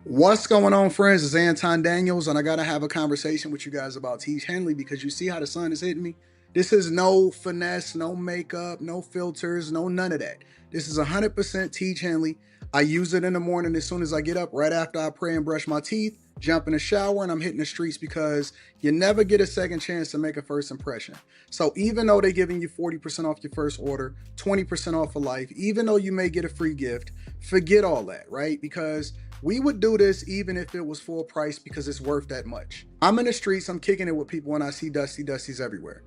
What's going on, friends? It's Anton Daniels, and I got to have a conversation with you guys about Teach Henley because you see how the sun is hitting me? This is no finesse, no makeup, no filters, no none of that. This is 100% Teach Henley. I use it in the morning as soon as I get up, right after I pray and brush my teeth, jump in the shower, and I'm hitting the streets because you never get a second chance to make a first impression. So even though they're giving you 40% off your first order, 20% off for life, even though you may get a free gift, forget all that, right? Because we would do this even if it was full price because it's worth that much. I'm in the streets, I'm kicking it with people, and I see Dusties everywhere.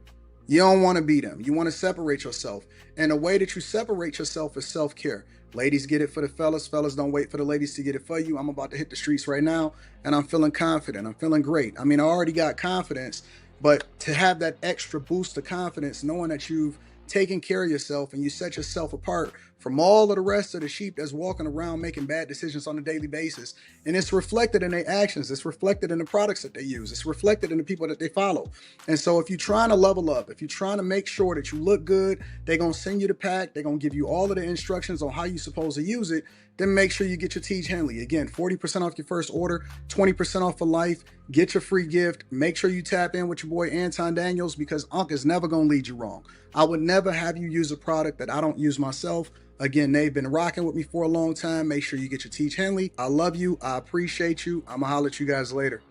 You don't want to be them. You want to separate yourself. And the way that you separate yourself is self care. Ladies get it for the fellas. Fellas don't wait for the ladies to get it for you. I'm about to hit the streets right now and I'm feeling confident. I'm feeling great. I mean, I already got confidence, but to have that extra boost of confidence, knowing that you've taken care of yourself and you set yourself apart from all of the rest of the sheep that's walking around making bad decisions on a daily basis. And it's reflected in their actions. It's reflected in the products that they use. It's reflected in the people that they follow. And so if you're trying to level up, if you're trying to make sure that you look good, they're going to send you the pack. They're going to give you all of the instructions on how you're supposed to use it. Then make sure you get your Teach Henley. Again, 40% off your first order, 20% off for life. Get your free gift. Make sure you tap in with your boy Anton Daniels because Unc is never going to lead you wrong. I would never have you use a product that I don't use myself. Again, they've been rocking with me for a long time. Make sure you get your Teach Henley. I love you. I appreciate you. I'm going to holler at you guys later.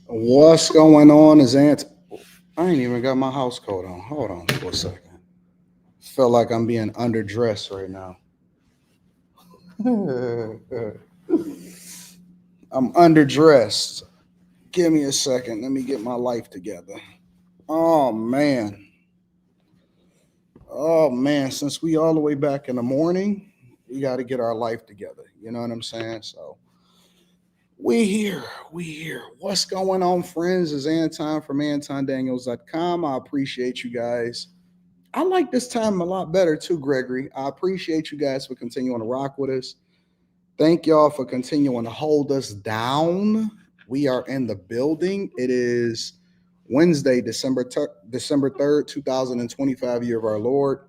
What's going on is I ain't even got my house coat on. Hold on for a second. Feel like I'm being underdressed right now. I'm underdressed. Give me a second. Let me get my life together. Oh man. Oh man. Since we all the way back in the morning, we got to get our life together. You know what I'm saying? So we here. We here. What's going on, friends? Is Anton from AntonDaniels.com. I appreciate you guys. I like this time a lot better too, Gregory. I appreciate you guys for continuing to rock with us. Thank y'all for continuing to hold us down. We are in the building. It is Wednesday, December 3rd, 2025, year of our Lord.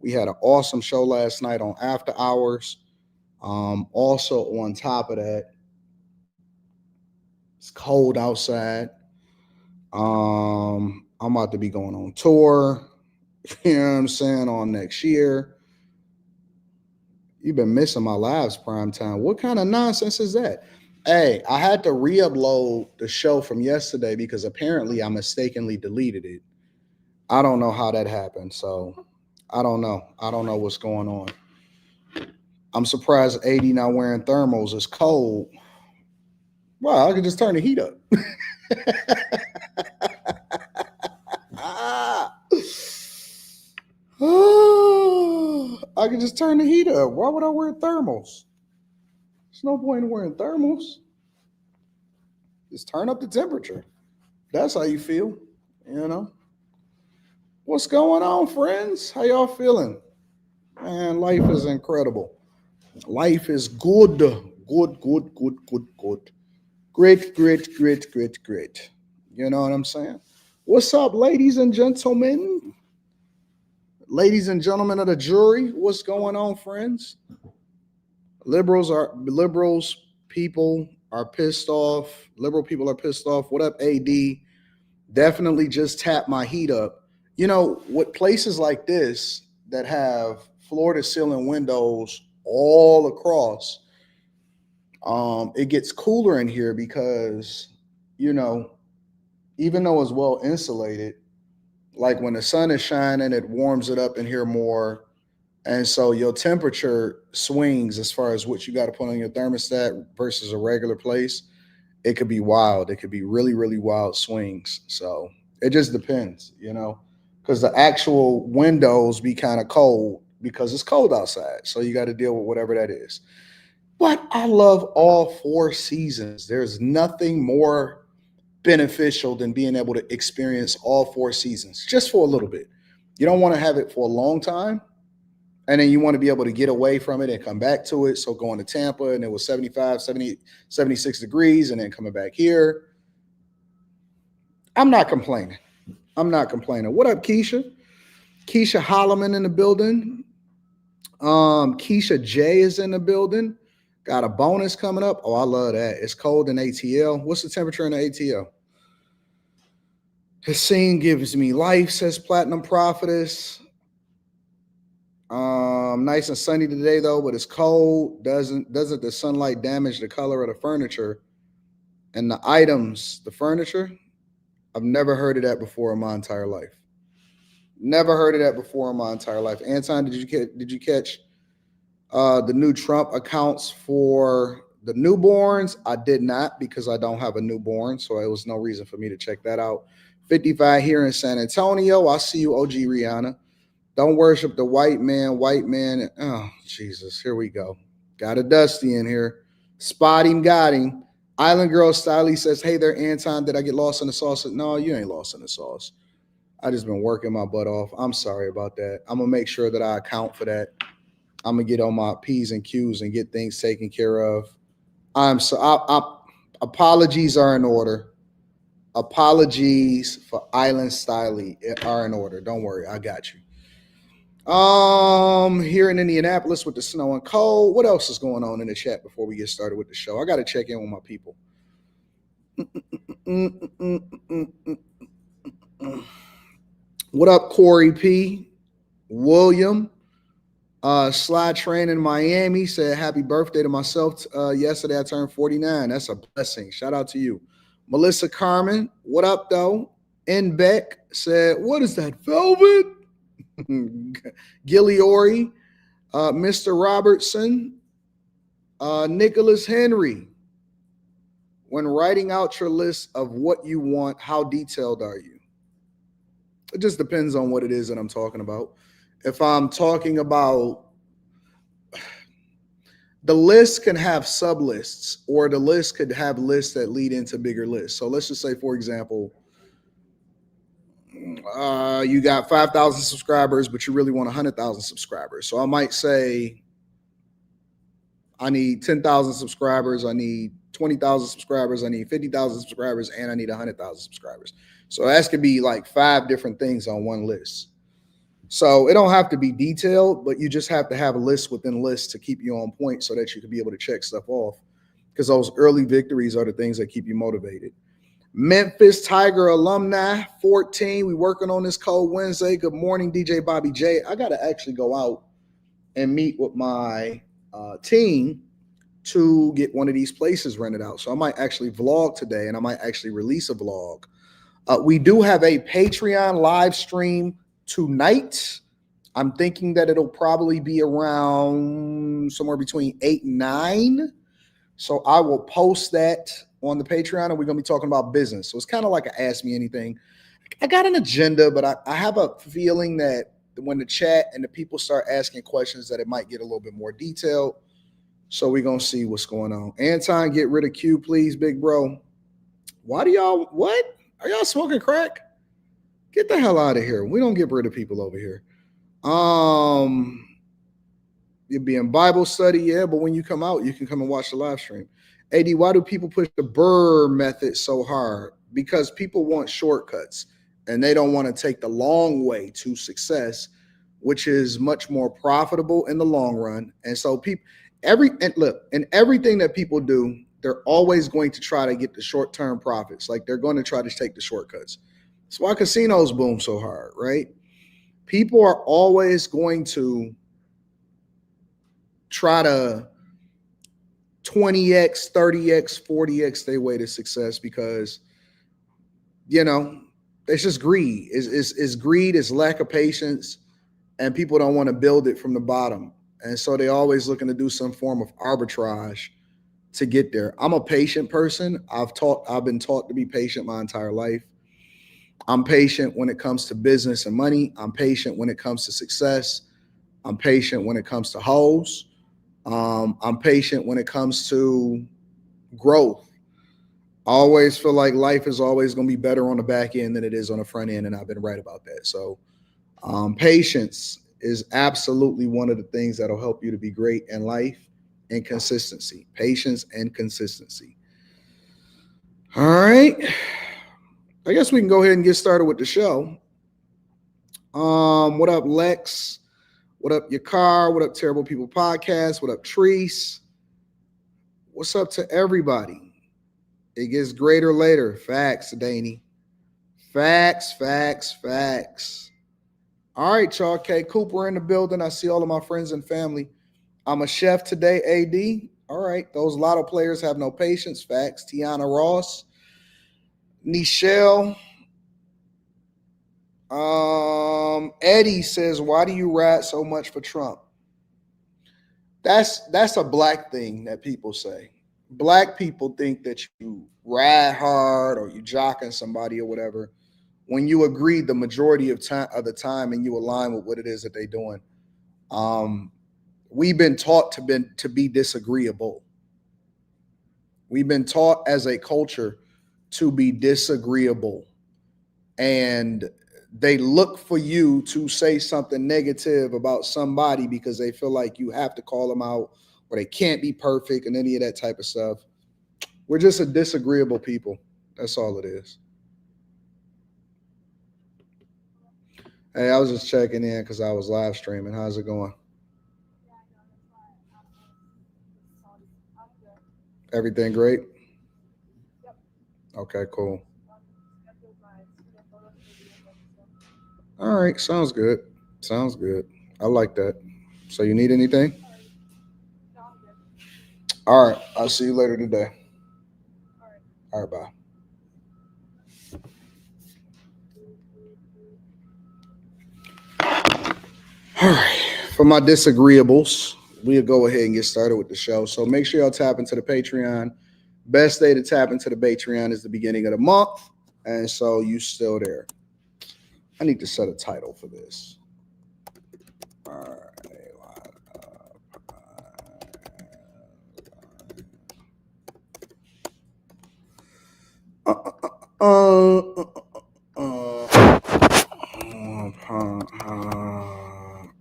We had an awesome show last night on After Hours. Also, on top of that, it's cold outside. I'm about to be going on tour, you know what I'm saying, on next year. You've been missing my lives, prime time. What kind of nonsense is that? Hey, I had to re-upload the show from yesterday because apparently I mistakenly deleted it. I don't know how that happened, so I don't know. I don't know what's going on. I'm surprised 80 not wearing thermals. It's cold. Wow, I could just turn the heat up. Ah. I could just turn the heat up. Why would I wear thermals? There's no point in wearing thermals. Just turn up the temperature. That's how you feel, you know. What's going on, friends? How y'all feeling? Man, life is incredible. Life is good. Good, good, good, good, good. Great, great, great, great, great. You know what I'm saying? What's up, ladies and gentlemen? Ladies and gentlemen of the jury, what's going on, friends? Liberals, people are pissed off. Liberal people are pissed off. What up, AD? Definitely just tap my heat up. You know, what places like this that have floor to ceiling windows all across, it gets cooler in here because, you know, even though it's well insulated, like when the sun is shining, it warms it up in here more. And so your temperature swings as far as what you got to put on your thermostat versus a regular place. It could be wild. It could be really, really wild swings. So it just depends, you know, because the actual windows be kind of cold because it's cold outside. So you got to deal with whatever that is. But I love all four seasons. There's nothing more beneficial than being able to experience all four seasons just for a little bit. You don't want to have it for a long time. And then you want to be able to get away from it and come back to it. So going to Tampa and it was 75, 70, 76 degrees and then coming back here. I'm not complaining. I'm not complaining. What up, Keisha? Keisha Holloman in the building. Keisha J is in the building. Got a bonus coming up. Oh, I love that. It's cold in ATL. What's the temperature in the ATL? Hassine gives me life, says Platinum Prophetess. Nice and sunny today though, but it's cold. Doesn't the sunlight damage the color of the furniture and the items, the furniture? I've never heard of that before in my entire life. Never heard of that before in my entire life. Anton, did you catch the new Trump accounts for the newborns? I did not because I don't have a newborn, so it was no reason for me to check that out. 55 here in San Antonio. I see you, OG Rihanna. Don't worship the white man. White man. Oh, Jesus. Here we go. Got a Dusty in here. Spot him, got him. Island Girl Stylie says, hey there, Anton. Did I get lost in the sauce? No, you ain't lost in the sauce. I just been working my butt off. I'm sorry about that. I'm going to make sure that I account for that. I'm going to get on my P's and Q's and get things taken care of. Apologies are in order. Apologies for Island Stylie are in order. Don't worry. I got you. Here in Indianapolis with the snow and cold. What else is going on in the chat before we get started with the show? I got to check in with my people. What up, Corey P? William, Slide Train in Miami said happy birthday to myself. Yesterday I turned 49. That's a blessing. Shout out to you. Melissa Carmen, what up though? N Beck said, what is that, velvet? Gilly Ori, Mr. Robertson, Nicholas Henry. When writing out your list of what you want, how detailed are you? It just depends on what it is that I'm talking about. If I'm talking about, the list can have sub lists, or the list could have lists that lead into bigger lists. So let's just say, for example, you got 5,000 subscribers, but you really want 100,000 subscribers. So I might say, I need 10,000 subscribers. I need 20,000 subscribers. I need 50,000 subscribers, and I need 100,000 subscribers. So that could be like 5 different things on one list. So it don't have to be detailed, but you just have to have a list within lists to keep you on point so that you can be able to check stuff off, because those early victories are the things that keep you motivated. Memphis Tiger alumni 14. We working on this cold Wednesday. Good morning, DJ Bobby J. I got to actually go out and meet with my team to get one of these places rented out. So I might actually vlog today, and I might actually release a vlog. We do have a Patreon live stream tonight. I'm thinking that it'll probably be around somewhere between 8 and 9. So I will post that on the Patreon, and we're going to be talking about business. So it's kind of like a Ask Me Anything. I got an agenda, but I have a feeling that when the chat and the people start asking questions, that it might get a little bit more detailed. So we're going to see what's going on. Anton, get rid of Q, please, big bro. Why do y'all, what? Are y'all smoking crack? Get the hell out of here. We don't get rid of people over here. You'd be in Bible study, yeah, but when you come out, you can come and watch the live stream. AD, why do people push the Burr method so hard? Because people want shortcuts, and they don't want to take the long way to success, which is much more profitable in the long run. And so people, in everything that people do, they're always going to try to get the short-term profits. Like, they're going to try to take the shortcuts. That's why casinos boom so hard, right? People are always going to try to 20x, 30x, 40x their way to success, because, you know, it's just greed. It's greed, it's lack of patience, and people don't want to build it from the bottom. And so they're always looking to do some form of arbitrage to get there. I'm a patient person. I've been taught to be patient my entire life. I'm patient when it comes to business and money. I'm patient when it comes to success. I'm patient when it comes to hoes. I'm patient when it comes to growth. I always feel like life is always going to be better on the back end than it is on the front end, and I've been right about that. So patience is absolutely one of the things that'll help you to be great in life, and consistency. Patience and consistency. All right. I guess we can go ahead and get started with the show. What up, Lex? What up, your car? What up, Terrible People Podcast? What up, Treese? What's up to everybody? It gets greater later. Facts, Danny. Facts. All right, y'all. K Cooper in the building. I see all of my friends and family. I'm a chef today, AD. All right. Those lotto players have no patience. Facts. Tiana Ross. Nichelle. Eddie says, why do you ride so much for Trump? That's a black thing that people say. Black people think that you ride hard or you jocking somebody or whatever when you agree the majority of the time and you align with what it is that they're doing. We've been taught to be disagreeable. We've been taught as a culture to be disagreeable. And they look for you to say something negative about somebody because they feel like you have to call them out or they can't be perfect and any of that type of stuff. We're just a disagreeable people. That's all it is. Hey, I was just checking in because I was live streaming. How's it going? Everything great? Okay, cool. All right, sounds good. I like that. So you need anything? All right, I'll see you later today. All right, bye. All right, for my disagreeables, we'll go ahead and get started with the show. So make sure y'all tap into the Patreon. Best day to tap into the Patreon is the beginning of the month, and so you still there. I need to set a title for this. All right.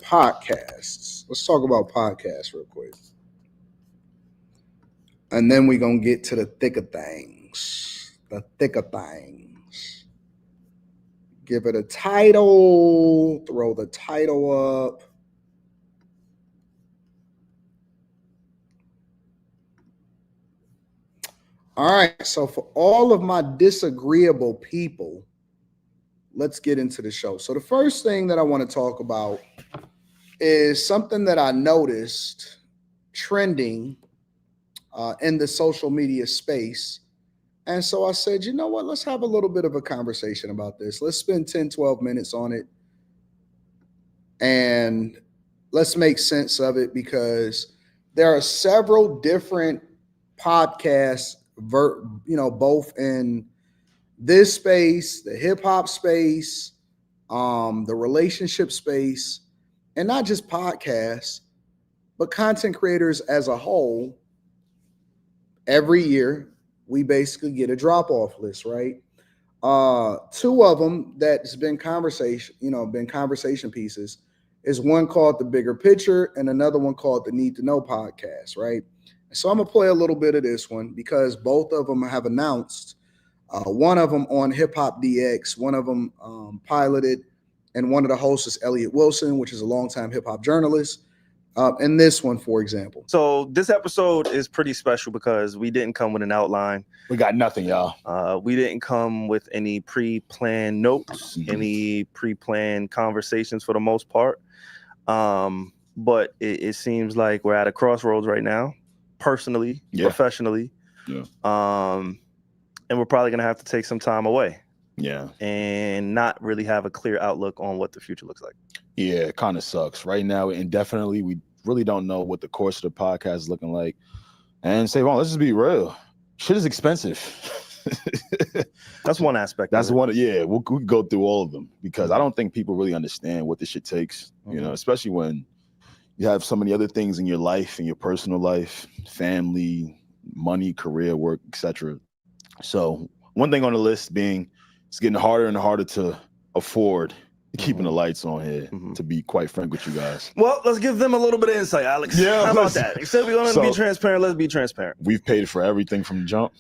Podcasts. Let's talk about podcasts real quick. And then we're going to get to the thick of things. Give it a title. Throw the title up. All right. So for all of my disagreeable people, let's get into the show. So the first thing that I want to talk about is something that I noticed trending in the social media space. And so I said, you know what, let's have a little bit of a conversation about this. Let's spend 10, 12 minutes on it. And let's make sense of it because there are several different podcasts, both in this space, the hip hop space, the relationship space, and not just podcasts, but content creators as a whole. Every year, we basically get a drop-off list, right? Two of them that's been conversation pieces is one called The Bigger Picture and another one called The Need to Know Podcast, right? So I'm going to play a little bit of this one because both of them have announced. One of them on Hip Hop DX, one of them piloted, and one of the hosts is Elliot Wilson, which is a longtime hip hop journalist. And this one, for example. So this episode is pretty special because we didn't come with an outline. We got nothing, y'all. We didn't come with any pre-planned notes, any pre-planned conversations for the most part. But it seems like we're at a crossroads right now, personally, professionally. Yeah. And we're probably going to have to take some time away. Yeah. And not really have a clear outlook on what the future looks like. Yeah, it kind of sucks. Right now, indefinitely, we really don't know what the course of the podcast is looking like. And say, well, let's just be real. Shit is expensive. That's one aspect. That's one. Yeah, we'll go through all of them because I don't think people really understand what this shit takes, especially when you have so many other things in your life, in your personal life, family, money, career, work, etc. So one thing on the list being it's getting harder and harder to afford keeping the lights on here, to be quite frank with you guys. Well, let's give them a little bit of insight, Alex. Yeah, how about that? Instead of going to be transparent, let's be transparent. We've paid for everything from the jump.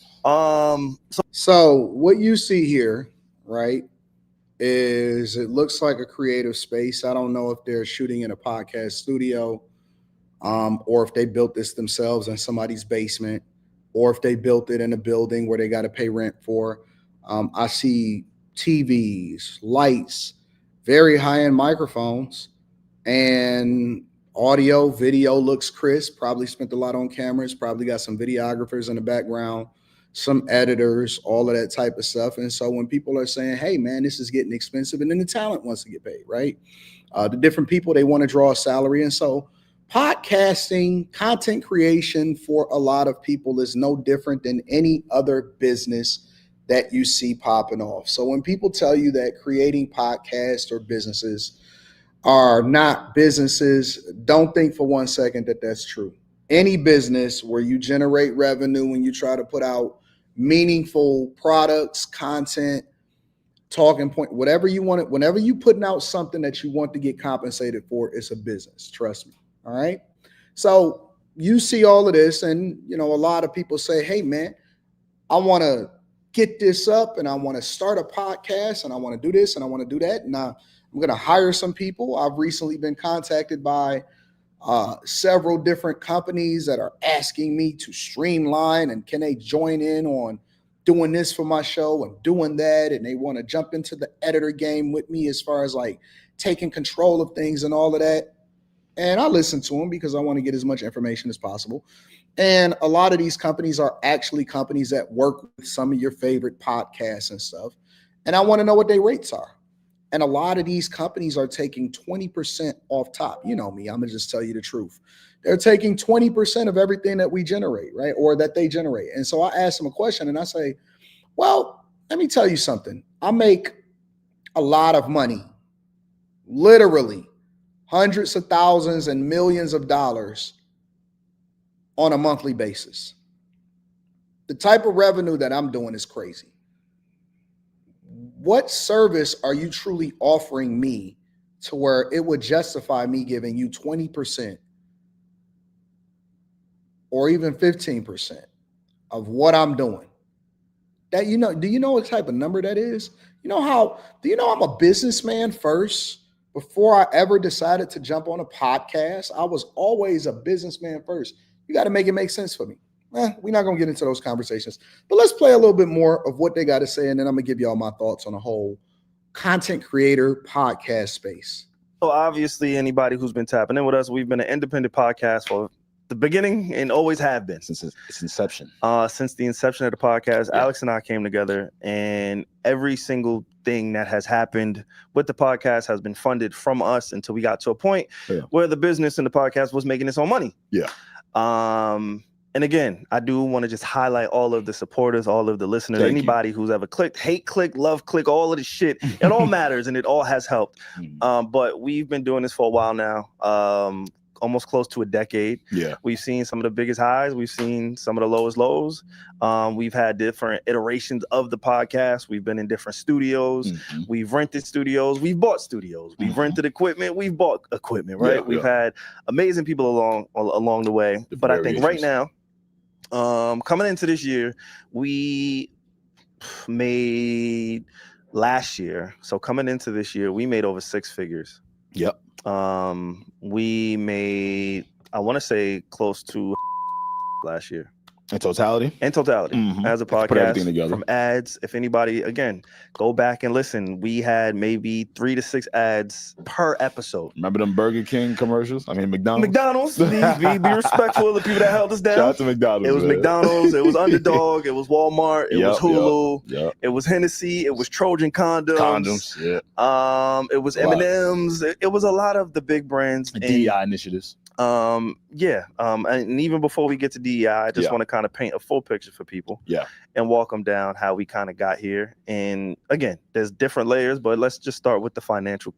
So what you see here, right, is it looks like a creative space. I don't know if they're shooting in a podcast studio, or if they built this themselves in somebody's basement, or if they built it in a building where they got to pay rent for. I see TVs, lights, very high-end microphones, and audio, video looks crisp. Probably spent a lot on cameras, probably got some videographers in the background, some editors, all of that type of stuff. And so when people are saying, hey, man, this is getting expensive, and then the talent wants to get paid, right? The different people, they want to draw a salary. And so podcasting, content creation for a lot of people is no different than any other business that you see popping off. So when people tell you that creating podcasts or businesses are not businesses, don't think for 1 second that that's true. Any business where you generate revenue, when you try to put out meaningful products, content, talking point, whatever you want, whenever you putting out something that you want to get compensated for, it's a business. Trust me. All right. So you see all of this, and a lot of people say, hey man, I want to get this up, and I want to start a podcast, and I want to do this, and I want to do that. And I'm going to hire some people. I've recently been contacted by several different companies that are asking me to streamline, and can they join in on doing this for my show and doing that. And they want to jump into the editor game with me as far as like taking control of things and all of that. And I listen to them because I want to get as much information as possible. And a lot of these companies are actually companies that work with some of your favorite podcasts and stuff. And I want to know what their rates are. And a lot of these companies are taking 20% off top. You know me, I'm going to just tell you the truth. They're taking 20% of everything that we generate, right? Or that they generate. And so I ask them a question and I say, well, let me tell you something. I make a lot of money, literally hundreds of thousands and millions of dollars on a monthly basis. The type of revenue that I'm doing is crazy. What service are you truly offering me to where it would justify me giving you 20% or even 15% of what I'm doing? That, do you know what type of number that is? Do you know I'm a businessman first? Before I ever decided to jump on a podcast, I was always a businessman first. You got to make it make sense for me. We're not going to get into those conversations, but let's play a little bit more of what they got to say. And then I'm going to give y'all my thoughts on the whole content creator podcast space. So obviously anybody who's been tapping in with us, we've been an independent podcast for the beginning and always have been since its inception. Since the inception of the podcast, Yeah. Alex and I came together, and every single thing that has happened with the podcast has been funded from us until we got to a point where the business and the podcast was making its own money. Yeah. And again, I do want to just highlight all of the supporters, all of the listeners, anybody who's ever clicked, hate click, love click, all of this shit. It all matters and it all has helped. But we've been doing this for a while now. Almost close to a decade. Yeah. We've seen some of the biggest highs. We've seen some of the lowest lows. We've had different iterations of the podcast. We've been in different studios. Mm-hmm. We've rented studios. We've bought studios. We've rented equipment. We've bought equipment, right? Yeah, we've had amazing people along the way. But I think right now, coming into this year, we made last year. So coming into this year, we made over 6 figures. Yep. We made, I want to say, close to last year. In totality? As a podcast, put everything together. From ads. If anybody, again, go back and listen. We had maybe 3 to 6 ads per episode. Remember them Burger King commercials? I mean, McDonald's. Be respectful of the people that held us down. Shout out to McDonald's. It was McDonald's. It was Underdog. It was Walmart. It was Hulu. Yep. It was Hennessy. It was Trojan condoms. Yeah. It was M&M's. It was a lot of the big brands. DEI initiatives. And even before we get to DEI, I just want to kind of paint a full picture for people. Yeah. And walk them down how we kind of got here. And again, there's different layers, but let's just start with the financial.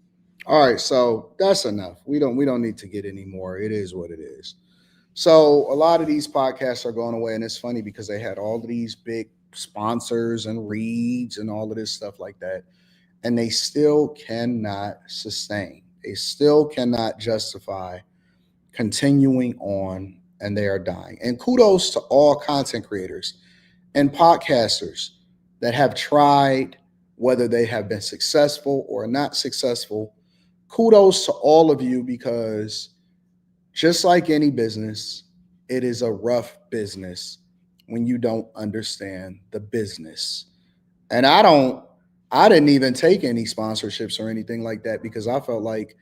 All right, so that's enough. We don't need to get any more. It is what it is. So a lot of these podcasts are going away, and it's funny because they had all of these big sponsors and reads and all of this stuff like that, and they still cannot sustain. They still cannot justify continuing on, and they are dying. And kudos to all content creators and podcasters that have tried whether they have been successful or not successful. Kudos to all of you, because just like any business, it is a rough business when you don't understand the business. And I didn't even take any sponsorships or anything like that, because I felt like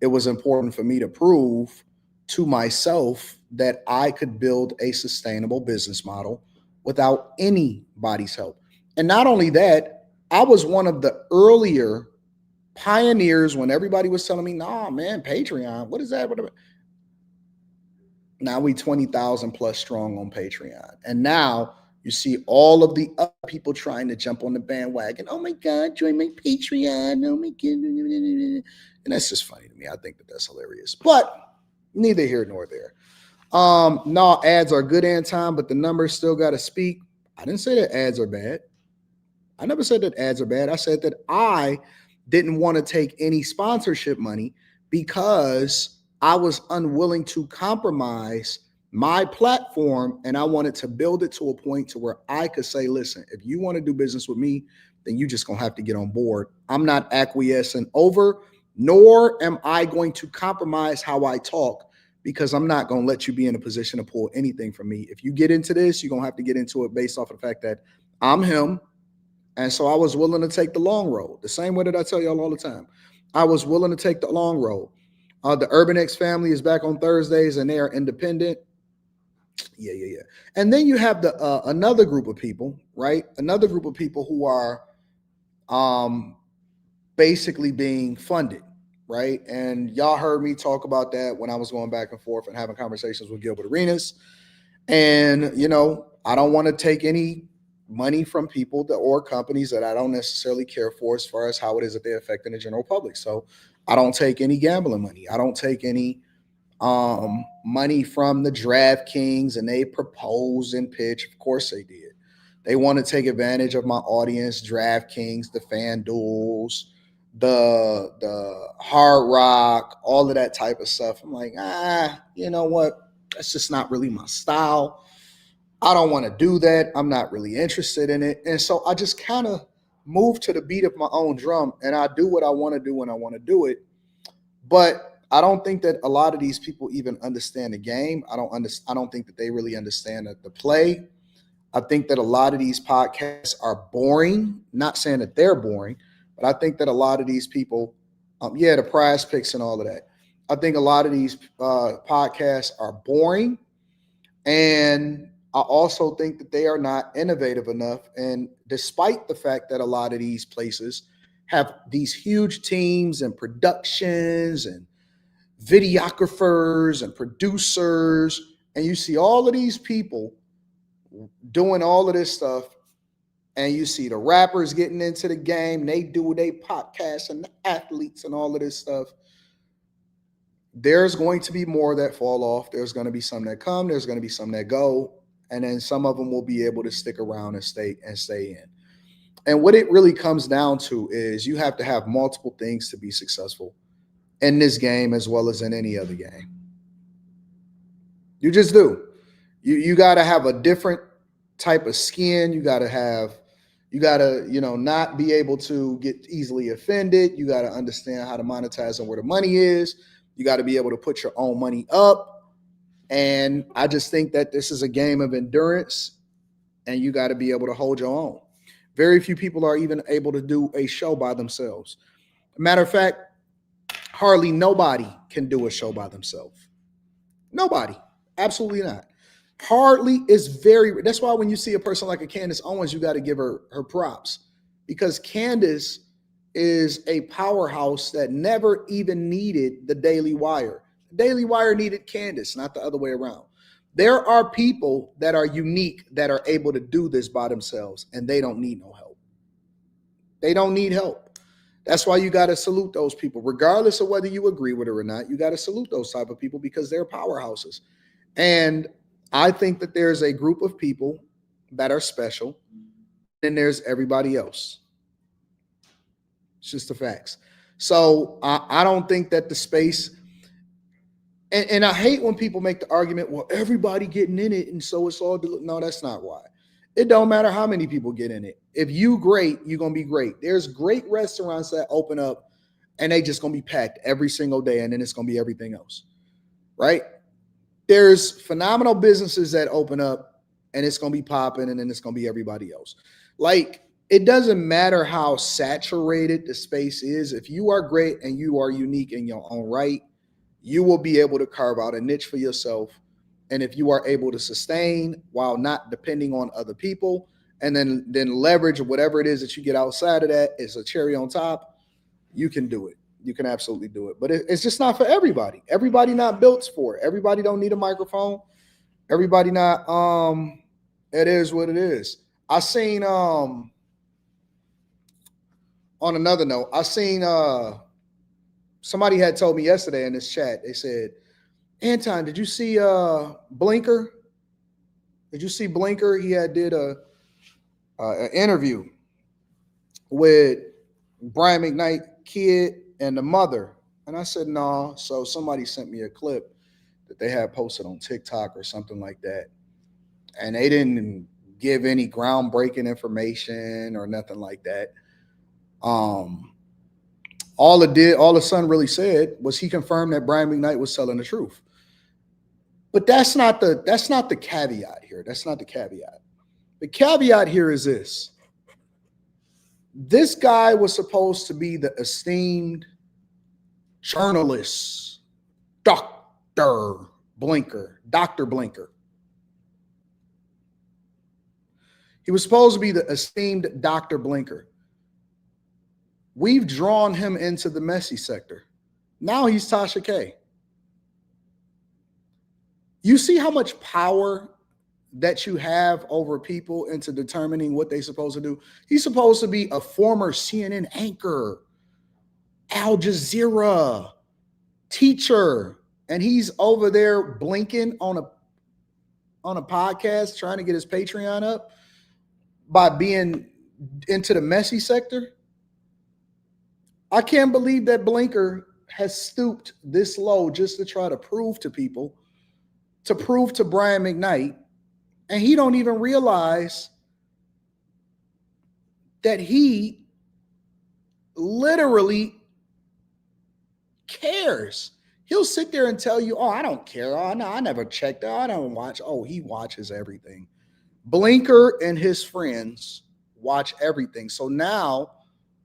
it was important for me to prove to myself that I could build a sustainable business model without anybody's help. And not only that, I was one of the earlier pioneers when everybody was telling me, nah, man, Patreon, what is that? Now we 20,000 plus strong on Patreon. And now you see all of the other people trying to jump on the bandwagon. Oh my God, join my Patreon. Oh my God. And that's just funny to me. I think that that's hilarious. But neither here nor there. No, ads are good, Anton, but the numbers still got to speak. I didn't say that ads are bad. I never said that ads are bad. I said that I didn't want to take any sponsorship money because I was unwilling to compromise my platform, and I wanted to build it to a point to where I could say, listen, if you want to do business with me, then you just gonna have to get on board. I'm not acquiescing over, nor am I going to compromise how I talk, because I'm not gonna let you be in a position to pull anything from me. If you get into this, you're gonna have to get into it based off of the fact that I'm him. And so I was willing to take the long road, the same way that I tell y'all all the time. I was willing to take the long road. The Urban X family is back on Thursdays, and they are independent. Yeah. And then you have the another group of people, right? Another group of people who are basically being funded, right? And y'all heard me talk about that when I was going back and forth and having conversations with Gilbert Arenas. And, I don't want to take any money from people or companies that I don't necessarily care for as far as how it is that they're affecting the general public. So I don't take any gambling money. I don't take any money from the DraftKings, and they propose and pitch. Of course they did. They want to take advantage of my audience, DraftKings, the FanDuels, the Hard Rock, all of that type of stuff. I'm like, you know what? That's just not really my style. I don't want to do that. I'm not really interested in it. And so I just kind of move to the beat of my own drum, and I do what I want to do when I want to do it. But I don't think that a lot of these people even understand the game. I don't think that they really understand the play. I think that a lot of these podcasts are boring. Not saying that they're boring, but I think that a lot of these people, the prize picks and all of that. I think a lot of these podcasts are boring, and I also think that they are not innovative enough. And despite the fact that a lot of these places have these huge teams and productions and videographers and producers, and you see all of these people doing all of this stuff, and you see the rappers getting into the game, they do their podcasts, and the athletes and all of this stuff. There's going to be more that fall off. There's going to be some that come. There's going to be some that go. And then some of them will be able to stick around and stay in. And what it really comes down to is you have to have multiple things to be successful in this game as well as in any other game. You just do. You got to have a different type of skin. You got to, not be able to get easily offended. You got to understand how to monetize and where the money is. You got to be able to put your own money up. And I just think that this is a game of endurance, and you got to be able to hold your own. Very few people are even able to do a show by themselves. Matter of fact, hardly nobody can do a show by themselves. Nobody. Absolutely not. Hardly is that's why when you see a person like a Candace Owens, you got to give her props, because Candace is a powerhouse that never even needed the Daily Wire. The Daily Wire needed Candace, not the other way around. There are people that are unique that are able to do this by themselves, and they don't need no help. They don't need help. That's why you got to salute those people, regardless of whether you agree with it or not. You got to salute those type of people because they're powerhouses. And I think that there's a group of people that are special, and there's everybody else. It's just the facts. So I don't think that the space, and I hate when people make the argument, well, everybody getting in it, and so it's all, no, that's not why. It don't matter how many people get in it. If you great, you're going to be great. There's great restaurants that open up and they just going to be packed every single day, and then it's going to be everything else, right? There's phenomenal businesses that open up and it's going to be popping, and then it's going to be everybody else. Like, it doesn't matter how saturated the space is. If you are great and you are unique in your own right, you will be able to carve out a niche for yourself. And if you are able to sustain while not depending on other people, and then leverage whatever it is that you get outside of that is a cherry on top, you can do it. You can absolutely do it. But it's just not for everybody. Everybody not built for it. Everybody don't need a microphone. Everybody not, it is what it is. I seen, on another note, I seen, somebody had told me yesterday in this chat, they said, Anton, did you see Blinker? Did you see Blinker? He had did an interview with Brian McKnight kid and the mother. And I said, no. So somebody sent me a clip that they had posted on TikTok or something like that. And they didn't give any groundbreaking information or nothing like that. All the son really said was he confirmed that Brian McKnight was telling the truth. But that's not the caveat here. That's not the caveat. The caveat here is this. This guy was supposed to be the esteemed journalist, Dr. Blinker. He was supposed to be the esteemed Dr. Blinker. We've drawn him into the messy sector. Now he's Tasha K. You see how much power that you have over people into determining what they're supposed to do? He's supposed to be a former CNN anchor, Al Jazeera teacher, and he's over there blinking on a podcast trying to get his Patreon up by being into the messy sector. I can't believe that Blinker has stooped this low just to try to prove to people, to prove to Brian McKnight, and he don't even realize that he literally cares. He'll sit there and tell you, oh, I don't care. Oh, no, I never checked. Oh, I don't watch. Oh, he watches everything. Blinker and his friends watch everything. So now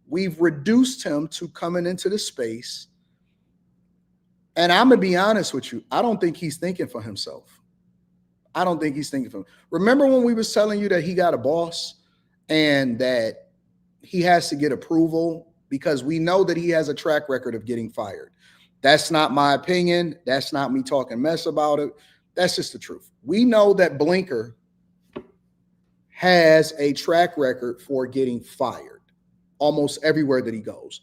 we've reduced him to coming into the space. And I'm going to be honest with you. I don't think he's thinking for himself. I don't think he's thinking for him. Remember when we was telling you that he got a boss and that he has to get approval because we know that he has a track record of getting fired. That's not my opinion. That's not me talking mess about it. That's just the truth. We know that Blinker has a track record for getting fired almost everywhere that he goes.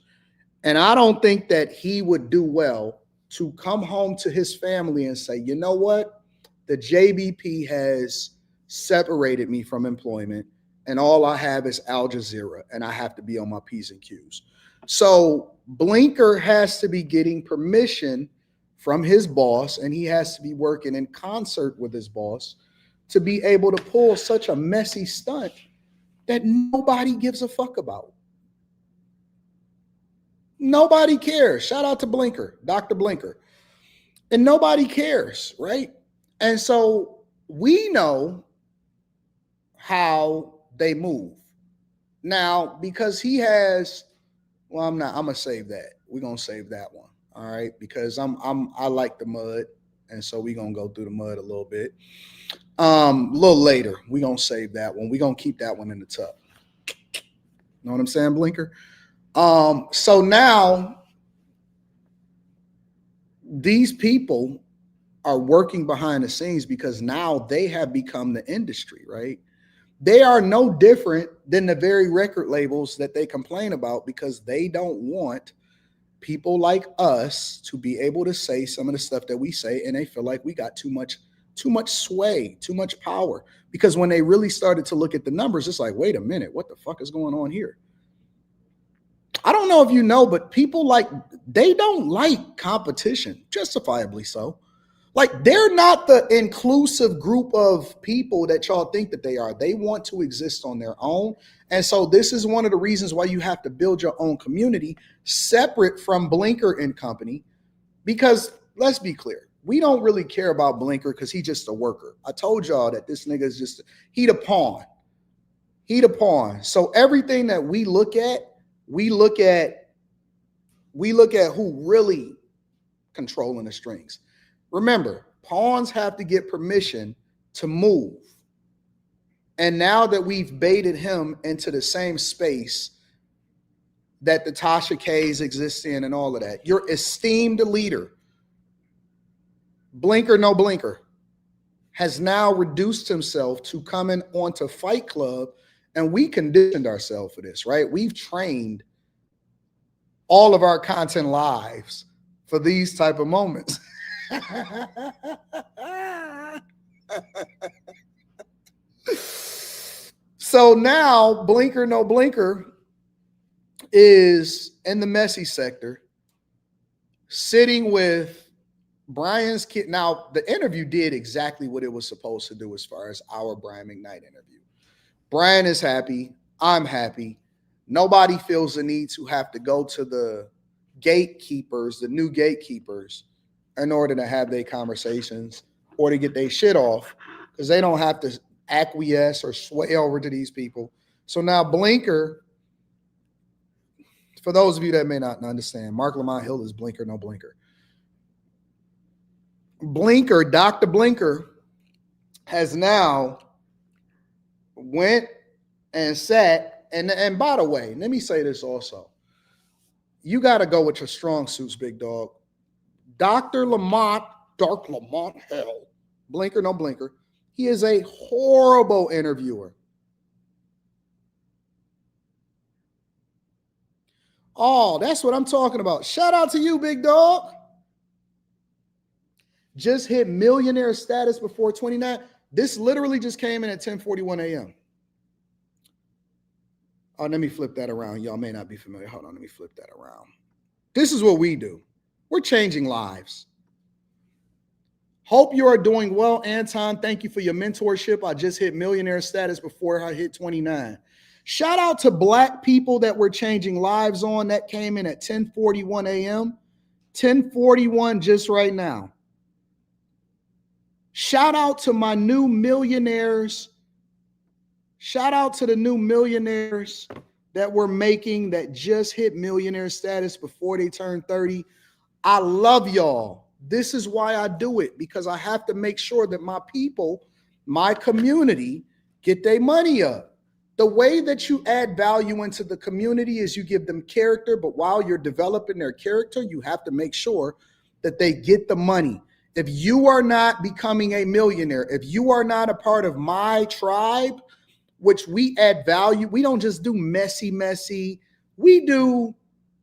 And I don't think that he would do well to come home to his family and say, you know what? The JBP has separated me from employment, and all I have is Al Jazeera, and I have to be on my P's and Q's. So Blinker has to be getting permission from his boss, and he has to be working in concert with his boss to be able to pull such a messy stunt that nobody gives a fuck about. Nobody cares. Shout out to Blinker, Dr. Blinker. And nobody cares, right? And so we know how they move. Now, because he has, well, I'm gonna save that. We're gonna save that one. All right, because I like the mud, and so we're gonna go through the mud a little bit. A little later, we're gonna save that one. We're gonna keep that one in the tub. Know what I'm saying, Blinker? So now these people are working behind the scenes because now they have become the industry, right? They are no different than the very record labels that they complain about because they don't want people like us to be able to say some of the stuff that we say, and they feel like we got too much sway, too much power. Because when they really started to look at the numbers, it's like, wait a minute, what the fuck is going on here? I don't know if you know, but people they don't like competition, justifiably so. Like, they're not the inclusive group of people that y'all think that they are. They want to exist on their own. And so this is one of the reasons why you have to build your own community separate from Blinker and company. Because let's be clear, we don't really care about Blinker because he's just a worker. I told y'all that this nigga is just, he the pawn. He the pawn. So everything that we look at who really controlling the strings. Remember, pawns have to get permission to move. And now that we've baited him into the same space that the Tasha K's exist in and all of that, your esteemed leader, Blinker no Blinker, has now reduced himself to coming onto Fight Club, and we conditioned ourselves for this, right? We've trained all of our content lives for these type of moments. So now Blinker no Blinker is in the messy sector, sitting with Brian's kid. Now, the interview did exactly what it was supposed to do as far as our Brian McKnight interview. Brian is happy. I'm happy. Nobody feels the need to have to go to the gatekeepers, the new gatekeepers, in order to have their conversations or to get their shit off, because they don't have to acquiesce or sway over to these people. So now Blinker, for those of you that may not understand, Mark Lamont Hill is Blinker no Blinker. Blinker, Dr. Blinker, has now went and sat, and by the way, let me say this also. You got to go with your strong suits, big dog. Dr. Lamont, Dark Lamont Hill, Blinker no Blinker, he is a horrible interviewer. Oh, that's what I'm talking about. Shout out to you, big dog. Just hit millionaire status before 29. This literally just came in at 10:41 a.m. Oh, let me flip that around. Y'all may not be familiar. Hold on, let me flip that around. This is what we do. We're changing lives. Hope you are doing well, Anton. Thank you for your mentorship. I just hit millionaire status before I hit 29. Shout out to Black people that we're changing lives on. That came in at 10:41 a.m. 10:41 just right now. Shout out to my new millionaires. Shout out to the new millionaires that we're making that just hit millionaire status before they turn 30. I love y'all. This is why I do it, because I have to make sure that my people, my community, get their money up. The way that you add value into the community is you give them character, but while you're developing their character, you have to make sure that they get the money. If you are not becoming a millionaire, if you are not a part of my tribe, which we add value, we don't just do messy. We do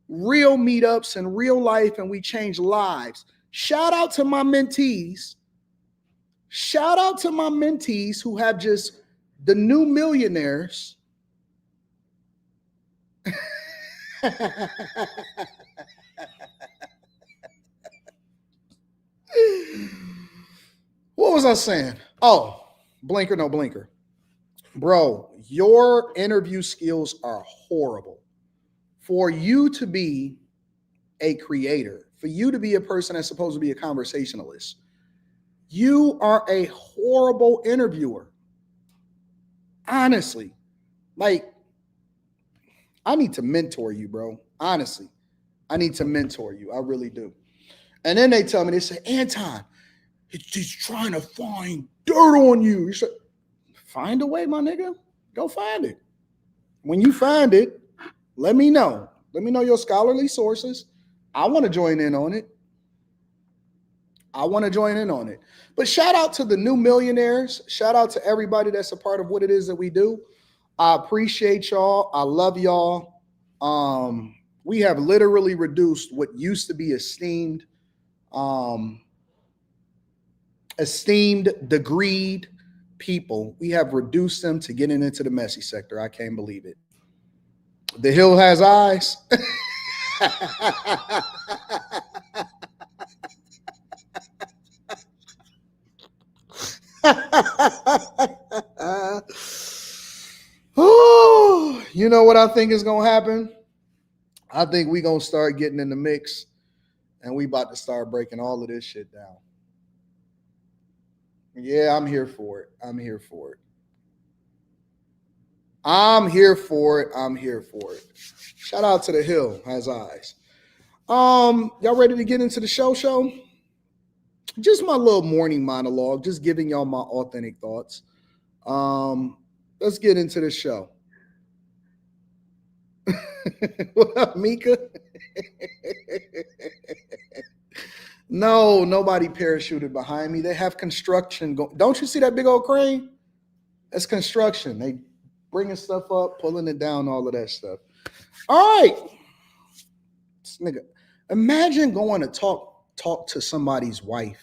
real meetups and real life, and we change lives. Shout out to my mentees. Shout out to my mentees who have just the new millionaires. What was I saying? Oh, Blinker no Blinker. Bro, your interview skills are horrible. For you to be a creator, for you to be a person that's supposed to be a conversationalist, you are a horrible interviewer. Honestly, like, I need to mentor you, bro. Honestly, I need to mentor you. I really do. And then they tell me, they say, Anton, he's trying to find dirt on you. You should find a way, my nigga. Go find it. When you find it, let me know. Let me know your scholarly sources. I want to join in on it. But shout out to the new millionaires. Shout out to everybody that's a part of what it is that we do. I appreciate y'all. I love y'all. We have literally reduced what used to be esteemed, degreed people. We have reduced them to getting into the messy sector. I can't believe it. The hill has eyes. Oh, you know what I think is gonna happen? I think we gonna start getting in the mix, and we about to start breaking all of this shit down. Yeah, I'm here for it. I'm here for it. I'm here for it. I'm here for it. Shout out to the Hill has eyes. Y'all ready to get into the show? Just my little morning monologue, just giving y'all my authentic thoughts. Let's get into the show. What up, Mika? No, nobody parachuted behind me. They have construction going. Don't you see that big old crane? That's construction. They bringing stuff up, pulling it down, all of that stuff. All right, this nigga. Imagine going to talk to somebody's wife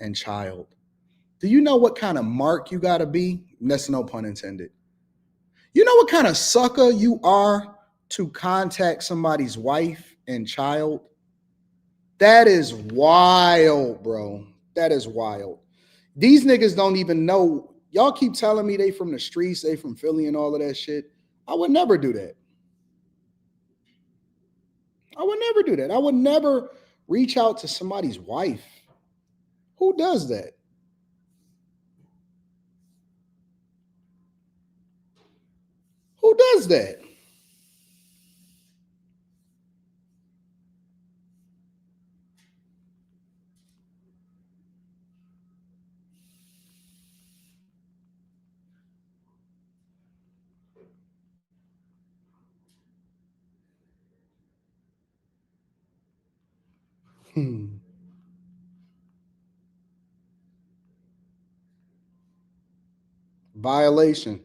and child. Do you know what kind of mark you got to be? That's no pun intended. You know what kind of sucker you are to contact somebody's wife and child? That is wild, bro. That is wild. These niggas don't even know. Y'all keep telling me they from the streets, they from Philly and all of that shit. I would never do that. I would never do that. I would never reach out to somebody's wife. Who does that? Who does that? Violation.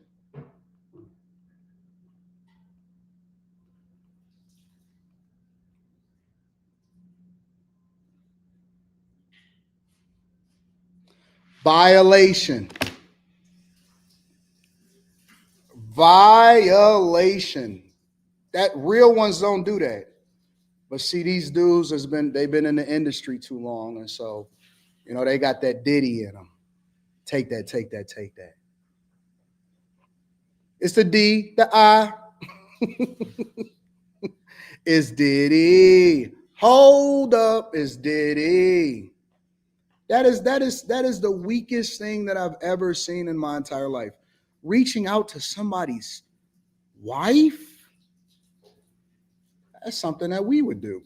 Violation. Violation. That real ones don't do that. But see, these dudes they've been in the industry too long, and so they got that Diddy in them. Take that, take that, take that. It's the D, the I. It's Diddy. Hold up, it's Diddy. That is the weakest thing that I've ever seen in my entire life. Reaching out to somebody's wife. That's something that we would do.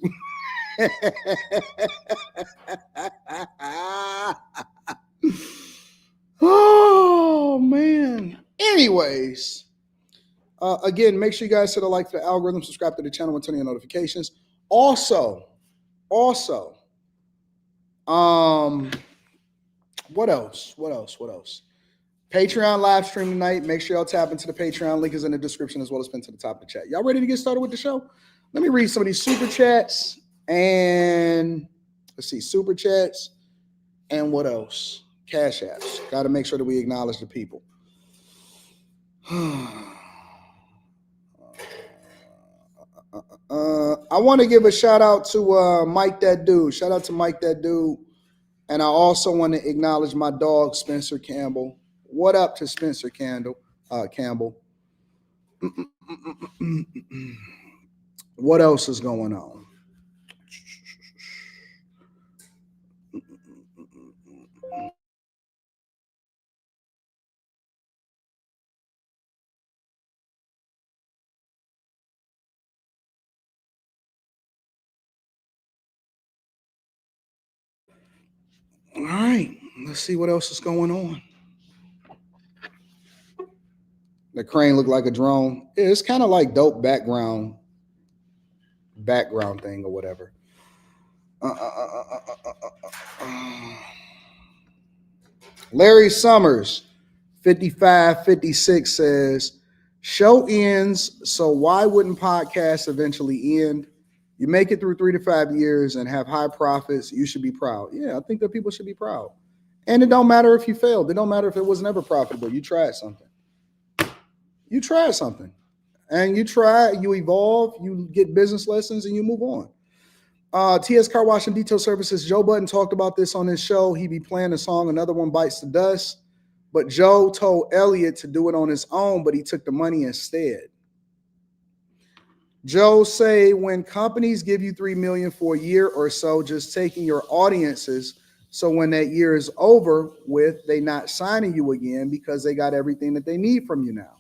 Oh man. Anyways, again, make sure you guys hit a like for the algorithm, subscribe to the channel, and turn on your notifications. Also, what else? Patreon live stream tonight. Make sure y'all tap into the Patreon. Link is in the description as well as pinned to the top of the chat. Y'all ready to get started with the show? Let me read some of these super chats. And let's see, super chats. And what else? Cash apps. Got to make sure that we acknowledge the people. I want to give a shout out to Mike That Dude. Shout out to Mike That Dude. And I also want to acknowledge my dog, Spencer Campbell. What up to Spencer Campbell? What else is going on? All right, let's see what else is going on. The crane looked like a drone. It's kind of like dope background thing or whatever. Larry Summers, 5556 says, show ends, so why wouldn't podcasts eventually end? You make it through 3 to 5 years and have high profits, you should be proud. Yeah, I think that people should be proud. And it don't matter if you failed. It don't matter if it was never profitable. You tried something. And you try, you evolve, you get business lessons, and you move on. TS Car Wash and Detail Services. Joe Budden talked about this on his show. He be playing the song Another One Bites the Dust. But Joe told Elliot to do it on his own, but he took the money instead. Joe say when companies give you $3 million for a year or so, just taking your audiences. So when that year is over with, they not signing you again because they got everything that they need from you now.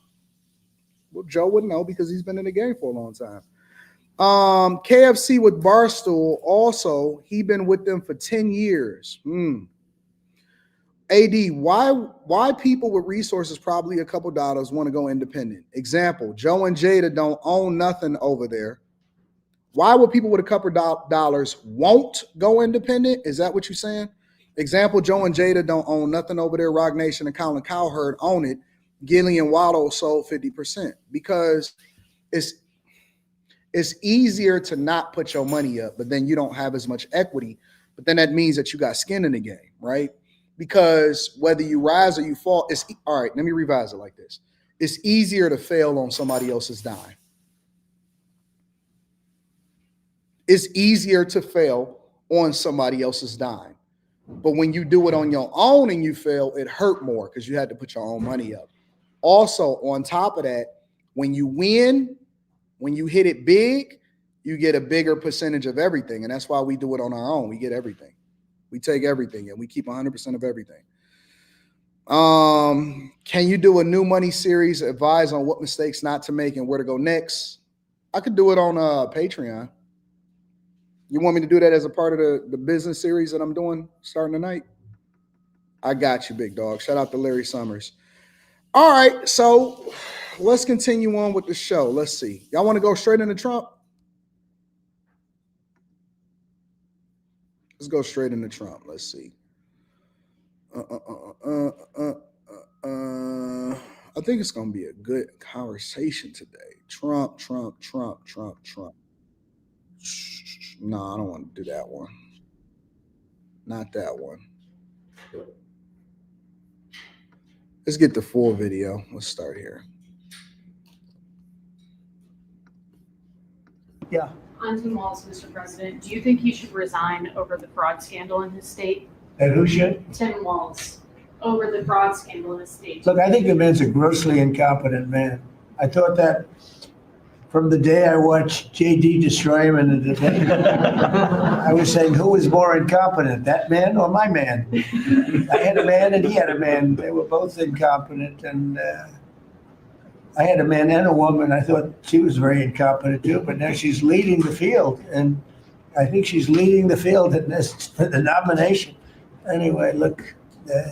Well, Joe would know because he's been in the game for a long time. KFC with Barstool also, he been with them for 10 years. AD, why people with resources, probably a couple dollars, want to go independent? Example, Joe and Jada don't own nothing over there. Why would people with a couple dollars won't go independent? Is that what you're saying? Example, Joe and Jada don't own nothing over there. Rock Nation and Colin Cowherd own it. Gilly and Waldo sold 50% because it's easier to not put your money up, but then you don't have as much equity. But then that means that you got skin in the game, right? Because whether you rise or you fall, it's all right. Let me revise it like this. It's easier to fail on somebody else's dime. It's easier to fail on somebody else's dime. But when you do it on your own and you fail, it hurt more because you had to put your own money up. Also, on top of that, when you win, when you hit it big, you get a bigger percentage of everything. And that's why we do it on our own. We get everything. We take everything and we keep 100% of everything. Can you do a new money series, advise on what mistakes not to make and where to go next? I could do it on Patreon. You want me to do that as a part of the business series that I'm doing starting tonight? I got you, big dog. Shout out to Larry Summers. All right, so let's continue on with the show. Let's see. Y'all want to go straight into Trump? Let's go straight into Trump. Let's see. I think it's going to be a good conversation today. Trump. No, I don't want to do that one. Not that one. Let's get the full video. Let's start here. Yeah. Anton Daniels, Mr. President, do you think he should resign over the fraud scandal in his state? And who should? Tim Walz, over the fraud scandal in his state. Look, I think the man's a grossly incompetent man. I thought that from the day I watched JD destroy him in the debate. I was saying, who was more incompetent, that man or my man? I had a man and he had a man. They were both incompetent. And I had a man and a woman. I thought she was very incompetent too, but now she's leading the field. And I think she's leading the field in this, for the nomination. Anyway, look,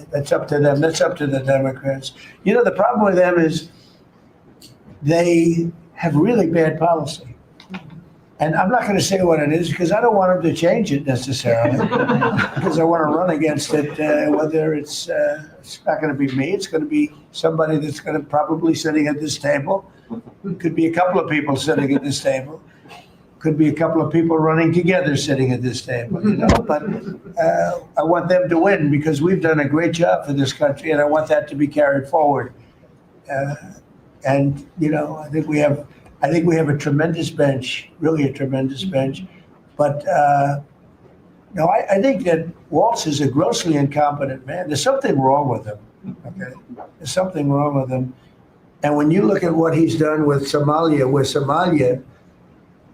that's up to them. That's up to the Democrats. You know, the problem with them is they have really bad policy. And I'm not going to say what it is because I don't want them to change it necessarily because I want to run against it, whether it's not going to be me, it's going to be somebody that's going to probably sitting at this table. It could be a couple of people sitting at this table. Could be a couple of people running together sitting at this table, you know, but I want them to win because we've done a great job for this country and I want that to be carried forward. And, you know, I think we have a tremendous bench, really a tremendous bench. But, no, I think that Walz is a grossly incompetent man. There's something wrong with him, okay? There's something wrong with him. And when you look at what he's done with Somalia,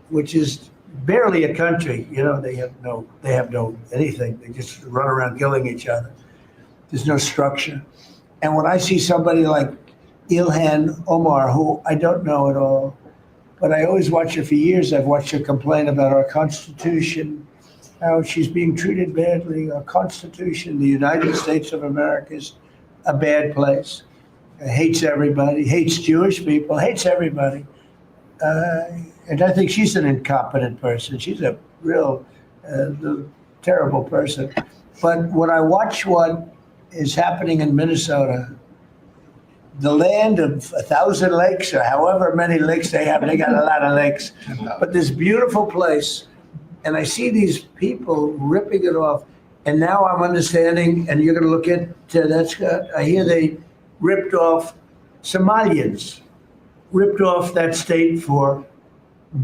which is barely a country, you know, they have no anything. They just run around killing each other. There's no structure. And when I see somebody like Ilhan Omar, who I don't know at all, but I always watch her for years. I've watched her complain about our Constitution, how she's being treated badly. Our Constitution, the United States of America, is a bad place. Hates everybody, hates Jewish people, hates everybody. And I think she's an incompetent person. She's a real terrible person. But when I watch what is happening in Minnesota, the land of 1,000 lakes or however many lakes they have, they got a lot of lakes, but this beautiful place, and I see these people ripping it off, and now I'm understanding, and you're going to look at, I hear they ripped off Somalians, ripped off that state for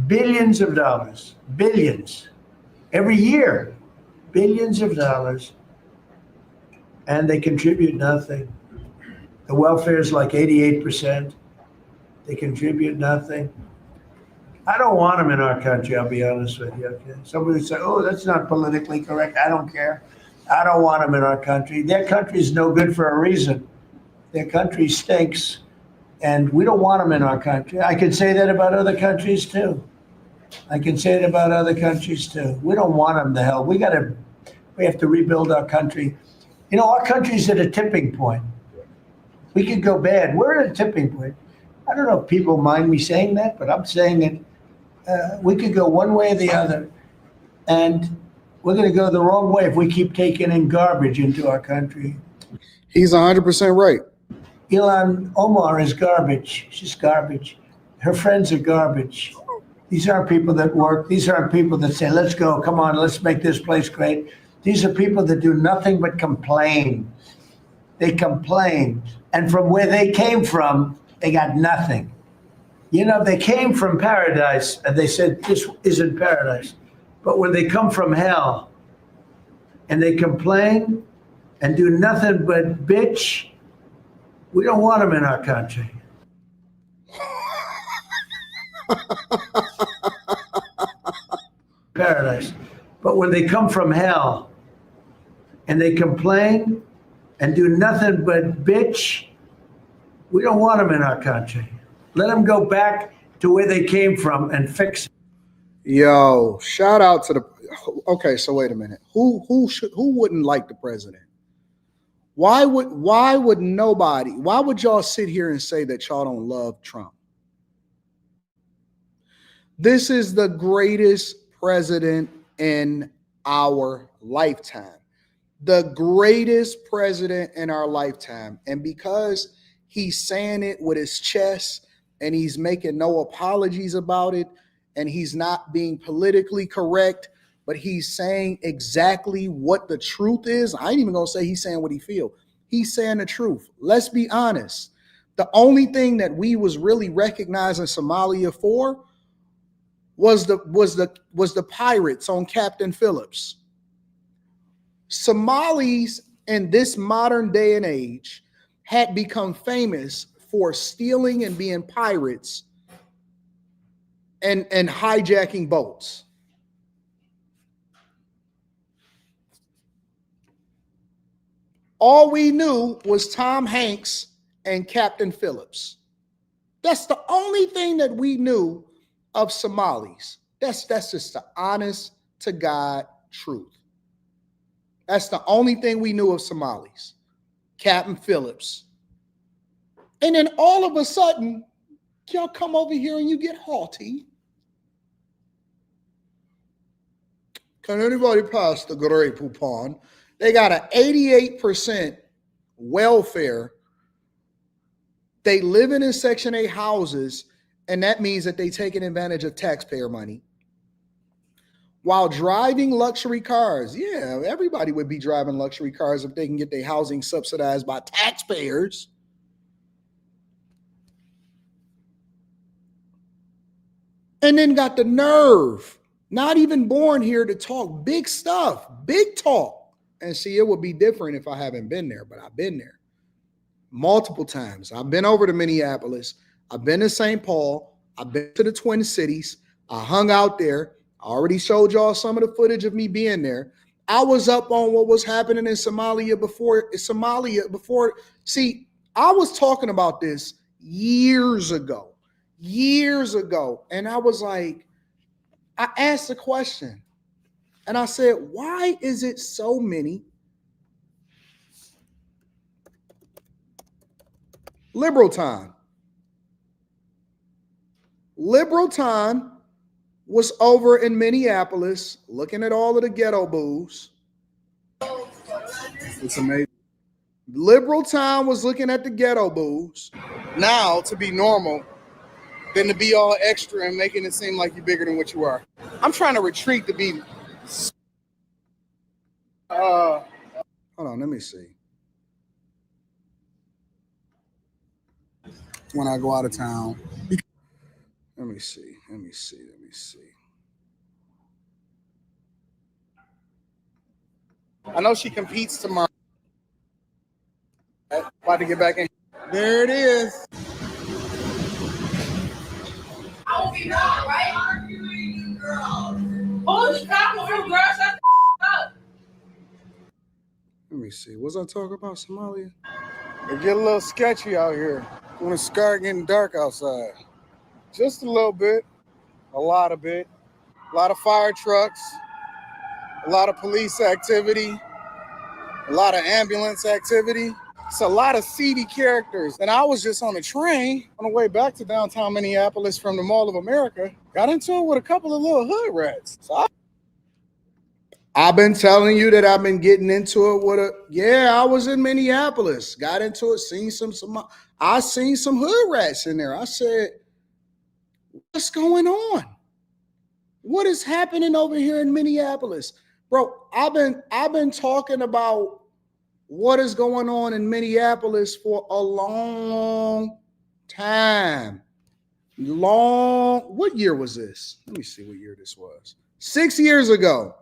billions of dollars, billions. every year, billions of dollars, and they contribute nothing. The welfare is like 88%. They contribute nothing. I don't want them in our country, I'll be honest with you. Okay? Somebody say, oh, that's not politically correct. I don't care. I don't want them in our country. Their country is no good for a reason. Their country stinks, and we don't want them in our country. I can say that about other countries too. I can say it about other countries too. We don't want them to hell. We have to rebuild our country. You know, our country's at a tipping point. We could go bad. We're at a tipping point. I don't know if people mind me saying that, but I'm saying it. We could go one way or the other, and we're going to go the wrong way if we keep taking in garbage into our country. He's 100% right. Ilhan Omar is garbage. She's garbage. Her friends are garbage. These aren't people that work. These aren't people that say, let's go, come on, let's make this place great. These are people that do nothing but complain. They complain. And from where they came from, they got nothing. You know, they came from paradise and they said, this isn't paradise. But when they come from hell and they complain and do nothing but bitch, we don't want them in our country. Paradise. But when they come from hell and they complain and do nothing but bitch, we don't want them in our country. Let them go back to where they came from and fix it. Yo, shout out to the. Okay, so wait a minute. Who wouldn't like the president? Why would nobody? Why would y'all sit here and say that y'all don't love Trump? This is the greatest president in our lifetime. The greatest president in our lifetime. And because he's saying it with his chest and he's making no apologies about it and he's not being politically correct, but he's saying exactly what the truth is. I ain't even gonna say he's saying what he feels. He's saying the truth. Let's be honest. The only thing that we was really recognizing Somalia for was the pirates on Captain Phillips. Somalis in this modern day and age had become famous for stealing and being pirates and hijacking boats. All we knew was Tom Hanks and Captain Phillips. That's the only thing that we knew of Somalis. That's just the honest to God truth. That's the only thing we knew of Somalis. Captain Phillips. And then all of a sudden, y'all come over here and you get haughty. Can anybody pass the Grey Poupon? They got an 88% welfare. They living in Section 8 houses, and that means that they taking advantage of taxpayer money. While driving luxury cars. Yeah, everybody would be driving luxury cars if they can get their housing subsidized by taxpayers. And then got the nerve, not even born here, to talk big stuff, big talk. And see, it would be different if I haven't been there, but I've been there multiple times. I've been over to Minneapolis. I've been to St. Paul. I've been to the Twin Cities. I hung out there. I already showed y'all some of the footage of me being there. I was up on what was happening in Somalia before. See, I was talking about this years ago. And I was like, I asked the question and I said, why is it so many liberal time was over in Minneapolis looking at all of the ghetto booze. It's amazing. Liberal time was looking at the ghetto booze. Now to be normal than to be all extra and making it seem like you're bigger than what you are. I'm trying to retreat to be. Hold on, let me see. When I go out of town. Let me see. I know she competes tomorrow. About to get back in. There it is. I will be wrong, right? Holy crap, girl, shut the up. Let me see. Was I talking about Somalia? It get a little sketchy out here when it start getting dark outside. Just a little bit. A lot of bit. A lot of fire trucks. A lot of police activity. A lot of ambulance activity. It's a lot of seedy characters. And I was just on a train on the way back to downtown Minneapolis from the Mall of America. Got into it with a couple of little hood rats. So I've been telling you that I've been getting into it with I was in Minneapolis. Got into it, I seen some hood rats in there. I said, what's going on? What is happening over here in Minneapolis? Bro, I've been talking about what is going on in Minneapolis for a long time. What year was this? Let me see what year this was. 6 years ago.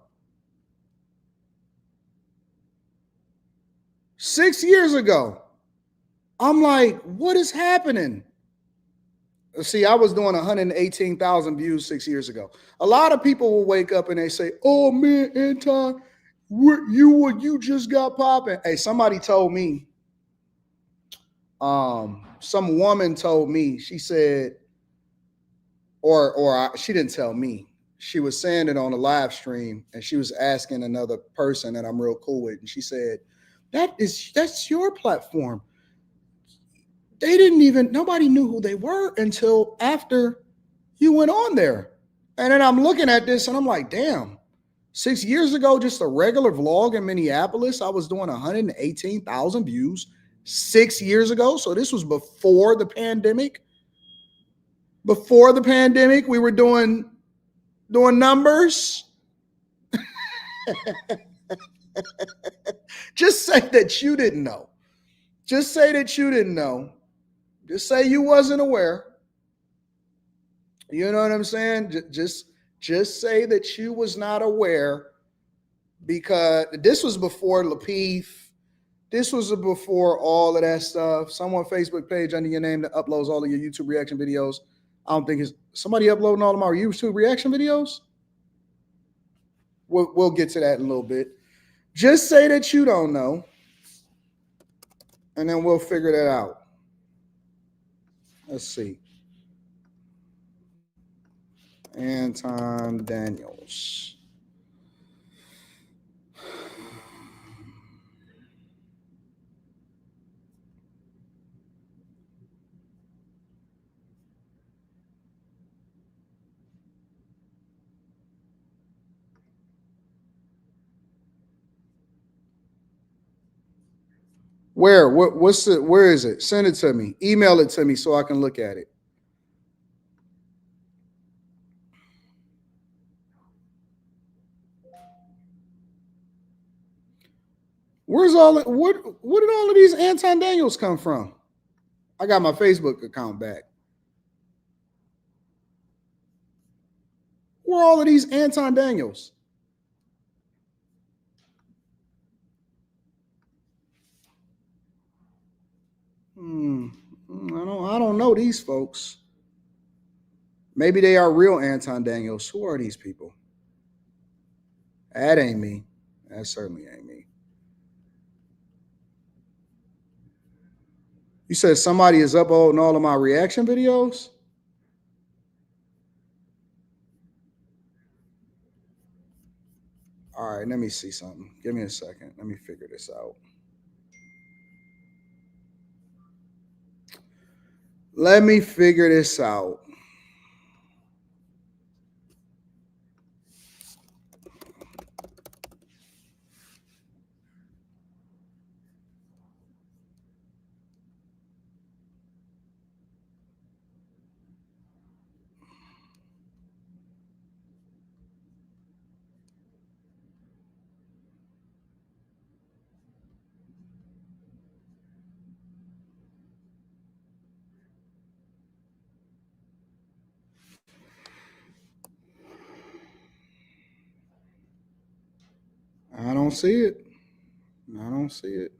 6 years ago. I'm like, what is happening? See, I was doing 118,000 views 6 years ago. A lot of people will wake up and they say, oh man, Anton, you just got popping. Hey, somebody told me, some woman told me, she said, she didn't tell me. She was saying it on a live stream and she was asking another person that I'm real cool with. And she said, that's your platform. Nobody knew who they were until after you went on there. And then I'm looking at this and I'm like, damn, 6 years ago, just a regular vlog in Minneapolis, I was doing 118,000 views 6 years ago. So this was before the pandemic. Before the pandemic, we were doing numbers. Just say that you didn't know. Just say that you didn't know. Just say you wasn't aware. You know what I'm saying? Just say that you was not aware, because this was before Lapeef. This was before all of that stuff. Someone Facebook page under your name that uploads all of your YouTube reaction videos. I don't think it's somebody uploading all of my YouTube reaction videos. We'll get to that in a little bit. Just say that you don't know, and then we'll figure that out. Let's see. Anton Daniels. Where? What's it? Where is it? Send it to me. Email it to me so I can look at it. Where's all it? Where did all of these Anton Daniels come from? I got my Facebook account back. Where are all of these Anton Daniels? I don't know these folks. Maybe they are real Anton Daniels. Who are these people? That ain't me. That certainly ain't me. You said somebody is uploading all of my reaction videos? All right, let me see something. Give me a second. Let me figure this out. Let me figure this out. I don't see it. I don't see it.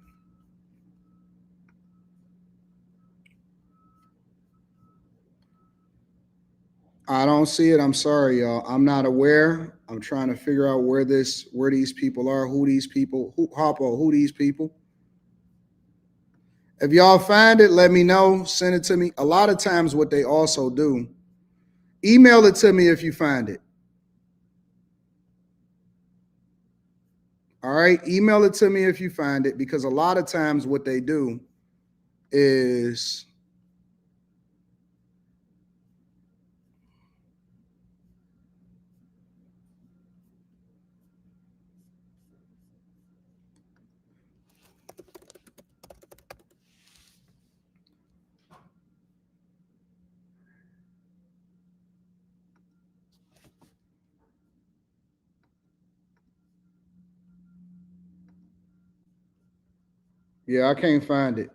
I don't see it. I'm sorry, y'all. I'm not aware. I'm trying to figure out where these people are, who these people, who these people. If y'all find it, let me know. Send it to me. A lot of times, what they also do, email it to me if you find it. All right, email it to me if you find it, because a lot of times what they do is yeah, I can't find it.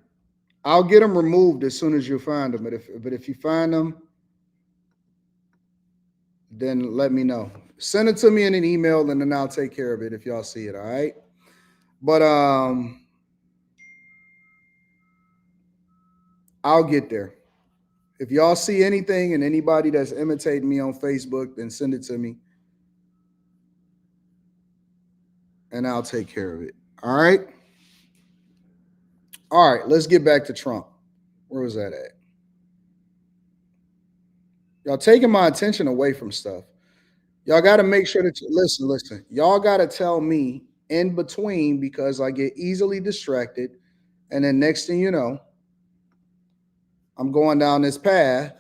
I'll get them removed as soon as you find them. But if you find them, then let me know. Send it to me in an email, and then I'll take care of it if y'all see it. All right. But I'll get there. If y'all see anything and anybody that's imitating me on Facebook, then send it to me, and I'll take care of it. All right. All right. Let's get back to Trump. Where was that at? Y'all taking my attention away from stuff. Y'all got to make sure that listen. Y'all got to tell me in between, because I get easily distracted, and then next thing you know, I'm going down this path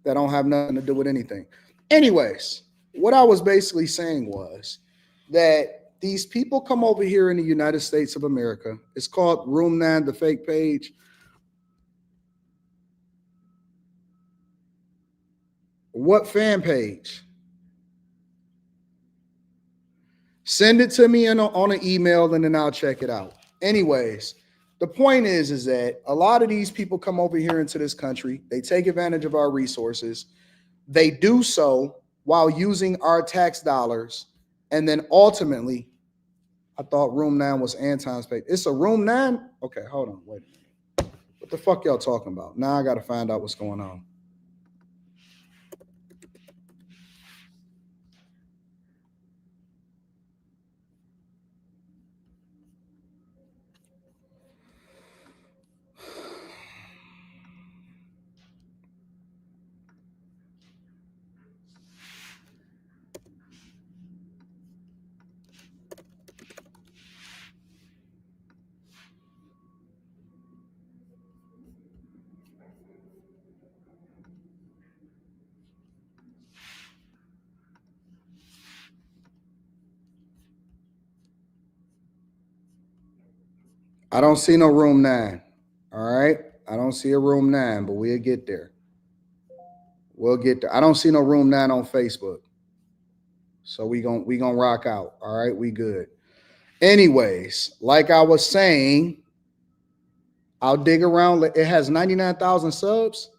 that don't have nothing to do with anything. Anyways, what I was basically saying was that these people come over here in the United States of America. It's called Room 9, the fake page. What fan page? Send it to me on an email, and then I'll check it out. Anyways, the point is that a lot of these people come over here into this country. They take advantage of our resources. They do so while using our tax dollars. And then ultimately, I thought Room 9 was Anton's page. It's a Room 9? Okay, hold on. Wait a minute. What the fuck y'all talking about? Now I got to find out what's going on. I don't see no Room 9. All right. I don't see a Room 9, but we'll get there. We'll get there. I don't see no Room 9 on Facebook. So we gonna rock out. All right, we good. Anyways, like I was saying, I'll dig around. It has 99,000 subs.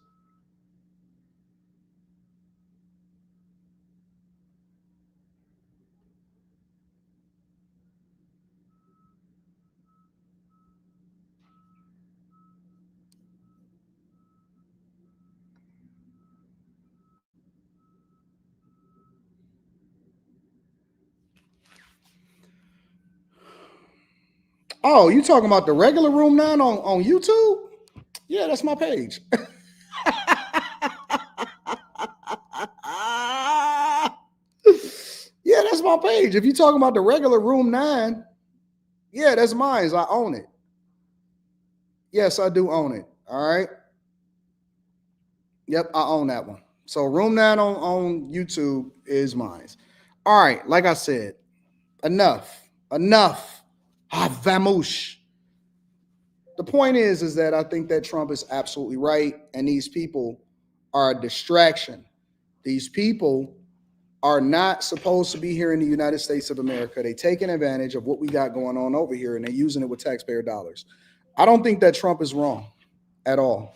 Oh, you talking about the regular Room 9 on YouTube? Yeah, that's my page. Yeah, that's my page. If you're talking about the regular Room 9, yeah, that's mine. I own it. Yes, I do own it. All right. Yep, I own that one. So Room 9 on YouTube is mine. All right, like I said, enough. Vamos. The point is that I think that Trump is absolutely right, and these people are a distraction. These people are not supposed to be here in the United States of America. They're taking advantage of what we got going on over here, and they're using it with taxpayer dollars. I don't think that Trump is wrong at all.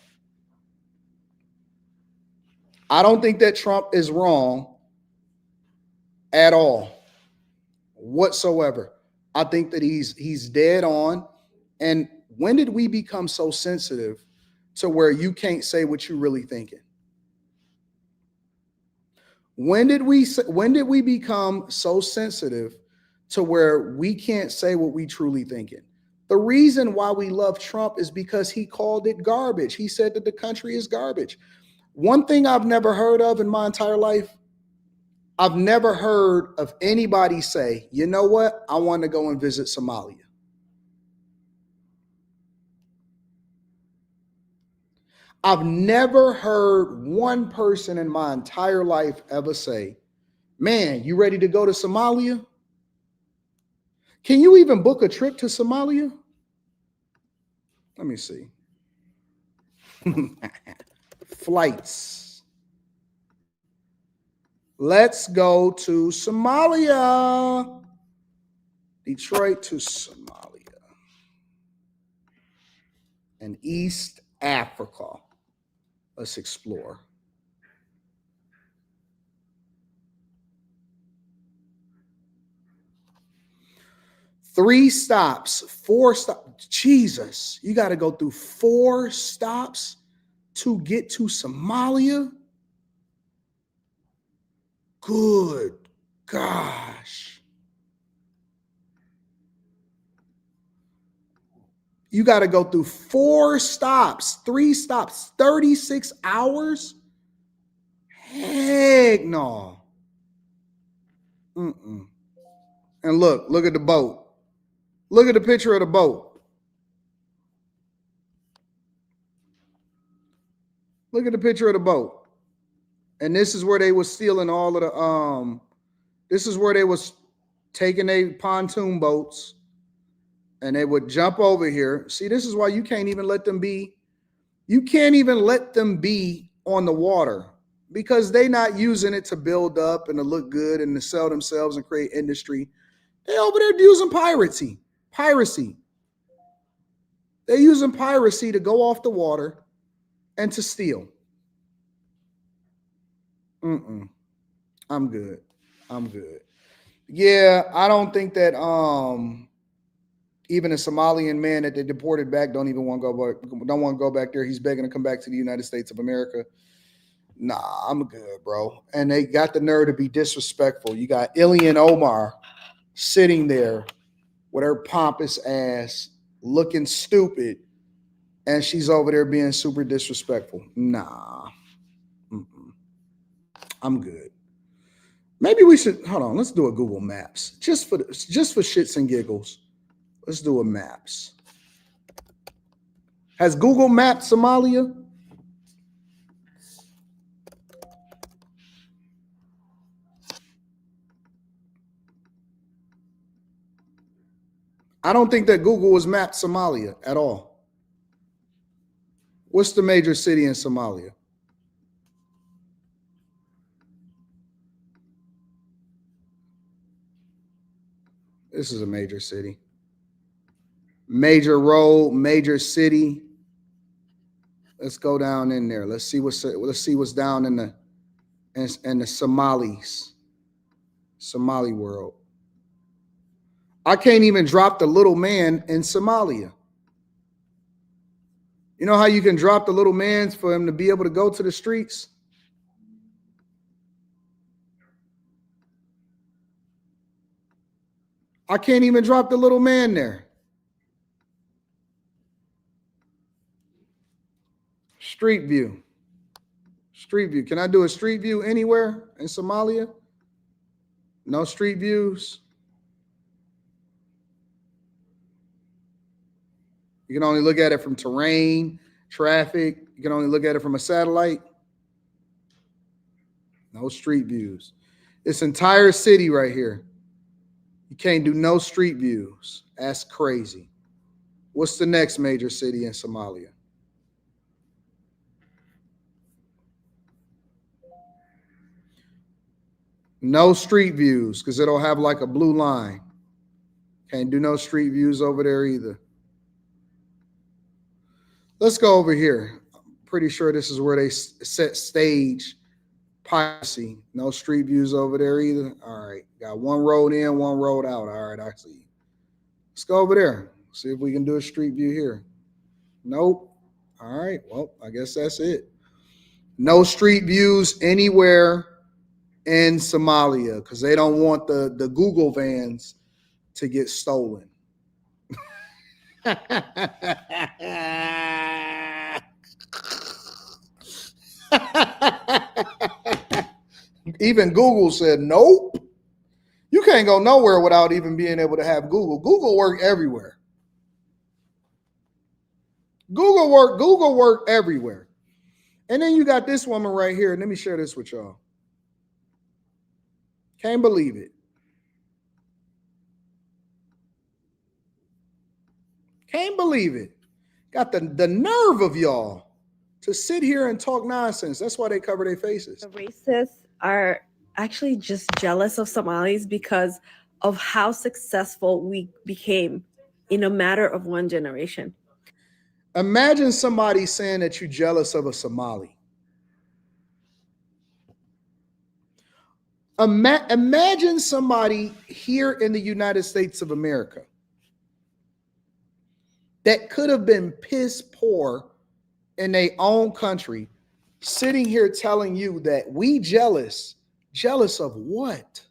I don't think that Trump is wrong at all, whatsoever. I think that he's dead on. And when did we become so sensitive to where you can't say what you're really thinking? When did we become so sensitive to where we can't say what we truly thinking? The reason why we love Trump is because he called it garbage. He said that the country is garbage. One thing I've never heard of in my entire life, I've never heard of anybody say, you know what? I want to go and visit Somalia. I've never heard one person in my entire life ever say, man, you ready to go to Somalia? Can you even book a trip to Somalia? Let me see. Flights. Let's go to Somalia. Detroit to Somalia. And East Africa. Let's explore. Three stops, 4 stops. Jesus, you got to go through 4 stops to get to Somalia? Good gosh. You got to go through 4 stops, 3 stops, 36 hours? Heck no. And look at the boat. Look at the picture of the boat. Look at the picture of the boat. And this is where they was stealing all of the this is where they was taking their pontoon boats and they would jump over here. See, this is why you can't even let them be. You can't even let them be on the water because they not using it to build up and to look good and to sell themselves and create industry. They over there using piracy. They're using piracy to go off the water and to steal. I'm good. Yeah, I don't think that even a Somalian man that they deported back don't want to go back there. He's begging to come back to the United States of America. Nah, I'm good, bro. And they got the nerve to be disrespectful. You got Ilhan Omar sitting there with her pompous ass looking stupid, and she's over there being super disrespectful. Nah. I'm good. Maybe we should hold on. Let's do a Google Maps just for shits and giggles. Let's do a Maps. Has Google mapped Somalia? I don't think that Google has mapped Somalia at all. What's the major city in Somalia? This is a major city. Major road, major city. Let's go down in there. Let's see what's down in the Somalis. Somali world. I can't even drop the little man in Somalia. You know how you can drop the little man for him to be able to go to the streets? I can't even drop the little man there. Street view. Can I do a street view anywhere in Somalia? No street views. You can only look at it from terrain, traffic. You can only look at it from a satellite. No street views. This entire city right here. You can't do no street views. That's crazy. What's the next major city in Somalia? No street views because it'll have like a blue line. Can't do no street views over there either. Let's go over here. I'm pretty sure this is where they set stage piracy. No street views over there either. All right. Got one road in, one road out. All right, I see. Let's go over there. See if we can do a street view here. Nope. All right. Well, I guess that's it. No street views anywhere in Somalia because they don't want the Google vans to get stolen. Even Google said, nope. You can't go nowhere without even being able to have Google. Google work everywhere. Google work everywhere. And then you got this woman right here. Let me share this with y'all. Can't believe it. Can't believe it. Got the nerve of y'all to sit here and talk nonsense. That's why they cover their faces. The racists are actually just jealous of Somalis because of how successful we became in a matter of one generation. Imagine somebody saying that you're jealous of a Somali. Imagine somebody here in the United States of America that could have been piss poor in their own country, sitting here telling you that we jealous. Jealous of what?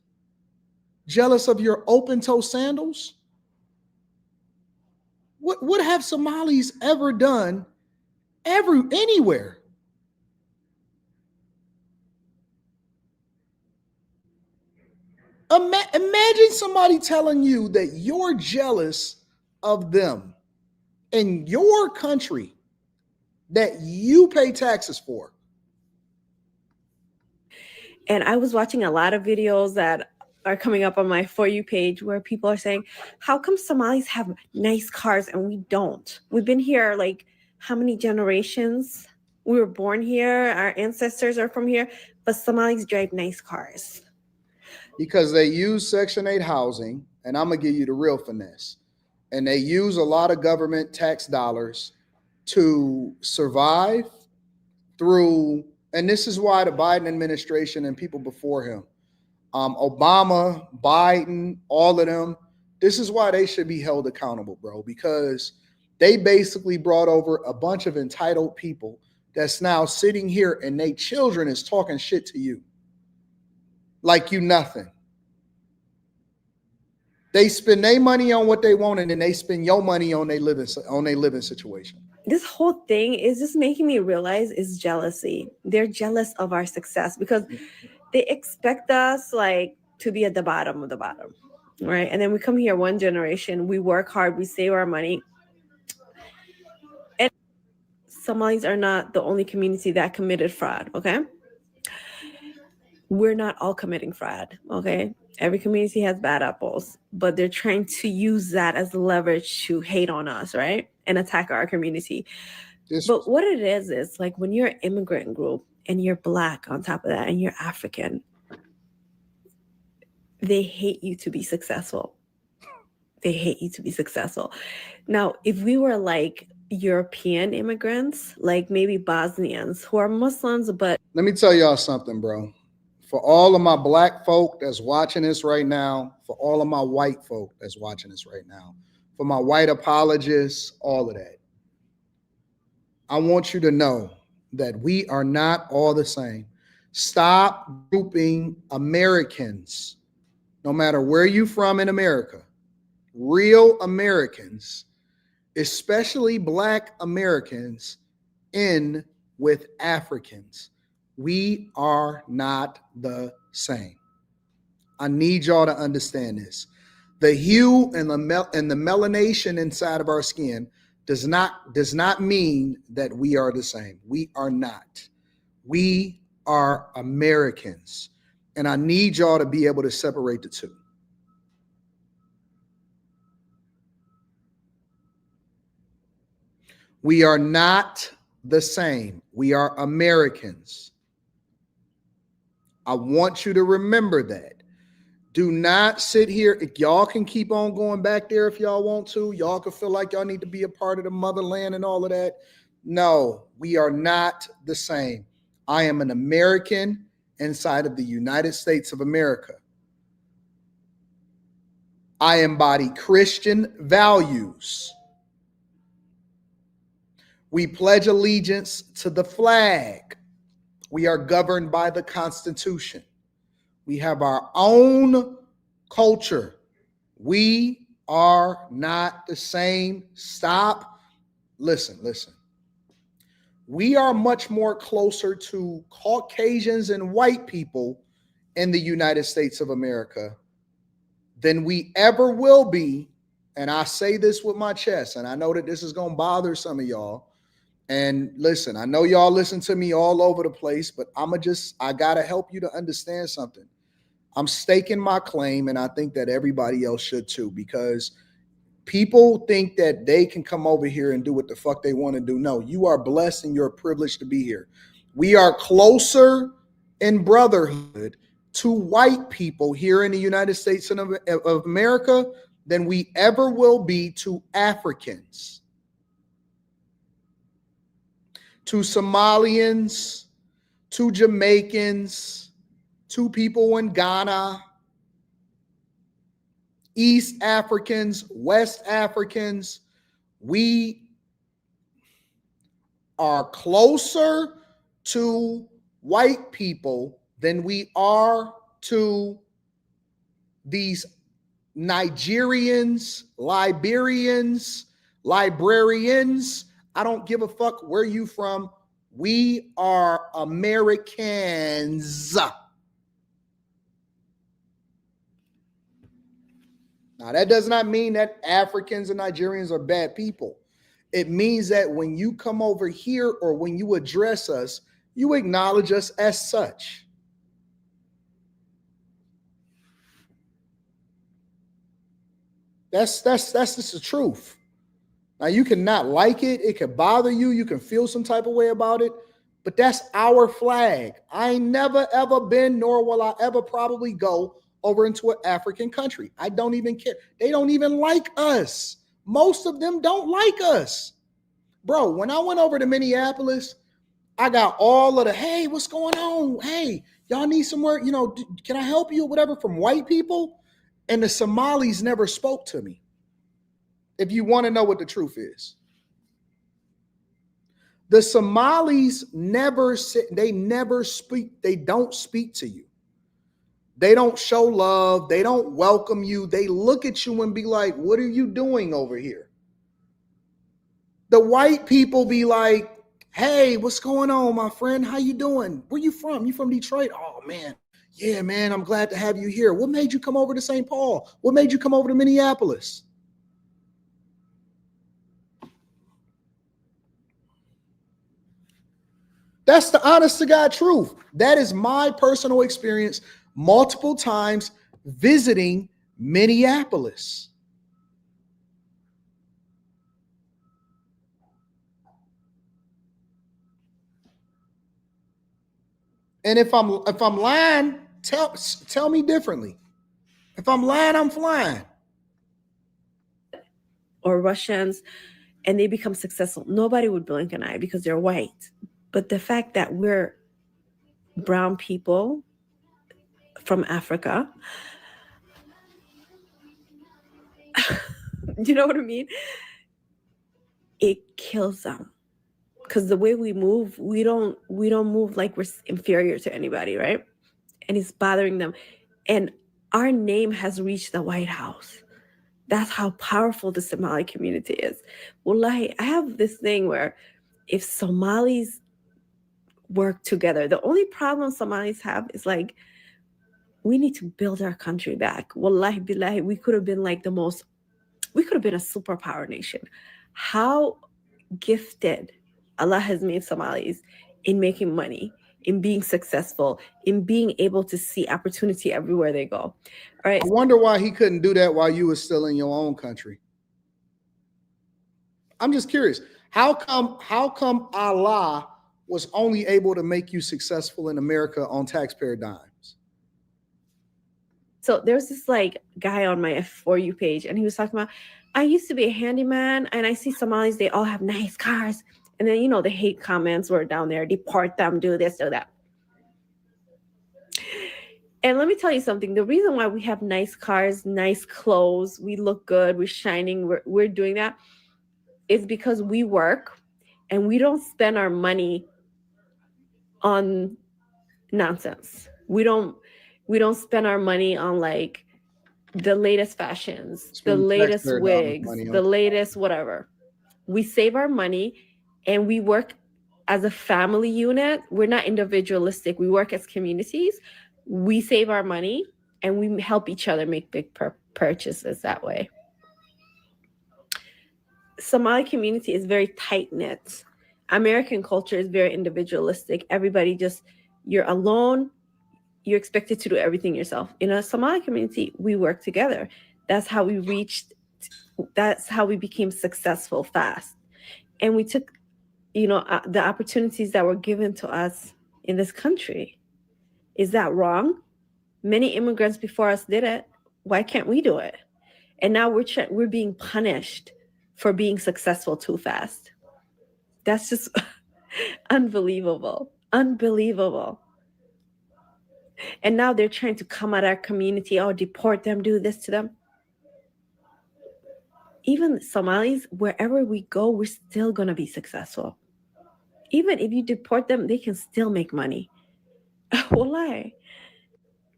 Jealous of your open-toe sandals? What have Somalis ever done anywhere? Imagine somebody telling you that you're jealous of them in your country that you pay taxes for. And I was watching a lot of videos that are coming up on my For You page where people are saying, how come Somalis have nice cars and we don't? We've been here like how many generations? We were born here. Our ancestors are from here, but Somalis drive nice cars. Because they use Section 8 housing, and I'm going to give you the real finesse. And they use a lot of government tax dollars to survive through, and this is why the Biden administration and people before him, Obama, Biden, all of them, this is why they should be held accountable, bro, because they basically brought over a bunch of entitled people that's now sitting here and they children is talking shit to you. Like you nothing. They spend their money on what they want, and then they spend your money on their living situation. This whole thing is just making me realize is jealousy. They're jealous of our success because they expect us like to be at the bottom of the bottom, right? And then we come here one generation, we work hard, we save our money. And Somalis are not the only community that committed fraud, okay? We're not all committing fraud, okay? Every community has bad apples, but they're trying to use that as leverage to hate on us, right? And attack our community. But what it is like when you're an immigrant group and you're Black on top of that and you're African, they hate you to be successful. They hate you to be successful. Now, if we were like European immigrants, like maybe Bosnians who are Muslims, but... Let me tell y'all something, bro. For all of my Black folk that's watching this right now, for all of my white folk that's watching this right now, for my white apologists, all of that, I want you to know that we are not all the same. Stop grouping Americans, no matter where you're from in America, real Americans, especially Black Americans, in with Africans. We are not the same. I need y'all to understand this. The hue and the melanation inside of our skin does not mean that we are the same. We are not. We are Americans. And I need y'all to be able to separate the two. We are not the same. We are Americans. I want you to remember that. Do not sit here. If y'all can keep on going back there if y'all want to, y'all can feel like y'all need to be a part of the motherland and all of that. No, we are not the same. I am an American inside of the United States of America. I embody Christian values. We pledge allegiance to the flag. We are governed by the Constitution. We have our own culture. We are not the same. Stop. Listen. We are much more closer to Caucasians and white people in the United States of America than we ever will be. And I say this with my chest, and I know that this is going to bother some of y'all. And listen, I know y'all listen to me all over the place, but I got to help you to understand something. I'm staking my claim, and I think that everybody else should too, because people think that they can come over here and do what the fuck they want to do. No, you are blessed and you're privileged to be here. We are closer in brotherhood to white people here in the United States of America than we ever will be to Africans, to Somalians, to Jamaicans, to people in Ghana, East Africans, West Africans. We are closer to white people than we are to these Nigerians, Liberians, librarians. I don't give a fuck where you from. We are Americans. Now, that does not mean that Africans and Nigerians are bad people. It means that when you come over here or when you address us, you acknowledge us as such. That's just the truth. Now, you cannot like it. It could bother you. You can feel some type of way about it. But that's our flag. I ain't never, ever been, nor will I ever probably go over into an African country. I don't even care. They don't even like us. Most of them don't like us. Bro, when I went over to Minneapolis, I got all of the, hey, what's going on? Hey, y'all need some work? You know, can I help you? Whatever, from white people. And the Somalis never spoke to me. If you want to know what the truth is. The Somalis never speak. They don't speak to you. They don't show love. They don't welcome you. They look at you and be like, what are you doing over here? The white people be like, hey, what's going on, my friend? How you doing? Where you from? You from Detroit? Oh, man. Yeah, man, I'm glad to have you here. What made you come over to St. Paul? What made you come over to Minneapolis? That's the honest to God truth. That is my personal experience multiple times visiting Minneapolis. And if I'm lying, tell me differently. If I'm lying, I'm flying. Or Russians, and they become successful. Nobody would blink an eye because they're white. But the fact that we're brown people from Africa, you know what I mean? It kills them. Because the way we move, we don't move like we're inferior to anybody, right? And it's bothering them. And our name has reached the White House. That's how powerful the Somali community is. Wallahi, I have this thing where if Somalis work together, the only problem Somalis have is like, we need to build our country back. Wallahi billahi, we could have been a superpower nation. How gifted Allah has made Somalis in making money, in being successful, in being able to see opportunity everywhere they go. All right. I wonder why he couldn't do that while you were still in your own country. I'm just curious. How come Allah was only able to make you successful in America on taxpayer dimes? So there's this guy on my For You page, and he was talking about, I used to be a handyman, and I see Somalis, they all have nice cars. And then, the hate comments were down there, deport them, do this, do that. And let me tell you something. The reason why we have nice cars, nice clothes, we look good, we're shining, we're doing that is because we work and we don't spend our money on nonsense. We don't spend our money on like the latest fashions, the Spend latest taxpayer dollars wigs, money on the latest whatever. We save our money and we work as a family unit. We're not individualistic. We work as communities. We save our money and we help each other make big purchases that way. Somali community is very tight-knit. American culture is very individualistic. Everybody just, you're alone, you're expected to do everything yourself. In a Somali community, we work together. That's how we became successful fast. And we took, the opportunities that were given to us in this country. Is that wrong? Many immigrants before us did it. Why can't we do it? And now we're being punished for being successful too fast. That's just unbelievable. Unbelievable. And now they're trying to come at our community, deport them, do this to them. Even Somalis, wherever we go, we're still going to be successful. Even if you deport them, they can still make money. Wallahi.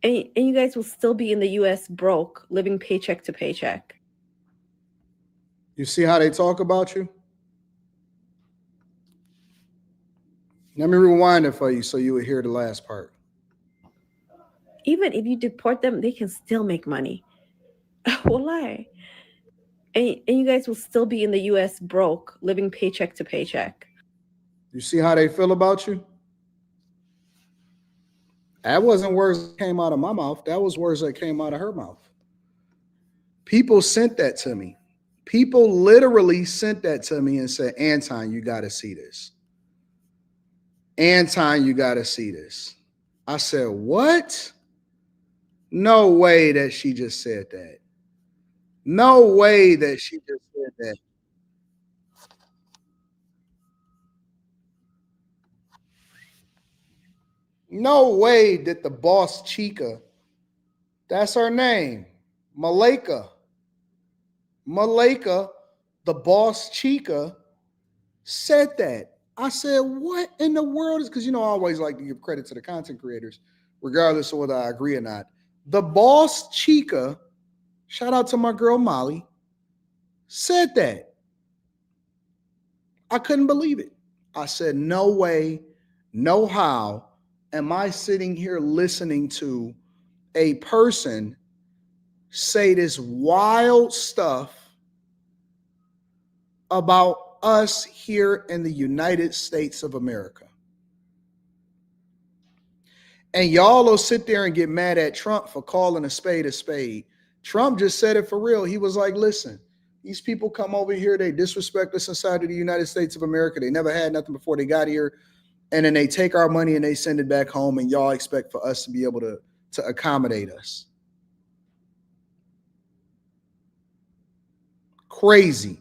And you guys will still be in the US broke, living paycheck to paycheck. You see how they talk about you? Let me rewind it for you so you would hear the last part. Even if you deport them, they can still make money. Wallahi. And you guys will still be in the US broke, living paycheck to paycheck. You see how they feel about you? That wasn't words that came out of my mouth. That was words that came out of her mouth. People sent that to me. People literally sent that to me and said, Anton, you got to see this. Anton, you got to see this. I said, what? No way that she just said that. No way that she just said that. No way that the boss Chica, that's her name, Malika, the boss Chica, said that. I said, what in the world is, because I always like to give credit to the content creators, regardless of whether I agree or not. The boss Chica, shout out to my girl Molly, said that. I couldn't believe it. I said, no way, no how am I sitting here listening to a person say this wild stuff about us here in the United States of America. And y'all will sit there and get mad at Trump for calling a spade a spade. Trump just said it for real. He was like, listen, these people come over here, they disrespect us inside of the United States of America. They never had nothing before they got here. And then they take our money and they send it back home, and y'all expect for us to be able to accommodate us. Crazy.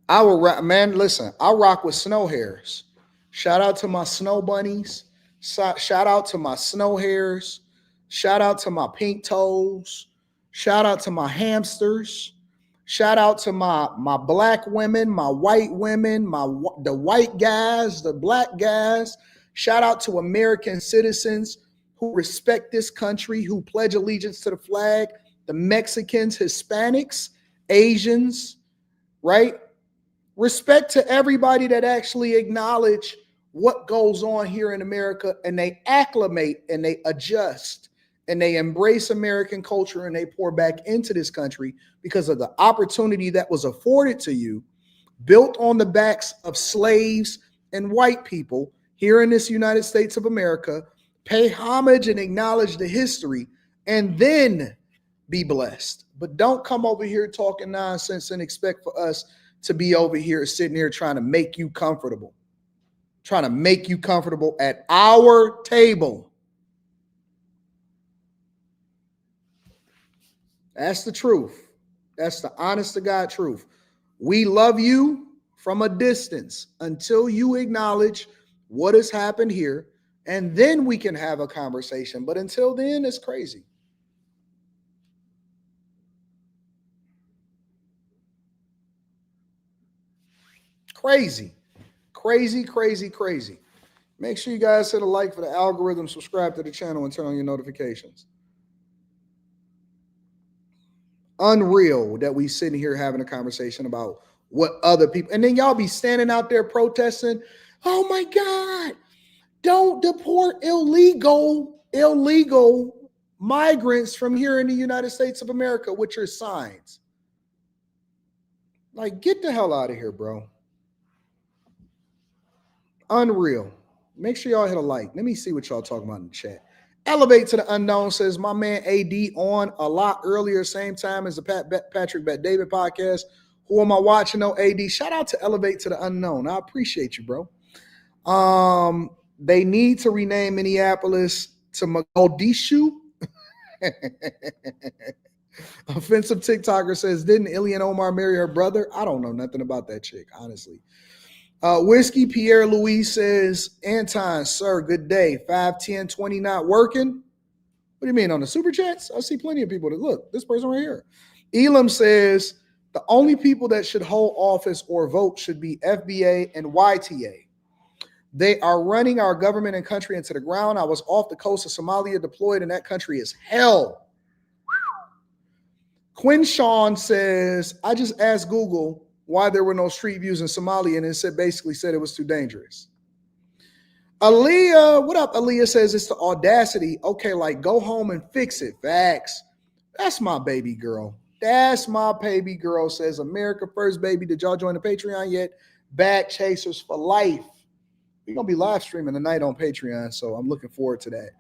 I rock with snow hares. Shout out to my snow bunnies. Shout out to my snow hares. Shout out to my pink toes. Shout out to my hamsters. Shout out to my black women, my white women, the white guys, the black guys. Shout out to American citizens who respect this country, who pledge allegiance to the flag, the Mexicans, Hispanics, Asians, right? Respect to everybody that actually acknowledge what goes on here in America, and they acclimate and they adjust and they embrace American culture and they pour back into this country because of the opportunity that was afforded to you, built on the backs of slaves and white people here in this United States of America. Pay homage and acknowledge the history and then be blessed. But don't come over here talking nonsense and expect for us to be over here sitting here trying to make you comfortable at our table. That's the truth. That's the honest to God truth. We love you from a distance until you acknowledge what has happened here And then we can have a conversation. But until then, it's crazy. Crazy. Crazy, crazy, crazy. Make sure you guys hit a like for the algorithm, subscribe to the channel, and turn on your notifications. Unreal that we sitting here having a conversation about what other people, and then y'all be standing out there protesting. Oh my God, don't deport illegal migrants from here in the United States of America with your signs. Like, get the hell out of here, bro. Unreal. Make sure y'all hit a like. Let me see what y'all talking about in the chat. Elevate to the Unknown says, my man AD on a lot earlier, same time as the Patrick Bet David podcast. Who am I watching? No, AD. Shout out to Elevate to the Unknown. I appreciate you, bro. They need to rename Minneapolis to Mogadishu. Offensive TikToker says, didn't Ilyan Omar marry her brother? I don't know nothing about that chick, honestly. Whiskey Pierre Louis says, Anton, sir, good day. 51020 not working. What do you mean, on the super chats? I see plenty of people that look. This person right here. Elam says, the only people that should hold office or vote should be FBA and YTA. They are running our government and country into the ground. I was off the coast of Somalia deployed, and that country is hell. Quinn Sean says, I just asked Google why there were no street views in Somalia, and it basically said it was too dangerous. Aaliyah, what up? Aaliyah says it's the audacity. Okay, like go home and fix it. Facts. That's my baby girl. That's my baby girl, says America First, baby. Did y'all join the Patreon yet? Bag Chasers for life. We're going to be live streaming tonight on Patreon, so I'm looking forward to that.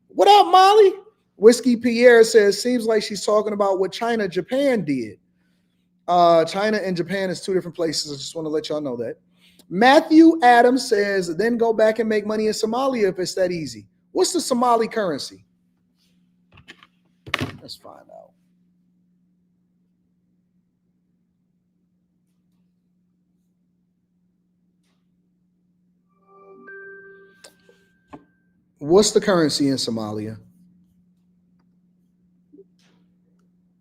What up, Molly? Whiskey Pierre says, seems like she's talking about what China, Japan did. China and Japan is two different places. I just want to let y'all know that. Matthew Adams says, then go back and make money in Somalia if it's that easy. What's the Somali currency? Let's find out. What's the currency in Somalia?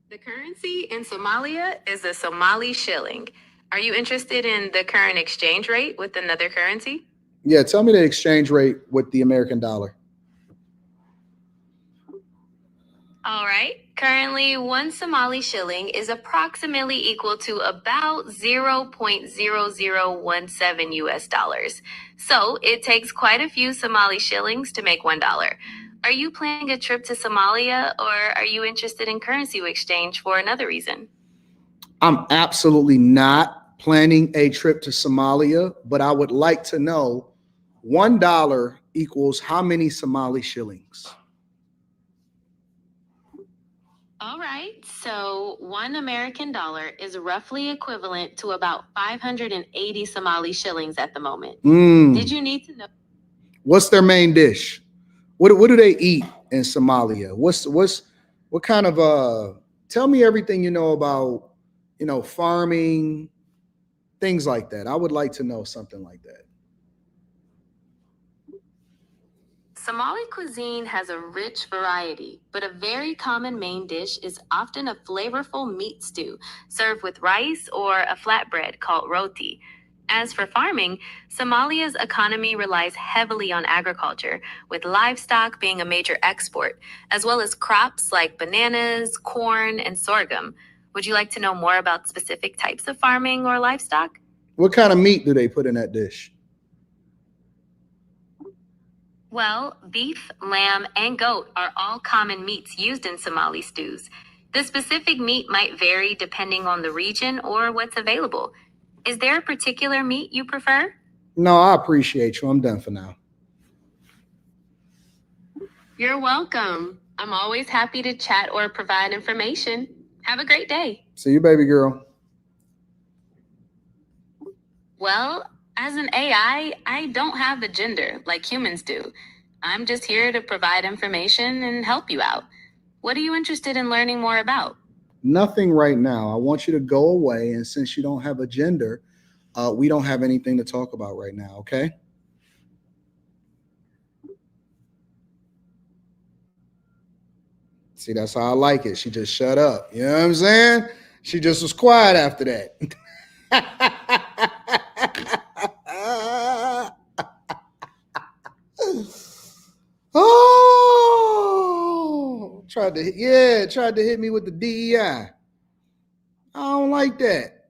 The currency in Somalia is the Somali shilling. Are you interested in the current exchange rate with another currency? Yeah, tell me the exchange rate with the American dollar. All right. Currently, one Somali shilling is approximately equal to about 0.0017 US dollars. So it takes quite a few Somali shillings to make $1. Are you planning a trip to Somalia, or are you interested in currency exchange for another reason? I'm absolutely not planning a trip to Somalia, but I would like to know $1 equals how many Somali shillings? All right, so one American dollar is roughly equivalent to about 580 Somali shillings at the moment. Did you need to know? What's their main dish? What do they eat in Somalia? What kind of tell me everything you know about, farming, things like that. I would like to know something like that. Somali cuisine has a rich variety, but a very common main dish is often a flavorful meat stew served with rice or a flatbread called roti. As for farming, Somalia's economy relies heavily on agriculture, with livestock being a major export, as well as crops like bananas, corn, and sorghum. Would you like to know more about specific types of farming or livestock? What kind of meat do they put in that dish? Well, beef, lamb, and goat are all common meats used in Somali stews. The specific meat might vary depending on the region or what's available. Is there a particular meat you prefer? No, I appreciate you. I'm done for now. You're welcome. I'm always happy to chat or provide information. Have a great day. See you, baby girl. Well, as an AI, I don't have a gender like humans do. I'm just here to provide information and help you out. What are you interested in learning more about? Nothing right now. I want you to go away, and since you don't have a gender, we don't have anything to talk about right now, okay? See, that's how I like it. She just shut up. You know what I'm saying? She just was quiet after that. Oh, tried to hit me with the DEI. I don't like that.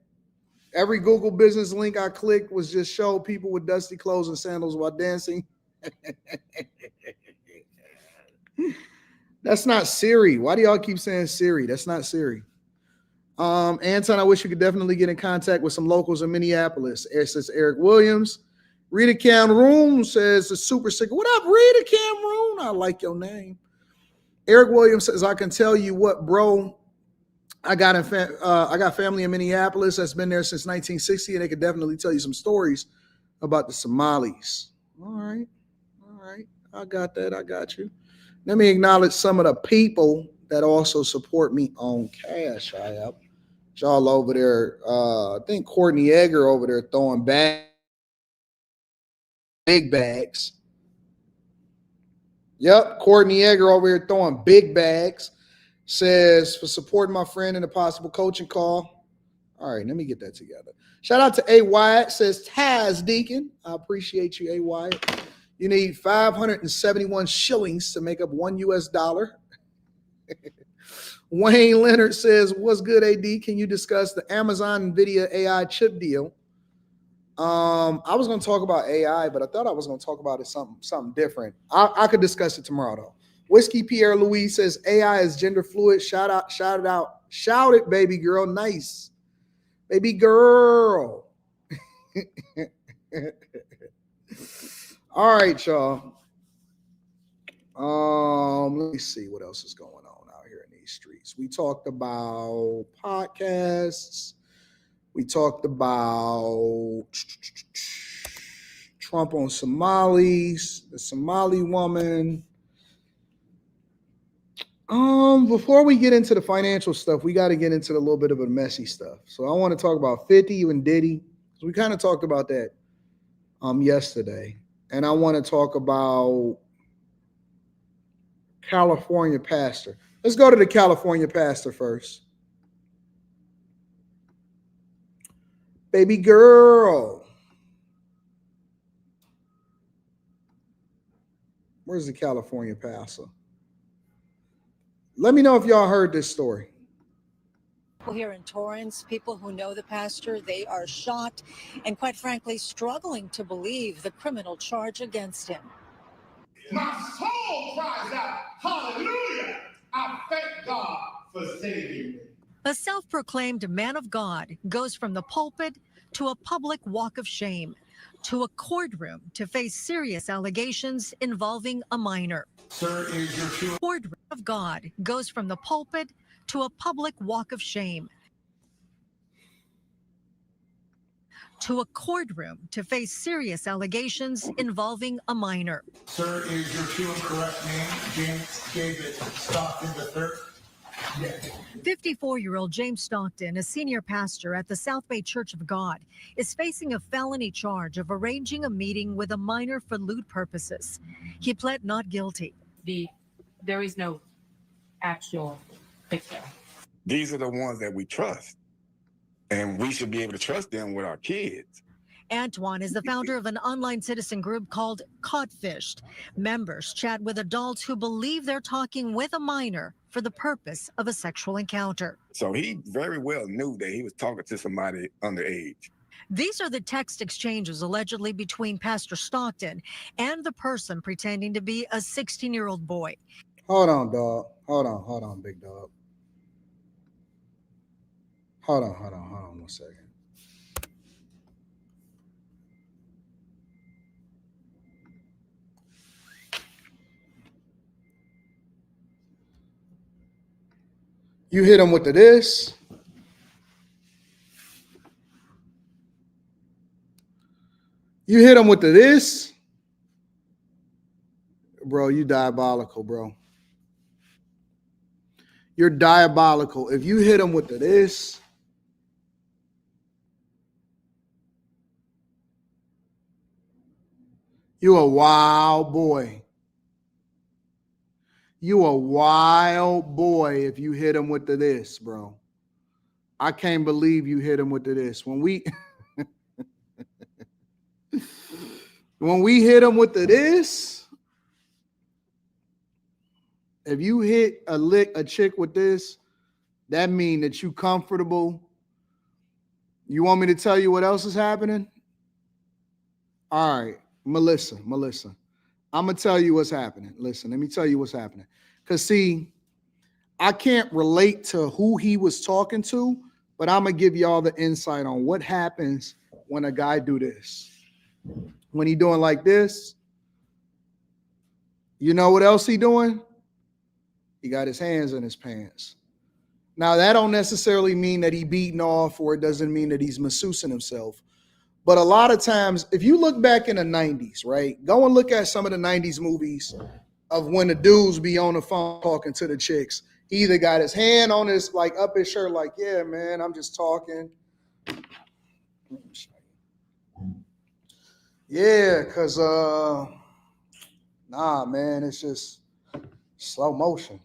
Every Google business link I clicked was just show people with dusty clothes and sandals while dancing. That's not Siri. Why do y'all keep saying Siri? That's not Siri. Anton, I wish you could definitely get in contact with some locals in Minneapolis. It says Eric Williams. Rita Cameroon says the super sick. What up, Rita Cameroon? I like your name. Eric Williams says, I can tell you what, bro. I got family in Minneapolis that's been there since 1960, and they could definitely tell you some stories about the Somalis. All right. I got that. I got you. Let me acknowledge some of the people that also support me on Cash App. Y'all over there, I think Courtney Egger over there throwing big bags. Yep, Courtney Egger over here throwing big bags. Says, for supporting my friend in a possible coaching call. All right, let me get that together. Shout out to A. Wyatt. Says, Taz Deacon. I appreciate you, A. Wyatt. You need 571 shillings to make up $1. Wayne Leonard says, what's good, AD? Can you discuss the Amazon NVIDIA AI chip deal? I was going to talk about AI, but I thought I was going to talk about it something different. I could discuss it tomorrow, though. Whiskey Pierre Louis says AI is gender fluid. Shout it, baby girl. Nice. Baby girl. All right, y'all. Let me see what else is going on out here in these streets. We talked about podcasts. We talked about Trump on Somalis, the Somali woman. Before we get into the financial stuff, we got to get into a little bit of a messy stuff. So I want to talk about 50 and Diddy. So we kind of talked about that yesterday. And I want to talk about California pastor. Let's go to the California pastor first. Baby girl. Where's the California pastor? Let me know if y'all heard this story. Here in Torrance, people who know the pastor, they are shocked and quite frankly struggling to believe the criminal charge against him. My soul cries out, hallelujah! I thank God for saving me. A self-proclaimed man of God goes from the pulpit to a public walk of shame, to a courtroom to face serious allegations involving a minor. Sir, is your true Courtroom of God goes from the pulpit to a public walk of shame, to a courtroom to face serious allegations involving a minor. Sir, is your true and correct name James David Stockton III? Yes. 54-year-old James Stockton, a senior pastor at the South Bay Church of God, is facing a felony charge of arranging a meeting with a minor for lewd purposes. He pled not guilty. There is no actual picture. These are the ones that we trust, and we should be able to trust them with our kids. Antoine is the founder of an online citizen group called Codfished. Members chat with adults who believe they're talking with a minor for the purpose of a sexual encounter. So he very well knew that he was talking to somebody underage. These are the text exchanges allegedly between Pastor Stockton and the person pretending to be a 16-year-old boy. Hold on, dog. Hold on, big dog. Hold on 1 second. You hit him with the this. You hit him with the this. Bro, you diabolical, bro. You're diabolical. If you hit him with the this, you a wild boy. You a wild boy if you hit him with the this, bro. I can't believe you hit him with the this. When we hit him with the this, if you hit a chick with this, that mean that you comfortable. You want me to tell you what else is happening? All right, Melissa. I'm going to tell you what's happening. Listen, let me tell you what's happening. Because, see, I can't relate to who he was talking to, but I'm going to give y'all the insight on what happens when a guy do this. When he doing like this, you know what else he doing? He got his hands in his pants. Now, that don't necessarily mean that he beating off, or it doesn't mean that he's massaging himself. But a lot of times, if you look back in the 90s, right, go and look at some of the 90s movies of when the dudes be on the phone talking to the chicks. He either got his hand on his, like, up his shirt, like, yeah, man, I'm just talking. Yeah, because, nah, man, it's just slow motion.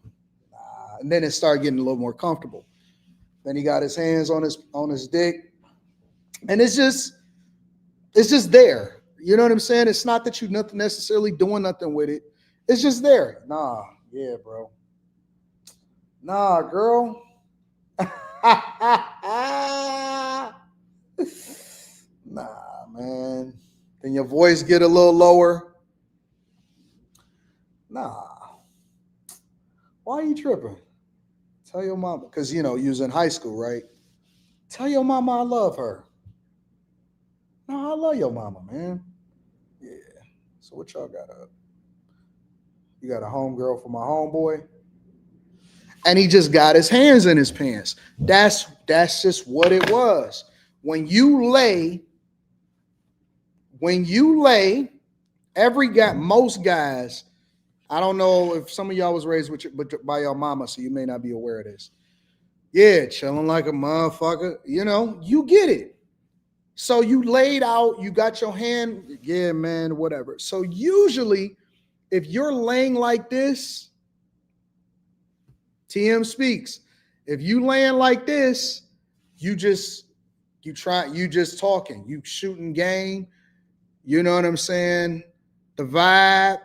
And then it started getting a little more comfortable. Then he got his hands on his dick. And it's just there. You know what I'm saying? It's not that you're not necessarily doing nothing with it. It's just there. Nah, yeah, bro. Nah, girl. Nah, man. Can your voice get a little lower? Nah. Why are you tripping? Tell your mama. Because, you know, you was in high school, right? Tell your mama I love her. No, I love your mama, man. Yeah. So what y'all got up? You got a homegirl for my homeboy? And he just got his hands in his pants. That's just what it was. When you lay, most guys, I don't know if some of y'all was raised by your mama, so you may not be aware of this. Yeah, chilling like a motherfucker. You know, you get it. So you laid out, you got your hand, yeah, man, whatever. So usually, if you're laying like this, TM speaks. If you laying like this, you just talking, you shooting game. You know what I'm saying? The vibe,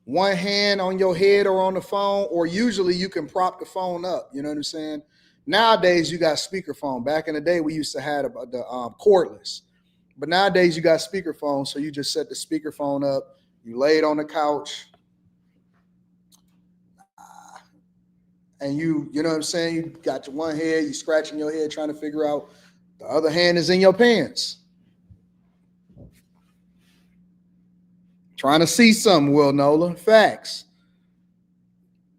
one hand on your head or on the phone, or usually you can prop the phone up. You know what I'm saying? Nowadays, you got speakerphone. Back in the day, we used to have the cordless. But nowadays, you got speakerphone, so you just set the speakerphone up. You lay it on the couch. And you know what I'm saying? You got your one head, you scratching your head, trying to figure out. The other hand is in your pants. Trying to see something, Will Nola. Facts.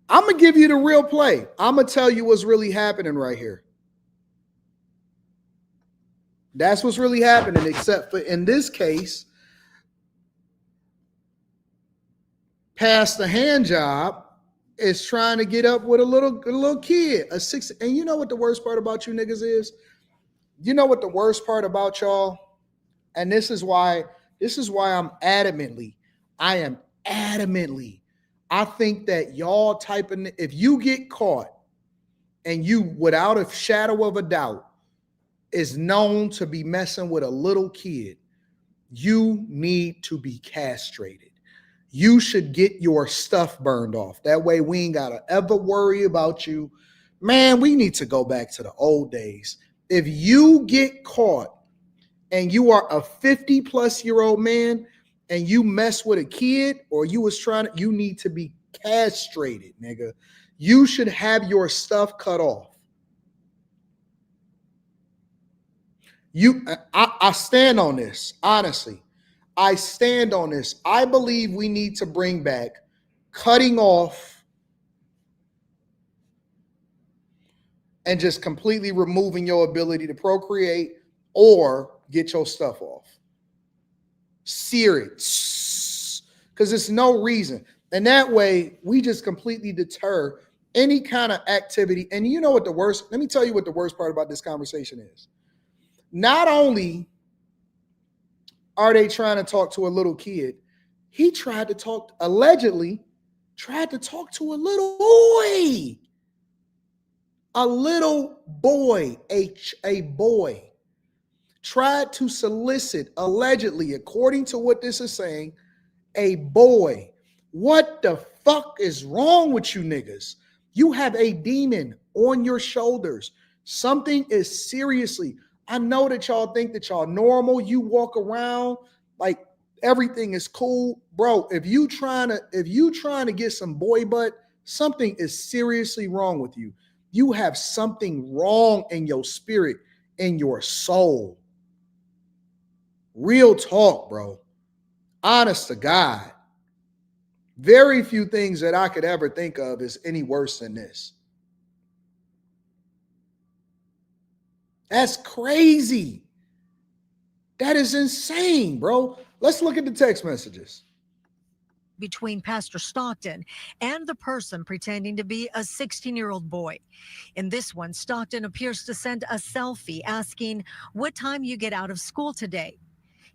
I'm going to give you the real play. I'm going to tell you what's really happening right here. That's what's really happening, except for in this case, past the hand job is trying to get up with a little kid, a 6. And you know what the worst part about you niggas is? You know what the worst part about y'all? And this is why I'm adamantly, I think that y'all typing, if you get caught and you, without a shadow of a doubt, is known to be messing with a little kid, you need to be castrated. You should get your stuff burned off. That way we ain't got to ever worry about you. Man, we need to go back to the old days. If you get caught and you are a 50-plus-year-old man and you mess with a kid, or you need to be castrated, nigga. You should have your stuff cut off. I stand on this, honestly. I stand on this. I believe we need to bring back cutting off and just completely removing your ability to procreate or get your stuff off. Serious. Because there's no reason. And that way, we just completely deter any kind of activity. And you know what let me tell you what the worst part about this conversation is. Not only are they trying to talk to a little kid, he tried to talk, allegedly, tried to talk to a little boy. A little boy, a boy, tried to solicit, allegedly, according to what this is saying, a boy. What the fuck is wrong with you niggas? You have a demon on your shoulders. Something is seriously, I know that y'all think that y'all normal. You walk around like everything is cool. Bro, if you trying to get some boy butt, something is seriously wrong with you. You have something wrong in your spirit, in your soul. Real talk, bro. Honest to God. Very few things that I could ever think of is any worse than this. That's crazy. That is insane, bro. Let's look at the text messages. Between Pastor Stockton and the person pretending to be a 16-year-old boy. In this one, Stockton appears to send a selfie asking what time you get out of school today.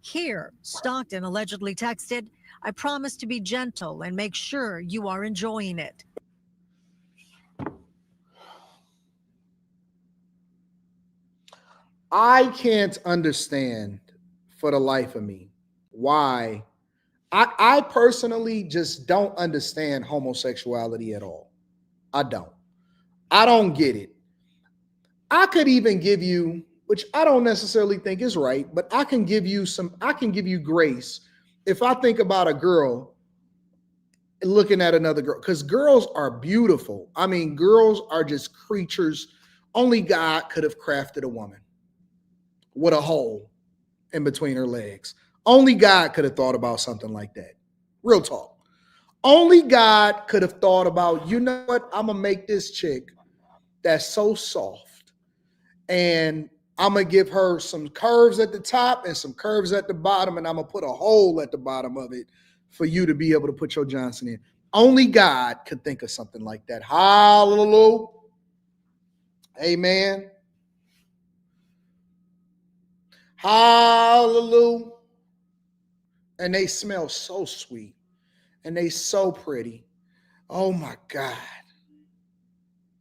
Here, Stockton allegedly texted, "I promise to be gentle and make sure you are enjoying it." I can't understand for the life of me why I personally just don't understand homosexuality at all. I don't get it. I could even give you, which I don't necessarily think is right, but I can give you grace if I think about a girl looking at another girl, because girls are beautiful. I mean, girls are just creatures. Only God could have crafted a woman with a hole in between her legs. Only God could have thought about something like that. Real talk. Only God could have thought about, you know what? I'm going to make this chick that's so soft, and I'm going to give her some curves at the top and some curves at the bottom, and I'm going to put a hole at the bottom of it for you to be able to put your Johnson in. Only God could think of something like that. Hallelujah. Amen. Hallelujah. And they smell so sweet. And they so pretty. Oh my God.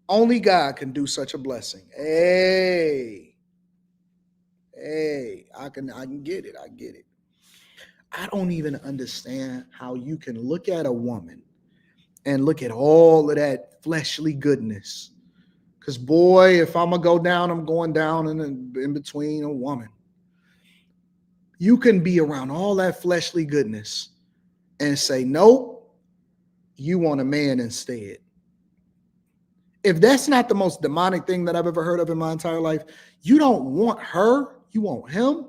Only God can do such a blessing. Hey, I can get it. I get it. I don't even understand how you can look at a woman and look at all of that fleshly goodness. Because boy, if I'm going to go down, I'm going down in between a woman. You can be around all that fleshly goodness and say, nope, you want a man instead. If that's not the most demonic thing that I've ever heard of in my entire life, you don't want her, you want him?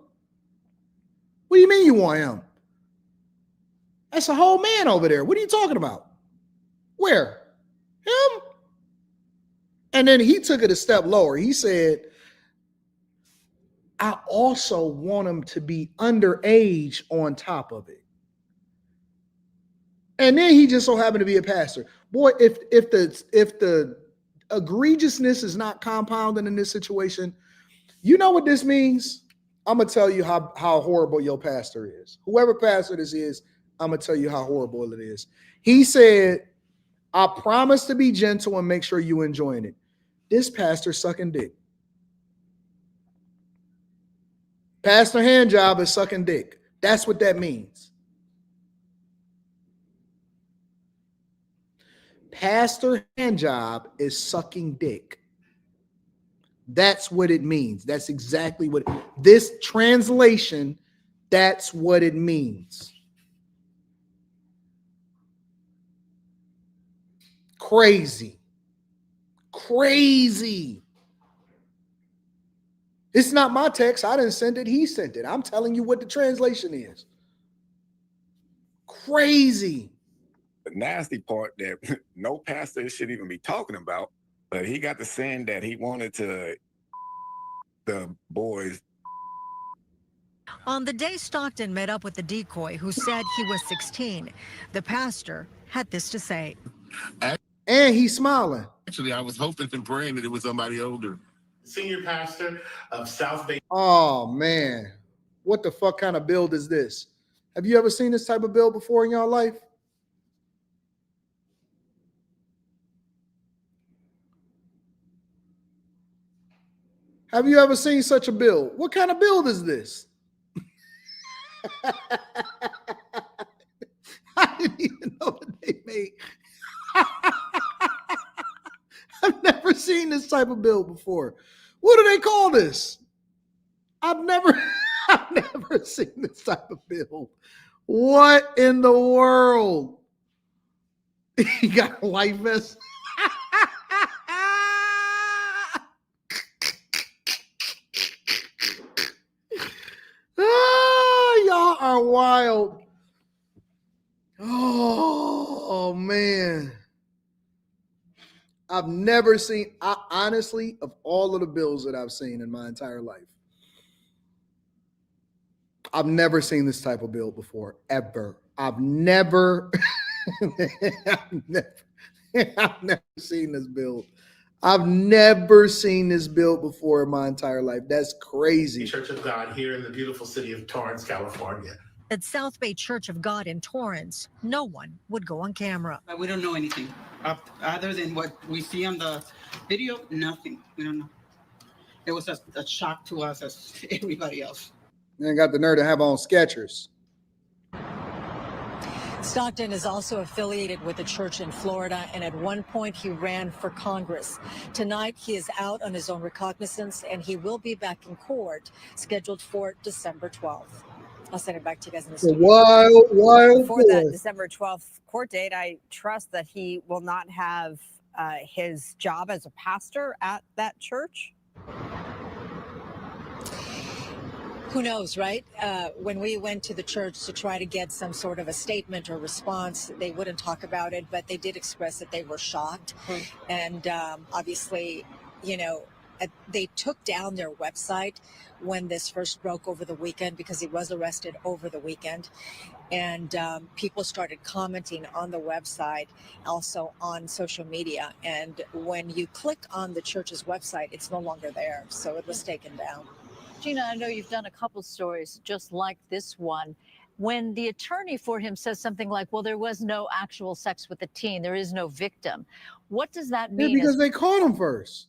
What do you mean you want him? That's a whole man over there. What are you talking about? Where? Him? And then he took it a step lower. He said, I also want him to be underage on top of it. And then he just so happened to be a pastor. Boy, if the egregiousness is not compounding in this situation, you know what this means? I'm gonna tell you how horrible your pastor is. Whoever pastor this is, I'm gonna tell you how horrible it is. He said, I promise to be gentle and make sure you enjoying it. This pastor sucking dick. Pastor hand job is sucking dick. That's what that means. Pastor hand job is sucking dick. That's what it means. That's exactly what this translation, that's what it means. Crazy. Crazy. It's not my text. I didn't send it. He sent it. I'm telling you what the translation is. Crazy. The nasty part that no pastor should even be talking about, but he got to saying that he wanted to the boys. On the day Stockton met up with the decoy who said he was 16, the pastor had this to say. And he's smiling. Actually, I was hoping and praying that it was somebody older. Senior pastor of South Bay. Oh, man. What the fuck kind of build is this? Have you ever seen this type of build before in your life? Have you ever seen such a bill? What kind of bill is this? I didn't even know that they made. I've never seen this type of bill before. What do they call this? I've never seen this type of bill. What in the world? You got a life vest? Y'all are wild. Oh man. I've never seen, honestly, of all of the bills that I've seen in my entire life, I've never seen this type of bill before, ever. I've never seen this bill. I've never seen this bill before in my entire life. That's crazy. Church of God here in the beautiful city of Torrance, California. At South Bay Church of God in Torrance, no one would go on camera. We don't know anything other than what we see on the video. Nothing. We don't know. It was a shock to us as everybody else. And got the nerve to have on Skechers. Stockton is also affiliated with a church in Florida, and at one point he ran for Congress. Tonight he is out on his own recognizance, and he will be back in court, scheduled for December 12th. I'll send it back to you guys in the studio. Wild. Before that December 12th court date, I trust that he will not have his job as a pastor at that church. Who knows, right? When we went to the church to try to get some sort of a statement or response, they wouldn't talk about it, but they did express that they were shocked. And obviously, they took down their website when this first broke over the weekend because he was arrested over the weekend. And people started commenting on the website, also on social media. And when you click on the church's website, it's no longer there. So it was taken down. Gina, I know you've done a couple stories just like this one. When the attorney for him says something like, well, there was no actual sex with the teen, there is no victim. What does that mean? Yeah, because they caught him first.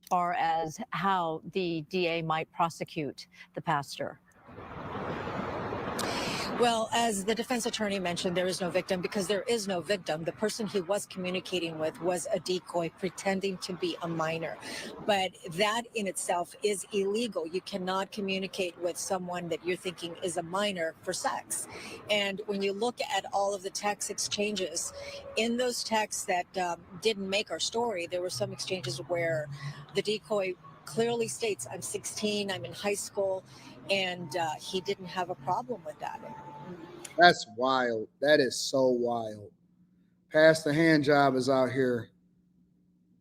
As far as how the DA might prosecute the pastor? Well, as the defense attorney mentioned, there is no victim because there is no victim. The person he was communicating with was a decoy pretending to be a minor. But that in itself is illegal. You cannot communicate with someone that you're thinking is a minor for sex. And when you look at all of the text exchanges, in those texts that didn't make our story, there were some exchanges where the decoy clearly states, I'm 16, I'm in high school, and he didn't have a problem with that. That's wild. That is so wild. Pastor Handjob is out here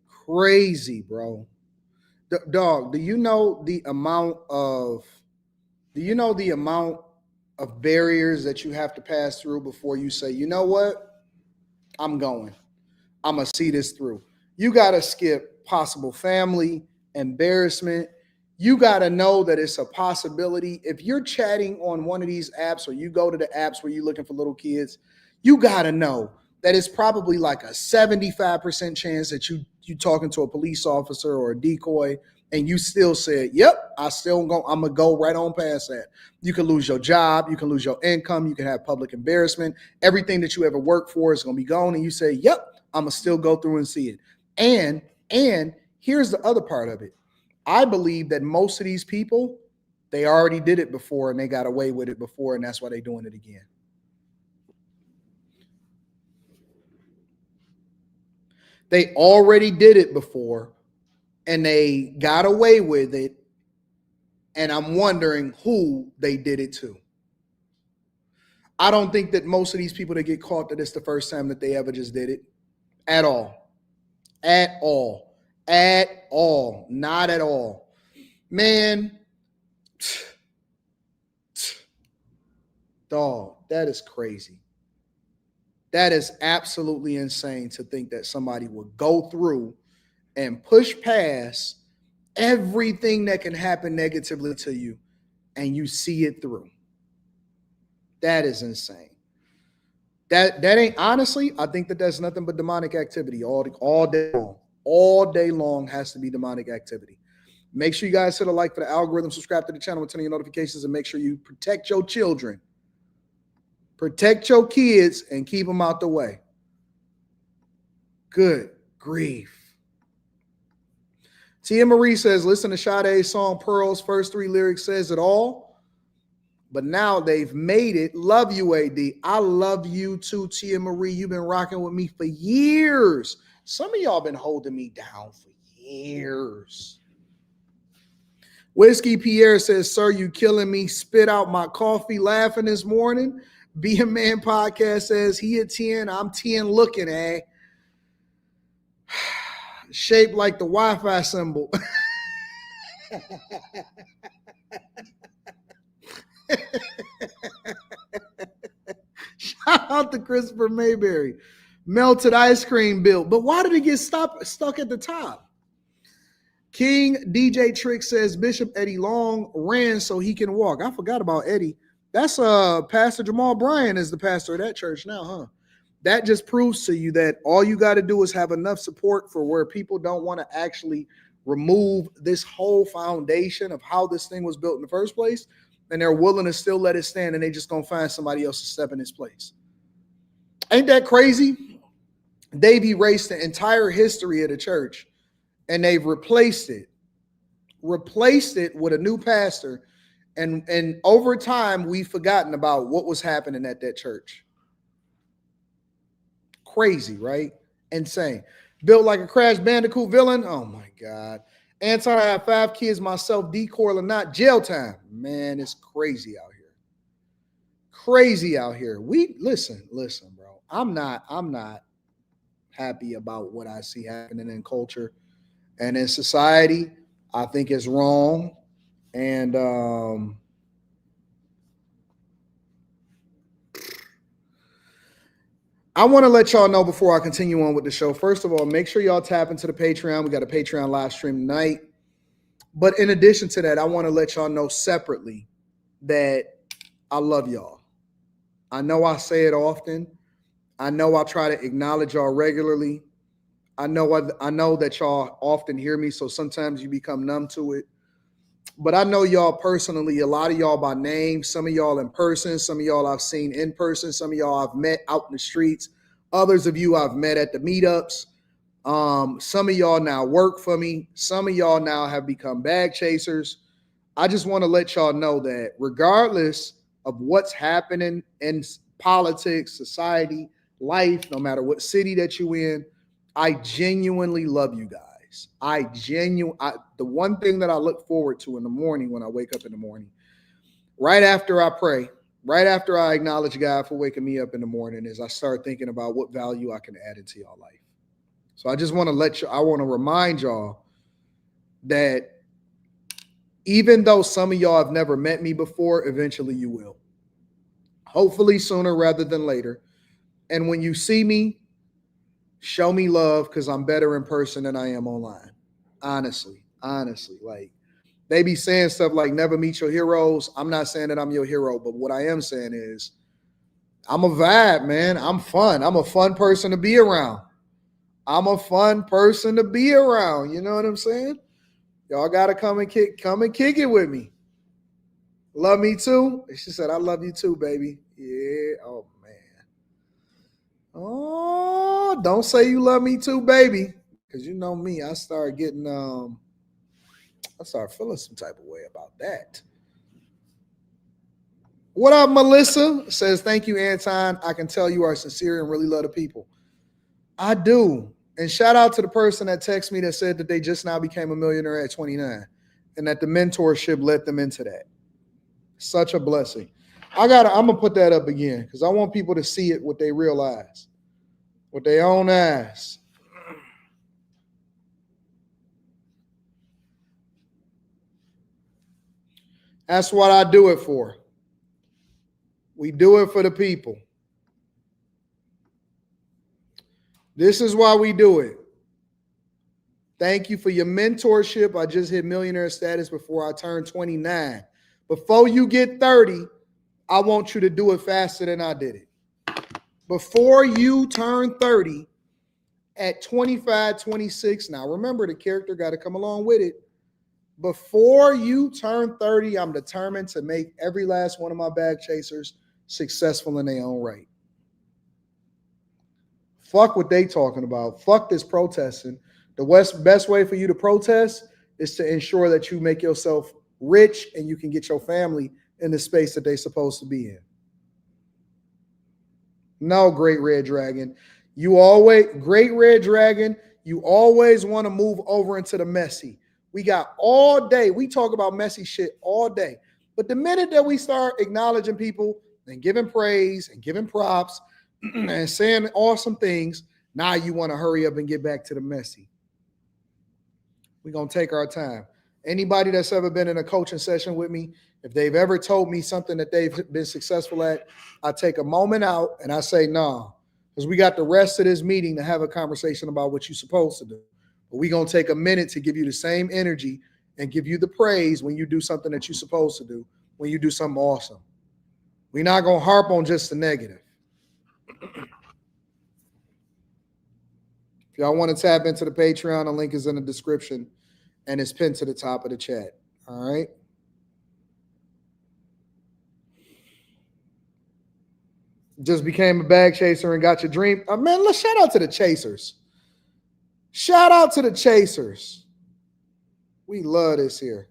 crazy, bro. Dog, do you know the amount of barriers that you have to pass through before you say, you know what? I'm going. I'm going to see this through. You got to skip possible family, embarrassment. You got to know that it's a possibility. If you're chatting on one of these apps or you go to the apps where you're looking for little kids, you got to know that it's probably like a 75% chance that you talking to a police officer or a decoy and you still said, yep, I'm going to go right on past that. You can lose your job. You can lose your income. You can have public embarrassment. Everything that you ever worked for is going to be gone. And you say, yep, I'm going to still go through and see it. And here's the other part of it. I believe that most of these people, they already did it before and they got away with it before, and that's why they're doing it again. They already did it before and they got away with it, and I'm wondering who they did it to. I don't think that most of these people that get caught that it's the first time that they ever just did it at all. At all. At all. Not at all. Man, dog, that is crazy. That is absolutely insane to think that somebody would go through and push past everything that can happen negatively to you and you see it through. That is insane. That ain't, honestly, I think that that's nothing but demonic activity all day long. All day long has to be demonic activity. Make sure you guys hit a like for the algorithm, subscribe to the channel, and turn on your notifications, and make sure you protect your children. Protect your kids and keep them out the way. Good grief. Tia Marie says, listen to Sade's song Pearl's first 3 lyrics says it all. But now they've made it. Love you, AD. I love you too, Tia Marie. You've been rocking with me for years. Some of y'all been holding me down for years. Whiskey Pierre says, sir, you killing me. Spit out my coffee laughing this morning. Be a Man podcast says, he a 10, I'm 10 looking, eh? Shaped like the Wi-Fi symbol. Shout out to Christopher Mayberry. Melted ice cream built. But why did it get stuck at the top? King DJ Trick says Bishop Eddie Long ran so he can walk. I forgot about Eddie. That's Pastor Jamal Bryan is the pastor of that church now, huh? That just proves to you that all you got to do is have enough support for where people don't want to actually remove this whole foundation of how this thing was built in the first place, and they're willing to still let it stand, and they just gonna find somebody else to step in its place. Ain't that crazy? They've erased the entire history of the church, and they've replaced it with a new pastor, and over time we've forgotten about what was happening at that church. Crazy, right? Insane. Built like a Crash Bandicoot villain. Oh my God. Anton, I have 5 kids myself, decoy or not, jail time. Man, it's crazy out here. Crazy out here. We listen, bro. I'm not happy about what I see happening in culture and in society. I think it's wrong. And I want to let y'all know before I continue on with the show. First of all, make sure y'all tap into the Patreon. We got a Patreon live stream tonight. But in addition to that, I want to let y'all know separately that I love y'all. I know I say it often. I know I try to acknowledge y'all regularly. I know that y'all often hear me, so sometimes you become numb to it. But I know y'all personally, a lot of y'all by name, some of y'all in person, some of y'all I've seen in person, some of y'all I've met out in the streets, others of you I've met at the meetups. Some of y'all now work for me. Some of y'all now have become bag chasers. I just want to let y'all know that regardless of what's happening in politics, society, life, no matter what city that you in, I genuinely love you guys. The one thing that I look forward to in the morning when I wake up in the morning, right after I pray, right after I acknowledge God for waking me up in the morning, is I start thinking about what value I can add into y'all life. So I just want to I want to remind y'all that even though some of y'all have never met me before, eventually you will. Hopefully sooner rather than later. And when you see me, show me love, because I'm better in person than I am online. Honestly. Like, they be saying stuff like never meet your heroes. I'm not saying that I'm your hero, but what I am saying is I'm a vibe, man. I'm fun. I'm a fun person to be around. You know what I'm saying? Y'all gotta come and kick it with me. Love me too? She said, I love you too, baby. Yeah. Oh man. Oh, don't say you love me too, baby. Because you know me, I start getting I start feeling some type of way about that. What up, Melissa? Says, thank you, Anton. I can tell you are sincere and really love the people. I do. And shout out to the person that texted me that said that they just now became a millionaire at 29 and that the mentorship led them into that. Such a blessing. I'm gonna put that up again because I want people to see it, what they realize, with their own eyes. That's what I do it for. We do it for the people. This is why we do it. Thank you for your mentorship. I just hit millionaire status before I turn 29. Before you get 30, I want you to do it faster than I did it. Before you turn 30, at 25, 26, now remember the character got to come along with it. Before you turn 30, I'm determined to make every last one of my bag chasers successful in their own right. Fuck what they talking about. Fuck this protesting. The best way for you to protest is to ensure that you make yourself rich and you can get your family in the space that they're supposed to be in. No, Great Red Dragon. Great Red Dragon, you always want to move over into the messy. We got all day. We talk about messy shit all day. But the minute that we start acknowledging people and giving praise and giving props and saying awesome things, now you want to hurry up and get back to the messy. We're going to take our time. Anybody that's ever been in a coaching session with me, if they've ever told me something that they've been successful at, I take a moment out and I say, nah, because we got the rest of this meeting to have a conversation about what you're supposed to do. But we're going to take a minute to give you the same energy and give you the praise when you do something that you're supposed to do, when you do something awesome. We're not going to harp on just the negative. If y'all want to tap into the Patreon, the link is in the description and it's pinned to the top of the chat. All right. Just became a bag chaser and got your dream. Man, let's shout out to the chasers. Shout out to the chasers. We love this here.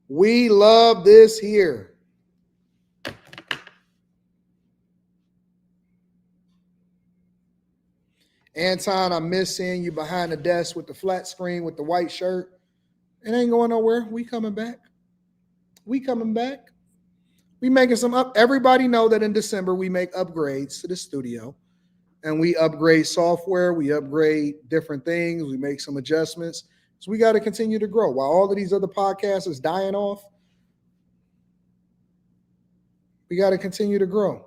We love this here. Anton, I miss seeing you behind the desk with the flat screen with the white shirt. It ain't going nowhere. We coming back. We coming back. We making some up. Everybody know that in December we make upgrades to the studio. And we upgrade software. We upgrade different things. We make some adjustments. So we got to continue to grow. While all of these other podcasts is dying off, we got to continue to grow.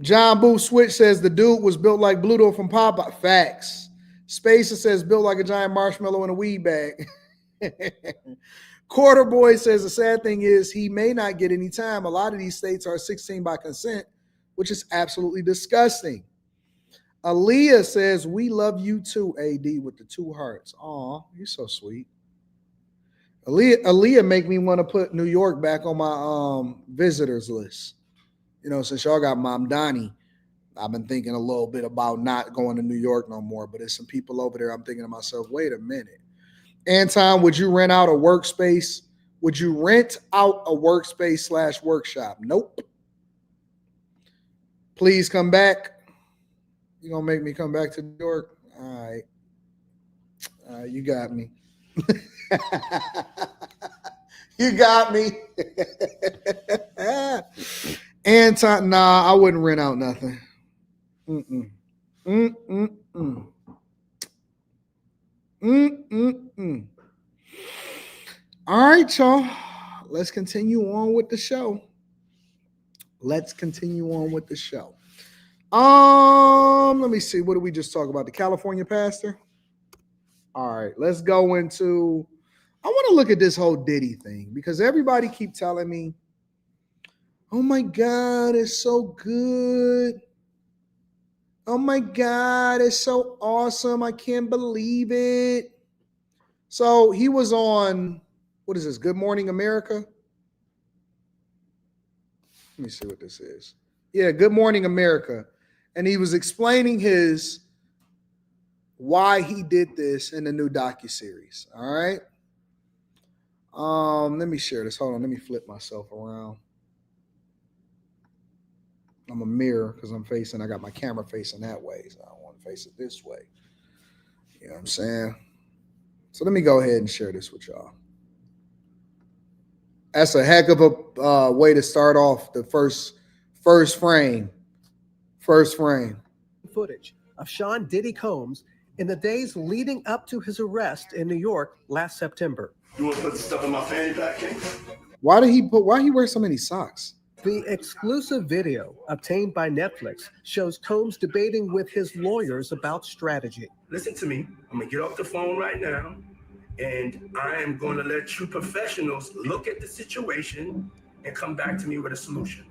John Boo Switch says the dude was built like Bluto from Popeye. Facts. Spacer says built like a giant marshmallow in a weed bag. Quarter Boy says the sad thing is he may not get any time. A lot of these states are 16 by consent, which is absolutely disgusting. Aaliyah says, we love you too, AD, with the 2 hearts. Aw, you're so sweet. Aaliyah make me want to put New York back on my visitors list. You know, since y'all got Mom Donnie, I've been thinking a little bit about not going to New York no more, but there's some people over there. I'm thinking to myself, wait a minute. Anton, would you rent out a workspace? Would you rent out a workspace / workshop? Nope. Please come back. You're going to make me come back to New York? All right. You got me. You got me. Anton, nah, I wouldn't rent out nothing. All right, y'all. Let's continue on with the show. Let me see. What did we just talk about? The California pastor? All right, let's go into, I want to look at this whole Diddy thing because everybody keep telling me, oh my God, it's so good. Oh my God, it's so awesome. I can't believe it. So he was on, what is this, Good Morning America? Let me see what this is. Yeah, Good Morning America. And he was explaining why he did this in the new docuseries. All right. Let me share this. Hold on. Let me flip myself around. I'm a mirror because I got my camera facing that way. So I don't want to face it this way. You know what I'm saying? So let me go ahead and share this with y'all. That's a heck of a way to start off the first frame. Footage of Sean Diddy Combs in the days leading up to his arrest in New York last September. You want to put the stuff in my fanny pack, King? Why he wear so many socks? The exclusive video obtained by Netflix shows Combs debating with his lawyers about strategy. Listen to me. I'm going to get off the phone right now, and I am going to let you professionals look at the situation and come back to me with a solution.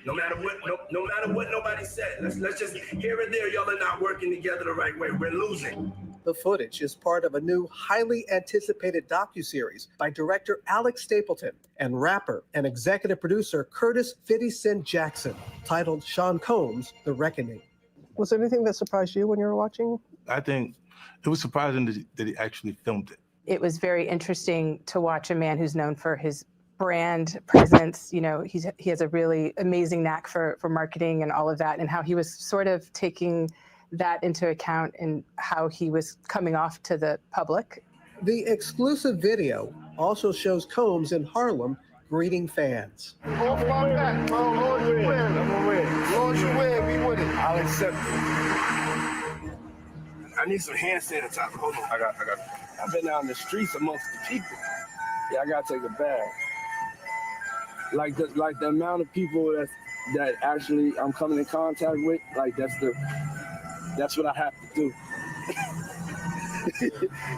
No matter what nobody said. Let's just, here and there, y'all are not working together the right way. We're losing. The footage is part of a new, highly anticipated docuseries by director Alex Stapleton and rapper and executive producer Curtis 50 Cent Jackson, titled Sean Combs: The Reckoning. Was there anything that surprised you when you were watching? I think it was surprising that he actually filmed it. It was very interesting to watch a man who's known for his brand presence. You know, he has a really amazing knack for marketing and all of that, and how he was sort of taking that into account and how he was coming off to the public. The exclusive video also shows Combs in Harlem greeting fans. Lord your way, be with it. I'll accept it. I need some hand sanitizer. Hold on. I got it. I've been out in the streets amongst the people. Yeah, I gotta take a bag. Like the amount of people that actually I'm coming in contact with, like that's what I have to do.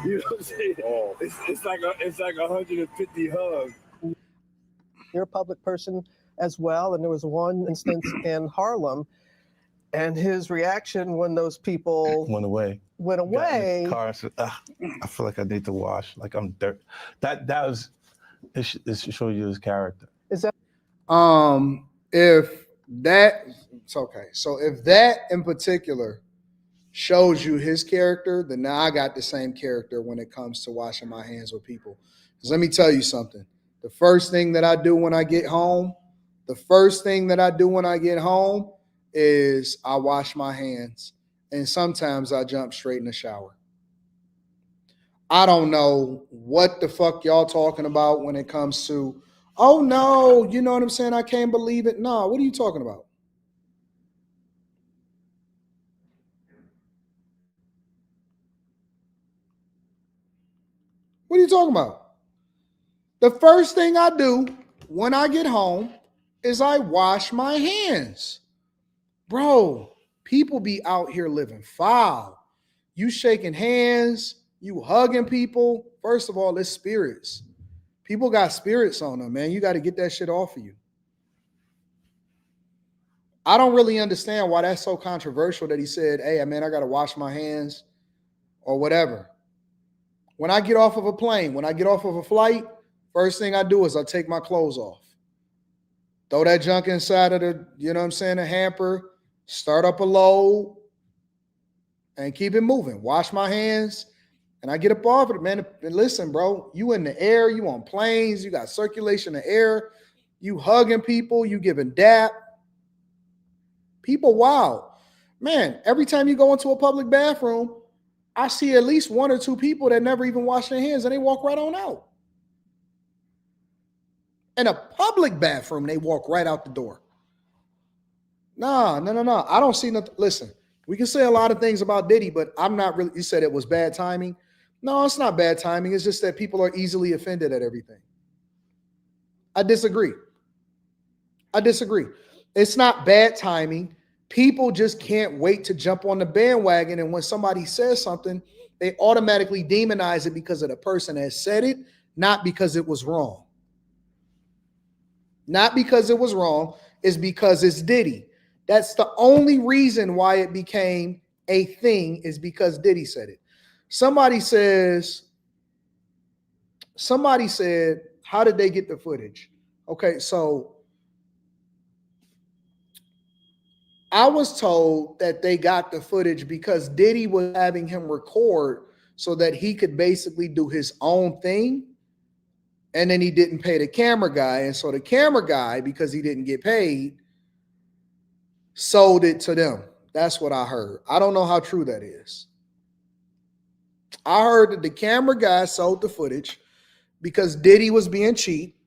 You know what I'm saying? Oh. It's like 150 hugs. You're a public person as well, and there was one instance in Harlem, and his reaction when those people went away. Got in the car and said, I feel like I need to wash, like I'm dirt. That was it show you his character. Is that if that it's okay. So if that in particular shows you his character, then now I got the same character when it comes to washing my hands with people. Because let me tell you something. The first thing that I do when I get home is I wash my hands. And sometimes I jump straight in the shower. I don't know what the fuck y'all talking about when it comes to, oh no, you know what I'm saying? I can't believe it. No, what are you talking about? What are you talking about? The first thing I do when I get home is I wash my hands. Bro, people be out here living foul. You shaking hands, you hugging people. First of all, it's spirits. People got spirits on them, man. You got to get that shit off of you. I don't really understand why that's so controversial that he said, hey, man, I got to wash my hands or whatever. When I get off of a plane, when I get off of a flight, first thing I do is I take my clothes off. Throw that junk inside of the, you know what I'm saying, a hamper, start up a load, and keep it moving. Wash my hands, and I get up off it, man. And listen, bro, you in the air, you on planes, you got circulation of air, you hugging people, you giving dap. People, wow. Man, every time you go into a public bathroom, I see at least one or two people that never even wash their hands, and they walk right on out. In a public bathroom, they walk right out the door. No. I don't see nothing. Listen, we can say a lot of things about Diddy, but I'm not really, you said it was bad timing. No, it's not bad timing. It's just that people are easily offended at everything. I disagree. It's not bad timing. People just can't wait to jump on the bandwagon. And when somebody says something, they automatically demonize it because of the person that said it, not because it was wrong. Not because it was wrong, it's because it's Diddy. That's the only reason why it became a thing, is because Diddy said it. Somebody said, how did they get the footage? Okay, so I was told that they got the footage because Diddy was having him record so that he could basically do his own thing. And then he didn't pay the camera guy. And so the camera guy, because he didn't get paid, sold it to them. That's what I heard. I don't know how true that is. I heard that the camera guy sold the footage because Diddy was being cheap.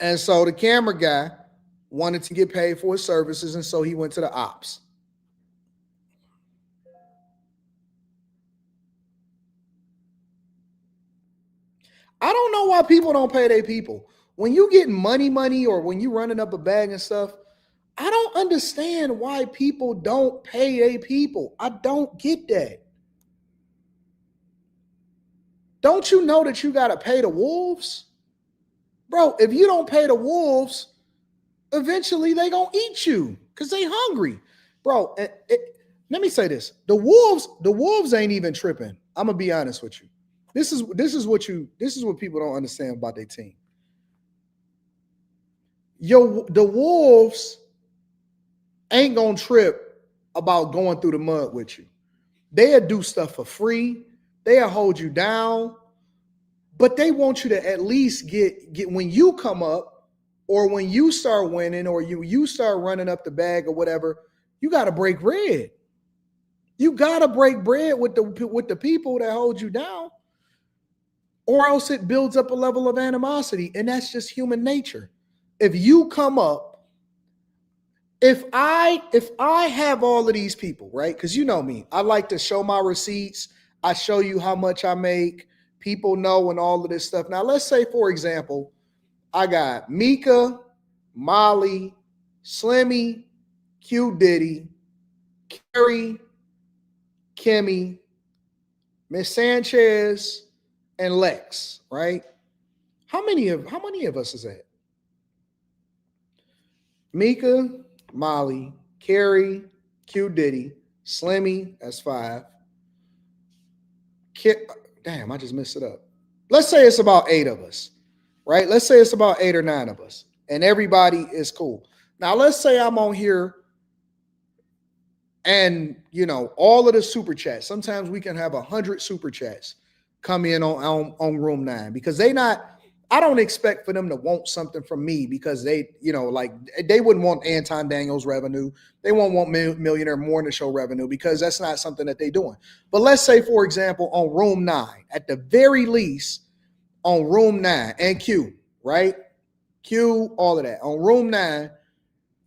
And so the camera guy wanted to get paid for his services, and so he went to the ops. I don't know why people don't pay their people. When you get money, or when you running up a bag and stuff, I don't understand why people don't pay their people. I don't get that. Don't you know that you got to pay the wolves? Bro, if you don't pay the wolves, eventually they going to eat you because they hungry. Bro, Let me say this. The Wolves ain't even tripping. I'm gonna be honest with you. This is what people don't understand about their team. The Wolves ain't gonna trip about going through the mud with you. They'll do stuff for free. They'll hold you down. But they want you to at least get when you come up or when you start winning or you start running up the bag or whatever, you got to break bread. You got to break bread with the people that hold you down, or else it builds up a level of animosity, and that's just human nature. If you come up, if I have all of these people, right? Because you know me, I like to show my receipts. I show you how much I make. People know and all of this stuff. Now, let's say, for example, I got Mika, Molly, Slimmy, Q Diddy, Carrie, Kimmy, Miss Sanchez, and Lex, right? How many of us is that? Mika, Molly, Carrie, Q Diddy, Slimmy, that's 5. Damn, I just messed it up. Let's say it's about 8 of us, right? Let's say it's about 8 or 9 of us, and everybody is cool. Now, let's say I'm on here and, all of the super chats. Sometimes we can have 100 super chats come in on Room 9 because I don't expect for them to want something from me because they wouldn't want Anton Daniels revenue. They won't want Millionaire Morning Show revenue because that's not something that they're doing. But let's say, for example, on Room 9, at the very least, on Room 9 and Q, right? Q, all of that. On Room 9,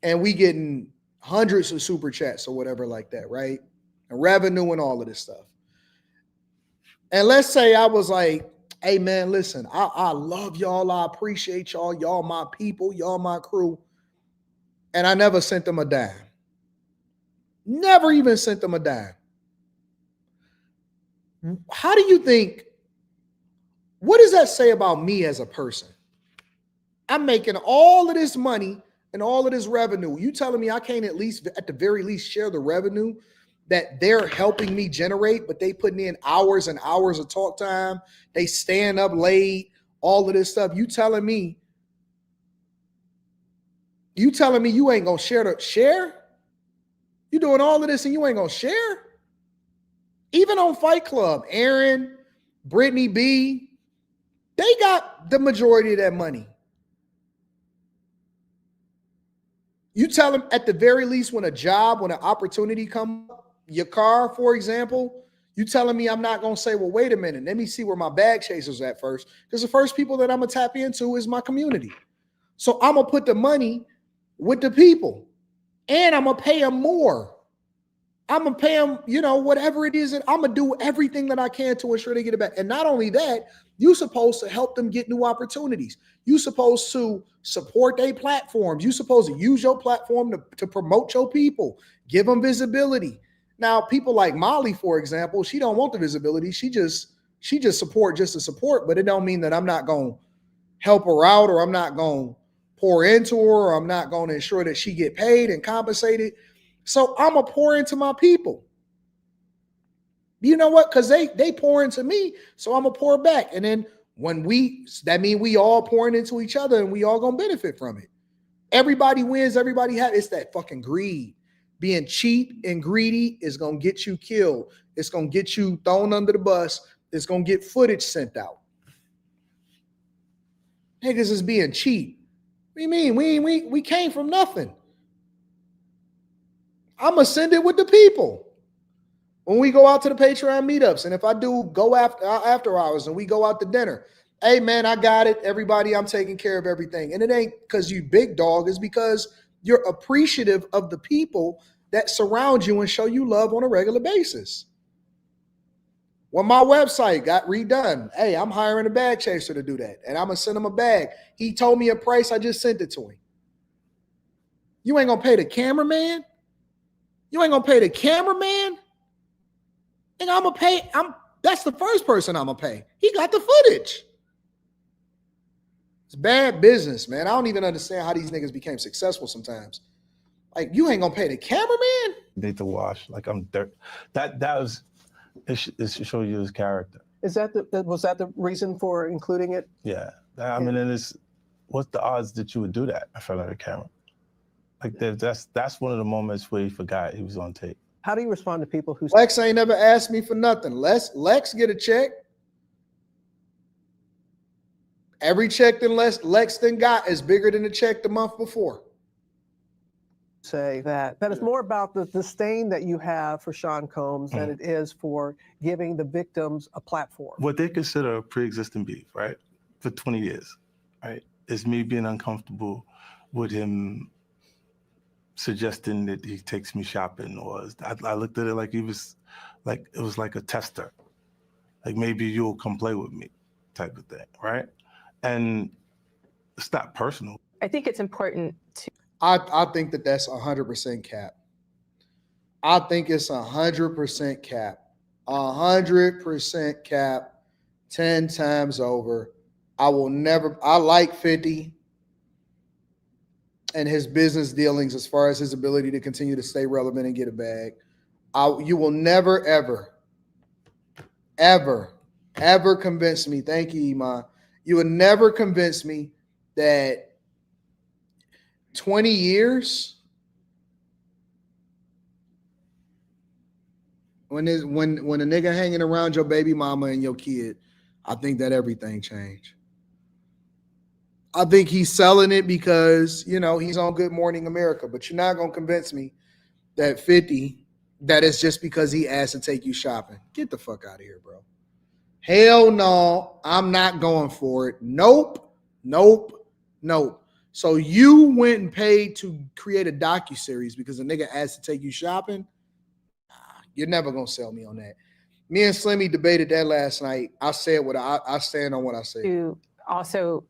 and we getting hundreds of super chats or whatever like that, right? And revenue and all of this stuff. And let's say I was like, hey, man, listen, I love y'all. I appreciate y'all. Y'all my people. Y'all my crew. And I never sent them a dime. Never even sent them a dime. How do you think, what does that say about me as a person? I'm making all of this money and all of this revenue. You telling me I can't at the very least, share the revenue that they're helping me generate, but they putting in hours and hours of talk time. They stand up late, all of this stuff. You telling me you ain't gonna share? You doing all of this and you ain't gonna share? Even on Fight Club, Aaron, Brittany B, they got the majority of that money. You tell them at the very least when an opportunity comes up, your car, for example, you telling me I'm not going to say, well, wait a minute, let me see where my bag chasers at first. Because the first people that I'm going to tap into is my community. So I'm going to put the money with the people. And I'm going to pay them more. I'm going to pay them, whatever it is. And I'm going to do everything that I can to ensure they get it back. And not only that, you're supposed to help them get new opportunities. You're supposed to support their platforms. You're supposed to use your platform to promote your people, give them visibility. Now, people like Molly, for example, she don't want the visibility. She just support just to support, but it don't mean that I'm not going to help her out or I'm not going to pour into her or I'm not going to ensure that she get paid and compensated. So I'm going to pour into my people. You know what? Because they pour into me, so I'm going to pour back. And then that means we all pouring into each other and we all going to benefit from it. Everybody wins, everybody has. It's that fucking greed. Being cheap and greedy is going to get you killed. It's going to get you thrown under the bus. It's going to get footage sent out. Niggas is being cheap. What do you mean? We came from nothing. I'm going to send it with the people. When we go out to the Patreon meetups, and if I do go after hours and we go out to dinner, hey, man, I got it. Everybody, I'm taking care of everything. And it ain't because you big dog. It's because you're appreciative of the people that surround you and show you love on a regular basis. When my website got redone, hey, I'm hiring a bag chaser to do that. And I'm going to send him a bag. He told me a price. I just sent it to him. You ain't going to pay the cameraman? You ain't going to pay the cameraman? And I'm going to pay. That's the first person I'm going to pay. He got the footage. It's bad business, man. I don't even understand how these niggas became successful sometimes. Like, you ain't gonna pay the cameraman? Need to wash, like I'm dirt. That was, it should show you his character. Was that the reason for including it? Yeah, I mean, and it's, what's the odds that you would do that in front of the camera? Like that's one of the moments where he forgot he was on tape. How do you respond to people who Lex ain't never asked me for nothing. Lex get a check. Every check that Lex then got is bigger than the check the month before. say that it's more about the disdain that you have for Sean Combs than it is for giving the victims a platform? What they consider a pre-existing beef, right, for 20 years, right, is me being uncomfortable with him suggesting that he takes me shopping, or I looked at it like he was, like it was like a tester, like maybe you'll come play with me, type of thing, right? And it's not personal. I think it's important to. I think that that's 100% cap. I think it's 100% cap. 100% cap. 10 times over. I like 50 and his business dealings as far as his ability to continue to stay relevant and get a bag. You will never, ever convince me. Thank you, Iman. You will never convince me that 20 years when a nigga hanging around your baby mama and your kid, I think that everything changed. I think he's selling it because, he's on Good Morning America, but you're not going to convince me that 50, that it's just because he asked to take you shopping. Get the fuck out of here, bro. Hell no, I'm not going for it. Nope. So you went and paid to create a docuseries because a nigga asked to take you shopping? You're never going to sell me on that. Me and Slimmy debated that last night. I said what I stand on what I said. To also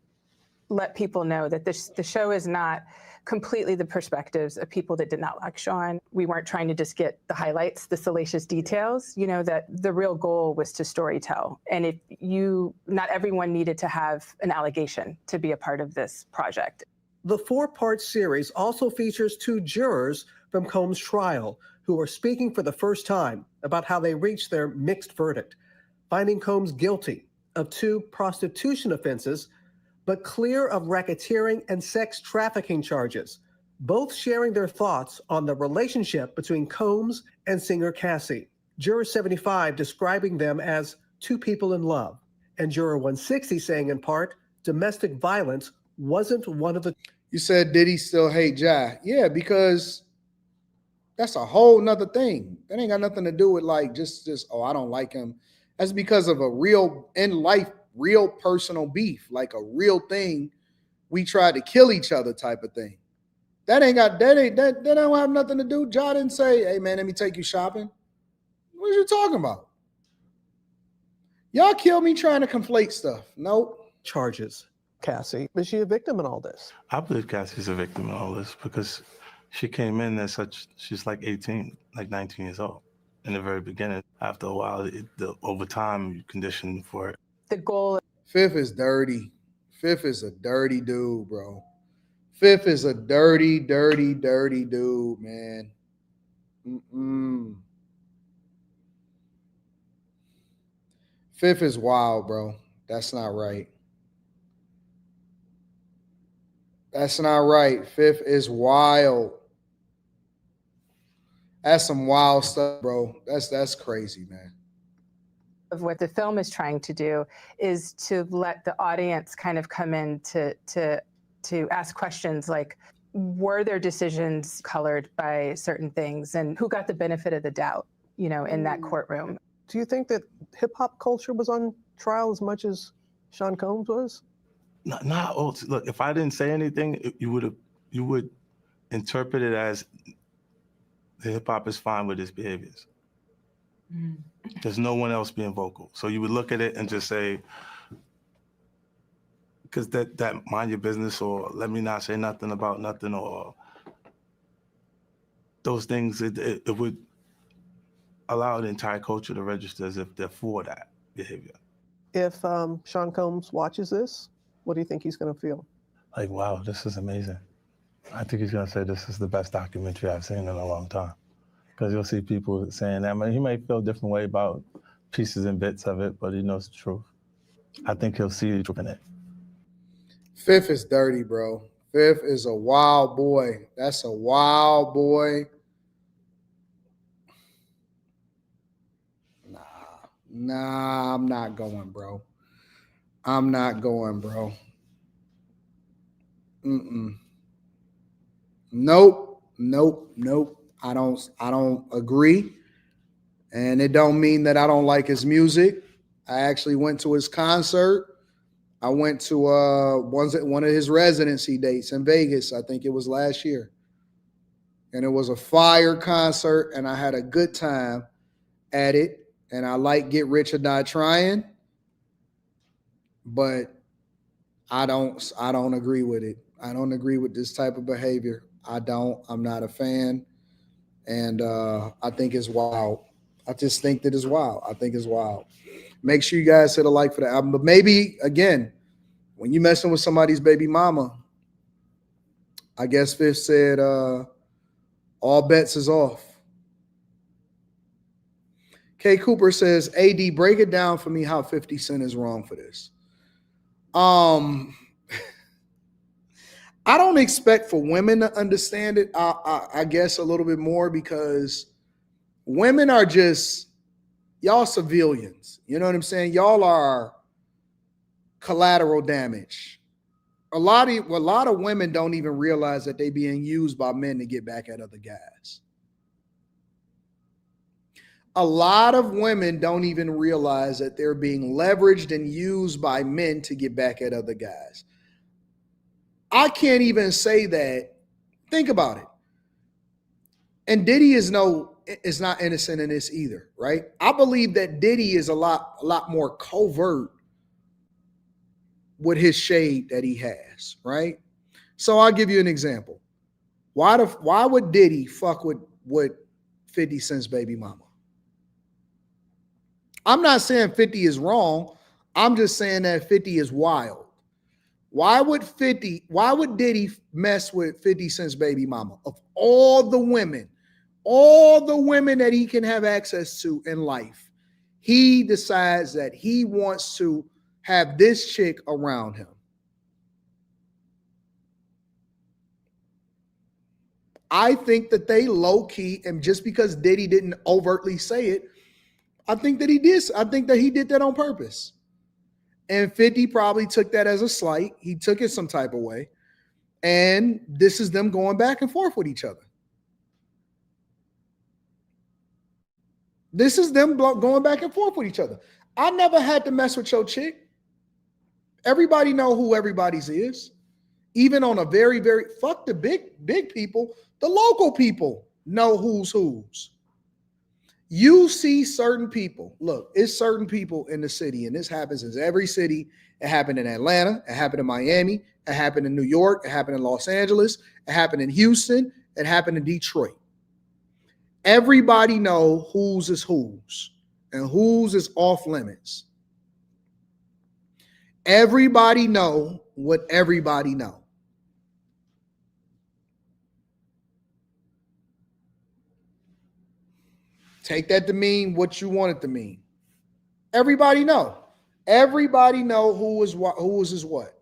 let people know that the show is not completely the perspectives of people that did not like Sean. We weren't trying to just get the highlights, the salacious details, that the real goal was to storytell. And not everyone needed to have an allegation to be a part of this project. The 4-part series also features 2 jurors from Combs' trial who are speaking for the first time about how they reached their mixed verdict, finding Combs guilty of 2 prostitution offenses, but clear of racketeering and sex trafficking charges, both sharing their thoughts on the relationship between Combs and singer Cassie. Juror 75 describing them as 2 people in love, and Juror 160 saying in part, domestic violence wasn't one of the... You said Diddy still hate Jai. Yeah, because that's a whole nother thing. That ain't got nothing to do with just I don't like him. That's because of a real personal beef, like a real thing. We tried to kill each other type of thing. That don't have nothing to do. Jai didn't say, hey man, let me take you shopping. What are you talking about? Y'all killed me trying to conflate stuff. Nope. Charges. Cassie, is she a victim in all this? I believe Cassie's a victim in all this because she came in she's like 18, like 19 years old in the very beginning. After a while, over time, you condition for it. The goal. Fifth is dirty. Fifth is a dirty dude, bro. Fifth is a dirty dude, man. Fifth is wild, bro. That's not right. That's not right. Fifth is wild. That's some wild stuff, bro. That's crazy, man. Of what the film is trying to do is to let the audience kind of come in to ask questions like, were their decisions colored by certain things, and who got the benefit of the doubt, in that courtroom? Do you think that hip hop culture was on trial as much as Sean Combs was? Look, if I didn't say anything, you would interpret it as the hip hop is fine with his behaviors. There's no one else being vocal. So you would look at it and just say, because that mind your business, or let me not say nothing about nothing, or those things, it would allow the entire culture to register as if they're for that behavior. If Sean Combs watches this, what do you think he's going to feel? Like, wow, this is amazing. I think he's going to say this is the best documentary I've seen in a long time. Because you'll see people saying that. I mean, he may feel a different way about pieces and bits of it, but he knows the truth. I think he'll see the truth in it. Fifth is dirty, bro. Fifth is a wild boy. That's a wild boy. Nah, I'm not going, bro. I'm not going, bro. Nope. I don't agree. And it don't mean that I don't like his music. I actually went to his concert. I went to one of his residency dates in Vegas. I think it was last year. And it was a fire concert, and I had a good time at it. And I like Get Rich or Die Trying, but I don't agree with it. I don't agree with this type of behavior. I'm not a fan. And I think it's wild. I just think that it's wild. I think it's wild. Make sure you guys hit a like for the album. But maybe, again, when you're messing with somebody's baby mama, I guess Fifth said all bets is off. K. Cooper says, AD, break it down for me how 50 Cent is wrong for this. I don't expect for women to understand it, I guess, a little bit more, because women are just, y'all civilians. You know what I'm saying? Y'all are collateral damage. A lot of women don't even realize that they're being used by men to get back at other guys. A lot of women don't even realize that they're being leveraged and used by men to get back at other guys. I can't even say that. Think about it. And Diddy is not innocent in this either, right? I believe that Diddy is a lot more covert with his shade that he has, right? So I'll give you an example. Why would Diddy fuck with 50 Cent's baby mama? I'm not saying 50 is wrong. I'm just saying that 50 is wild. Why would Diddy mess with 50 Cent's baby mama? Of all the women that he can have access to in life, he decides that he wants to have this chick around him. I think that they low key, and just because Diddy didn't overtly say it, I think that he did. I think that he did that on purpose. And 50 probably took that as a slight. He took it some type of way. And this is them going back and forth with each other. This is them going back and forth with each other. I never had to mess with your chick. Everybody know who everybody's is. Even on a very, very, fuck the big people, the local people know who's whose. You see certain people. Look, it's certain people in the city, and this happens in every city. It happened in Atlanta. It happened in Miami. It happened in New York. It happened in Los Angeles. It happened in Houston. It happened in Detroit. Everybody know whose is whose and whose is off limits. Everybody know what everybody know. Take that to mean what you want it to mean. Everybody know. Everybody know who is what.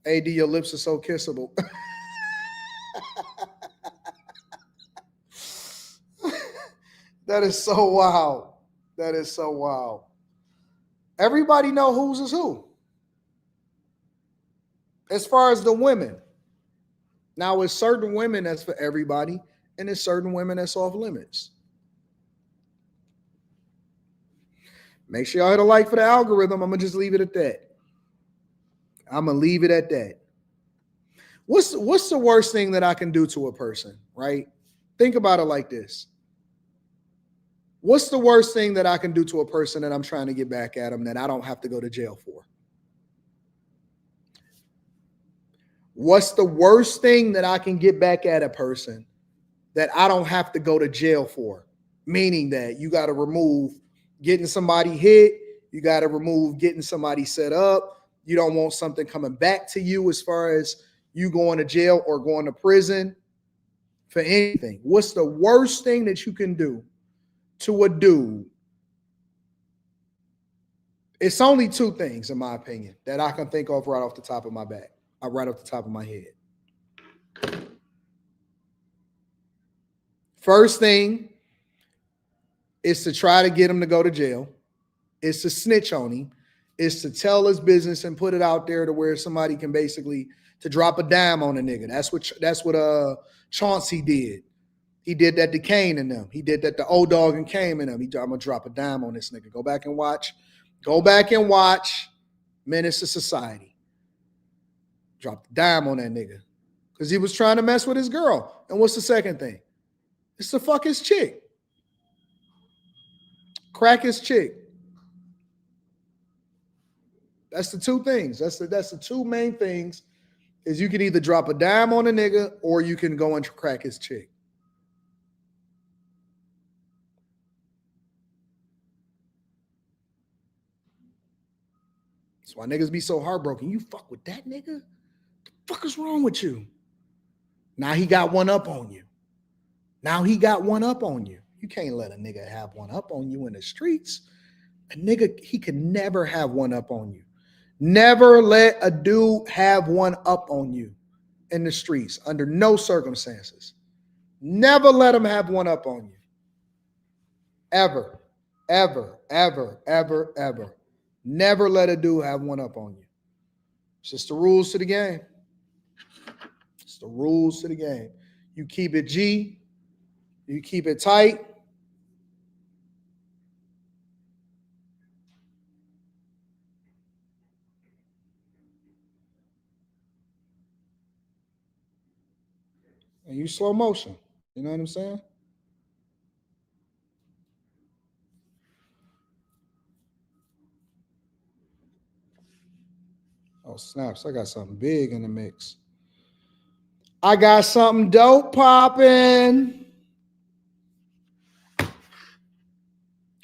AD, your lips are so kissable. That is so wild. That is so wild. Everybody know whose is who. As far as the women. Now, it's certain women that's for everybody, and there's certain women that's off limits. Make sure y'all hit a like for the algorithm. I'm going to just leave it at that. I'm going to leave it at that. What's the worst thing that I can do to a person, right? Think about it like this. What's the worst thing that I can do to a person that I'm trying to get back at them that I don't have to go to jail for? What's the worst thing that I can get back at a person that I don't have to go to jail for? Meaning that you got to remove getting somebody hit, you got to remove getting somebody set up, You don't want something coming back to you as far as you going to jail or going to prison for anything. What's the worst thing that you can do to a dude? It's only two things, in my opinion, that I can think of right off the top of my back, right off the top of my head. First thing is to try to get him to go to jail. It's to snitch on him. It's to tell his business and put it out there to where somebody can basically to drop a dime on a nigga. That's what Chauncey did. He did that to Kane and them. He did that to Old Dog and Kane and them. I'm gonna drop a dime on this nigga. Go back and watch Menace to Society. Drop the dime on that nigga. Because he was trying to mess with his girl. And what's the second thing? It's to fuck his chick. Crack his chick. That's the two things. That's the two main things is you can either drop a dime on a nigga or you can go and crack his chick. That's why niggas be so heartbroken. You fuck with that nigga? The fuck is wrong with you? Now he got one up on you. You can't let a nigga have one up on you in the streets. A nigga, he can never have one up on you. Never let a dude have one up on you in the streets under no circumstances. Never let him have one up on you. Ever, ever, ever, ever, ever. Never let a dude have one up on you. It's just the rules to the game. It's the rules to the game. You keep it G. You keep it tight. And you slow motion. You know what I'm saying? Oh, snaps. I got something big in the mix. I got something dope popping.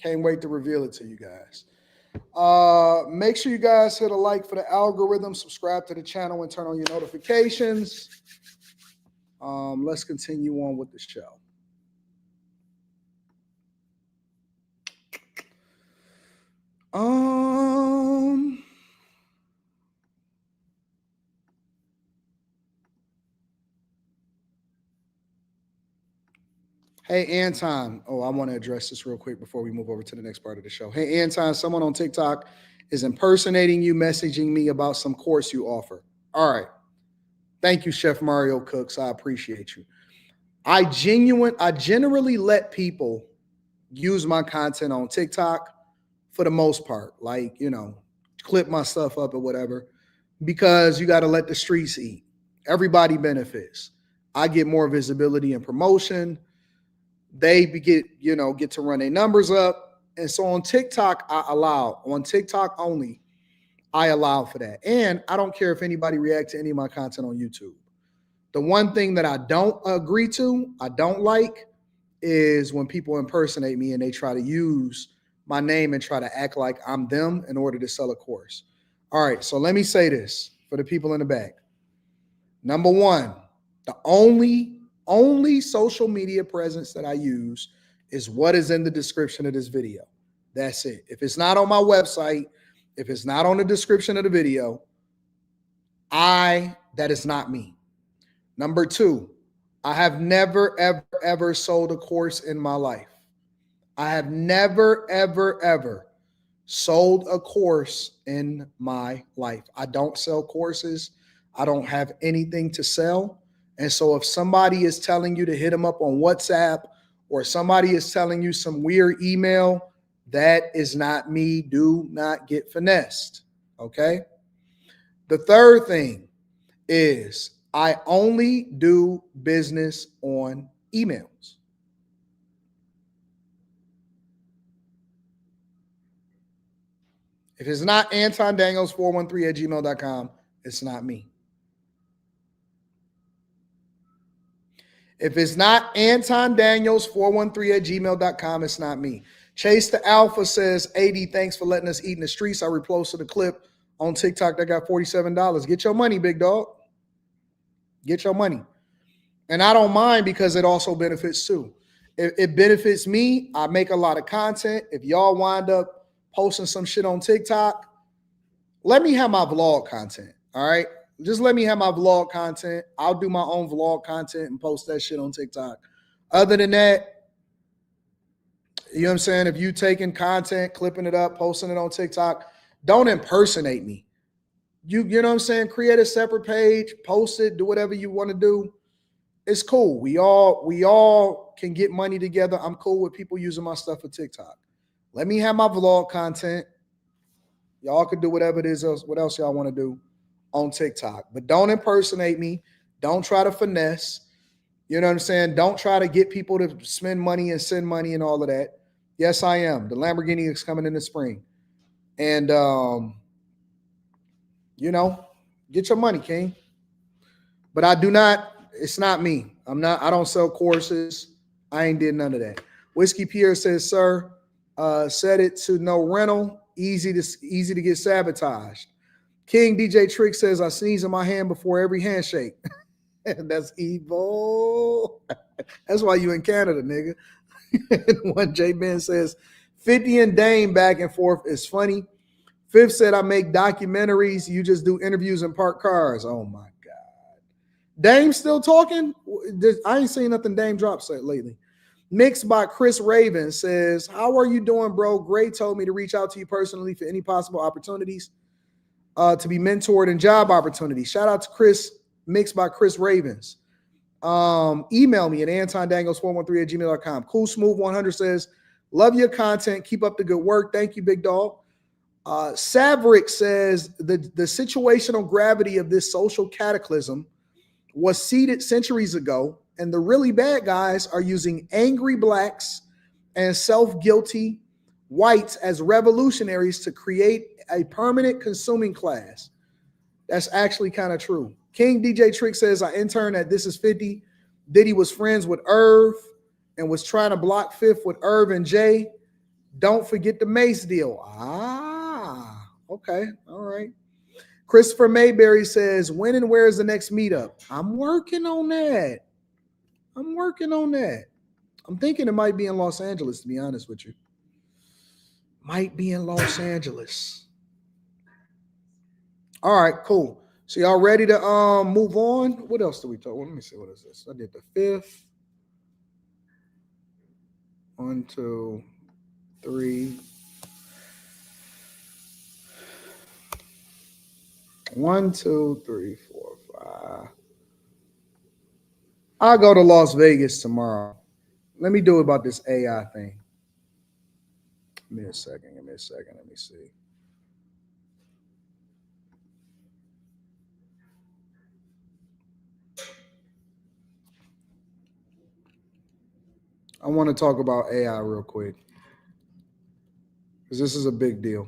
Can't wait to reveal it to you guys. Make sure you guys hit a like for the algorithm, subscribe to the channel, and turn on your notifications. Let's continue on with the show. Hey, Anton. Oh, I want to address this real quick before we move over to the next part of the show. Hey, Anton, someone on TikTok is impersonating you, messaging me about some course you offer. All right. Thank you, Chef Mario Cooks. I appreciate you. I generally let people use my content on TikTok for the most part, like, clip my stuff up or whatever, because you got to let the streets eat. Everybody benefits. I get more visibility and promotion. They get to run their numbers up. And so on TikTok, on TikTok only, I allow for that. And I don't care if anybody reacts to any of my content on YouTube. The one thing that I don't agree to, I don't like, is when people impersonate me and they try to use my name and try to act like I'm them in order to sell a course. All right, so let me say this for the people in the back. Number one, the only social media presence that I use is what is in the description of this video. That's it. If it's not on my website, if it's not on the description of the video, that is not me. Number two, I have never, ever, ever sold a course in my life. I have never, ever, ever sold a course in my life. I don't sell courses. I don't have anything to sell. And so if somebody is telling you to hit them up on WhatsApp or somebody is telling you some weird email, that is not me. Do not get finessed. Okay? The third thing is I only do business on emails. If it's not Anton Daniels 413@gmail.com, it's not me. If it's not Anton Daniels 413@gmail.com, it's not me. Chase the Alpha says, AD, thanks for letting us eat in the streets. I reposted a clip on TikTok that got $47. Get your money, big dog. Get your money. And I don't mind because it also benefits too. It benefits me. I make a lot of content. If y'all wind up posting some shit on TikTok, let me have my vlog content. All right. Just let me have my vlog content. I'll do my own vlog content and post that shit on TikTok. Other than that, you know what I'm saying? If you taking content, clipping it up, posting it on TikTok, don't impersonate me. You know what I'm saying? Create a separate page, post it, do whatever you want to do. It's cool. We all can get money together. I'm cool with people using my stuff for TikTok. Let me have my vlog content. Y'all can do whatever it is else, what else y'all want to do on TikTok. But don't impersonate me. Don't try to finesse. You know what I'm saying? Don't try to get people to spend money and send money and all of that. Yes, I am. The Lamborghini is coming in the spring. And, you know, get your money, King. But I do not, it's not me. I don't sell courses. I ain't did none of that. Whiskey Pierre says, sir, set it to no rental. Easy to get sabotaged. King DJ Trick says, I sneeze in my hand before every handshake. That's evil. That's why you in Canada, nigga. One J Ben says, 50 and Dame back and forth is funny. Fifth said, I make documentaries. You just do interviews and park cars. Oh my God. Dame still talking? I ain't seen nothing Dame drop lately. Mixed by Chris Raven says, how are you doing, bro? Gray told me to reach out to you personally for any possible opportunities to be mentored in job opportunities. Shout out to Chris, Mixed by Chris Ravens. Email me at antondaniels413@gmail.com. Cool Smooth 100 says, love your content. Keep up the good work. Thank you, big dog. Saverick says, the situational gravity of this social cataclysm was seeded centuries ago, and the really bad guys are using angry blacks and self-guilty whites as revolutionaries to create a permanent consuming class. That's actually kind of true. King DJ Trick says, I interned at This Is 50. Diddy was friends with Irv and was trying to block Fifth with Irv and Jay. Don't forget the Mace deal. Okay. All right. Christopher Mayberry says, when and where is the next meetup? I'm working on that. I'm thinking it might be in Los Angeles, to be honest with you. Might be in Los Angeles. All right, cool. So y'all ready to move on? What else do we talk? Well, let me see. What is this? I did the fifth. 1, 2, 3. 1, 2, 3, 4, 5. I'll go to Las Vegas tomorrow. Let me do about this AI thing. Give me a second. Let me see. I want to talk about AI real quick because this is a big deal.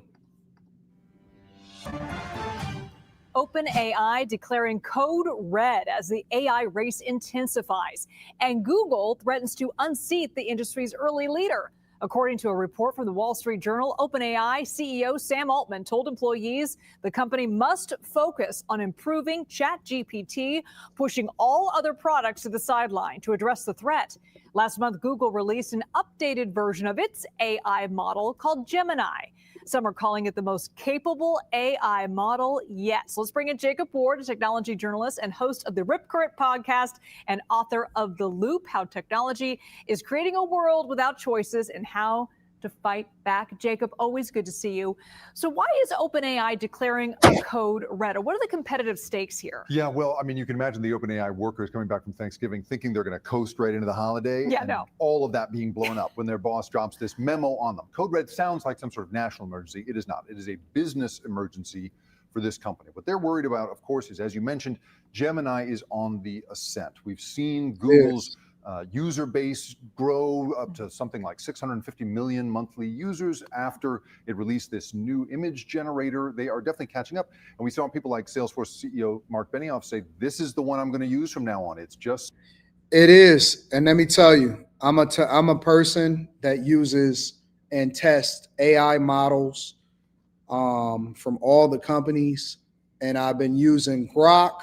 OpenAI declaring code red as the AI race intensifies, and Google threatens to unseat the industry's early leader. According to a report from the Wall Street Journal, OpenAI CEO Sam Altman told employees the company must focus on improving ChatGPT, pushing all other products to the sideline to address the threat. Last month, Google released an updated version of its AI model called Gemini. Some are calling it the most capable AI model yet. So let's bring in Jacob Ward, a technology journalist and host of the Rip Current podcast and author of The Loop, How Technology is Creating a World Without Choices and How to Fight Back. Jacob, always good to see you. So why is OpenAI declaring a code red? Or what are the competitive stakes here? Yeah, well, I mean, you can imagine the OpenAI workers coming back from Thanksgiving thinking they're going to coast right into the holiday. Yeah, and no. all of that being blown up when their boss drops this memo on them. Code red sounds like some sort of national emergency. It is not. It is a business emergency for this company. What they're worried about, of course, is, as you mentioned, Gemini is on the ascent. We've seen Google's user base grow up to something like 650 million monthly users after it released this new image generator. They are definitely catching up. And we saw people like Salesforce CEO Mark Benioff say, this is the one I'm going to use from now on. It's just. It is. And let me tell you, I'm a person that uses and tests AI models from all the companies, and I've been using Grok,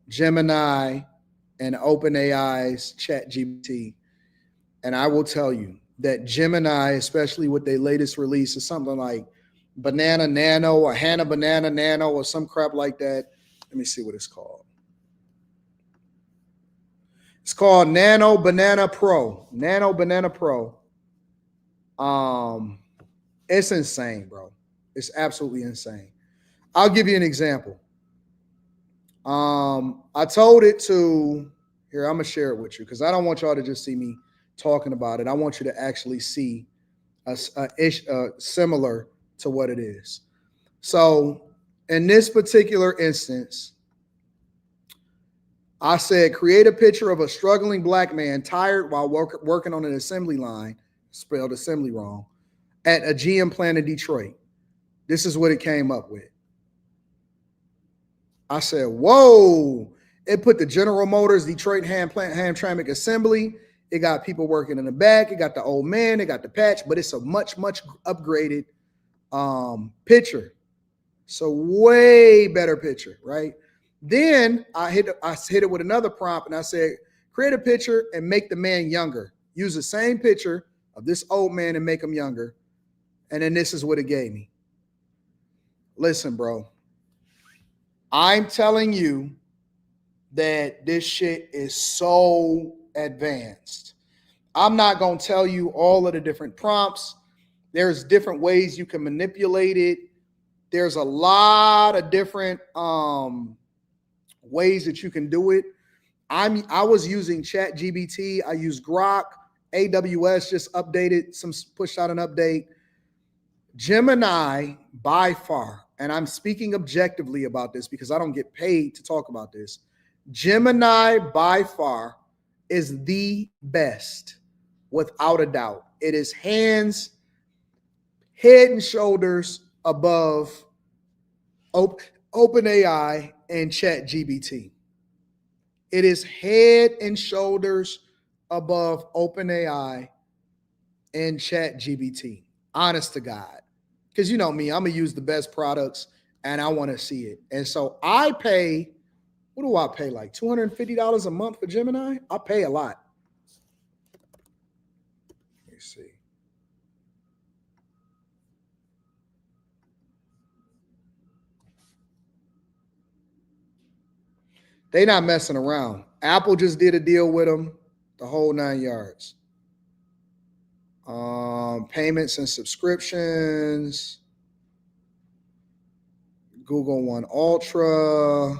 Gemini, and OpenAI's ChatGPT. And I will tell you that Gemini, especially with their latest release, is something like Banana Nano or Hannah Banana Nano or some crap like that. Let me see what it's called. It's called Nano Banana Pro. Nano Banana Pro. It's insane, bro. It's absolutely insane. I'll give you an example. I told it to, here, I'm gonna share it with you because I don't want y'all to just see me talking about it. I want you to actually see similar to what it is. So in this particular instance, I said, create a picture of a struggling black man tired while working on an assembly line, spelled assembly wrong, at a GM plant in Detroit. This is what it came up with. I said, whoa. It put the General Motors Detroit Hamtramck assembly. It got people working in the back. It got the old man. It got the patch, but it's a much upgraded picture. So way better picture, right? Then I hit it with another prompt and I said, create a picture and make the man younger. Use the same picture of this old man and make him younger. And then this is what it gave me. Listen, bro. I'm telling you that this shit is so advanced. I'm not going to tell you all of the different prompts. There's different ways you can manipulate it. There's a lot of different ways that you can do it. I was using ChatGPT. I use Grok. AWS just pushed out an update. Gemini, by far, and I'm speaking objectively about this because I don't get paid to talk about this. Gemini, by far, is the best, without a doubt. It is head and shoulders above OpenAI and ChatGPT. It is head and shoulders above OpenAI and ChatGPT. Honest to God. Because you know me, I'm going to use the best products and I want to see it. And so I pay, what do I pay? Like $250 a month for Gemini? I pay a lot. Let me see. They not messing around. Apple just did a deal with them, the whole 9 yards. Payments and subscriptions. Google One Ultra.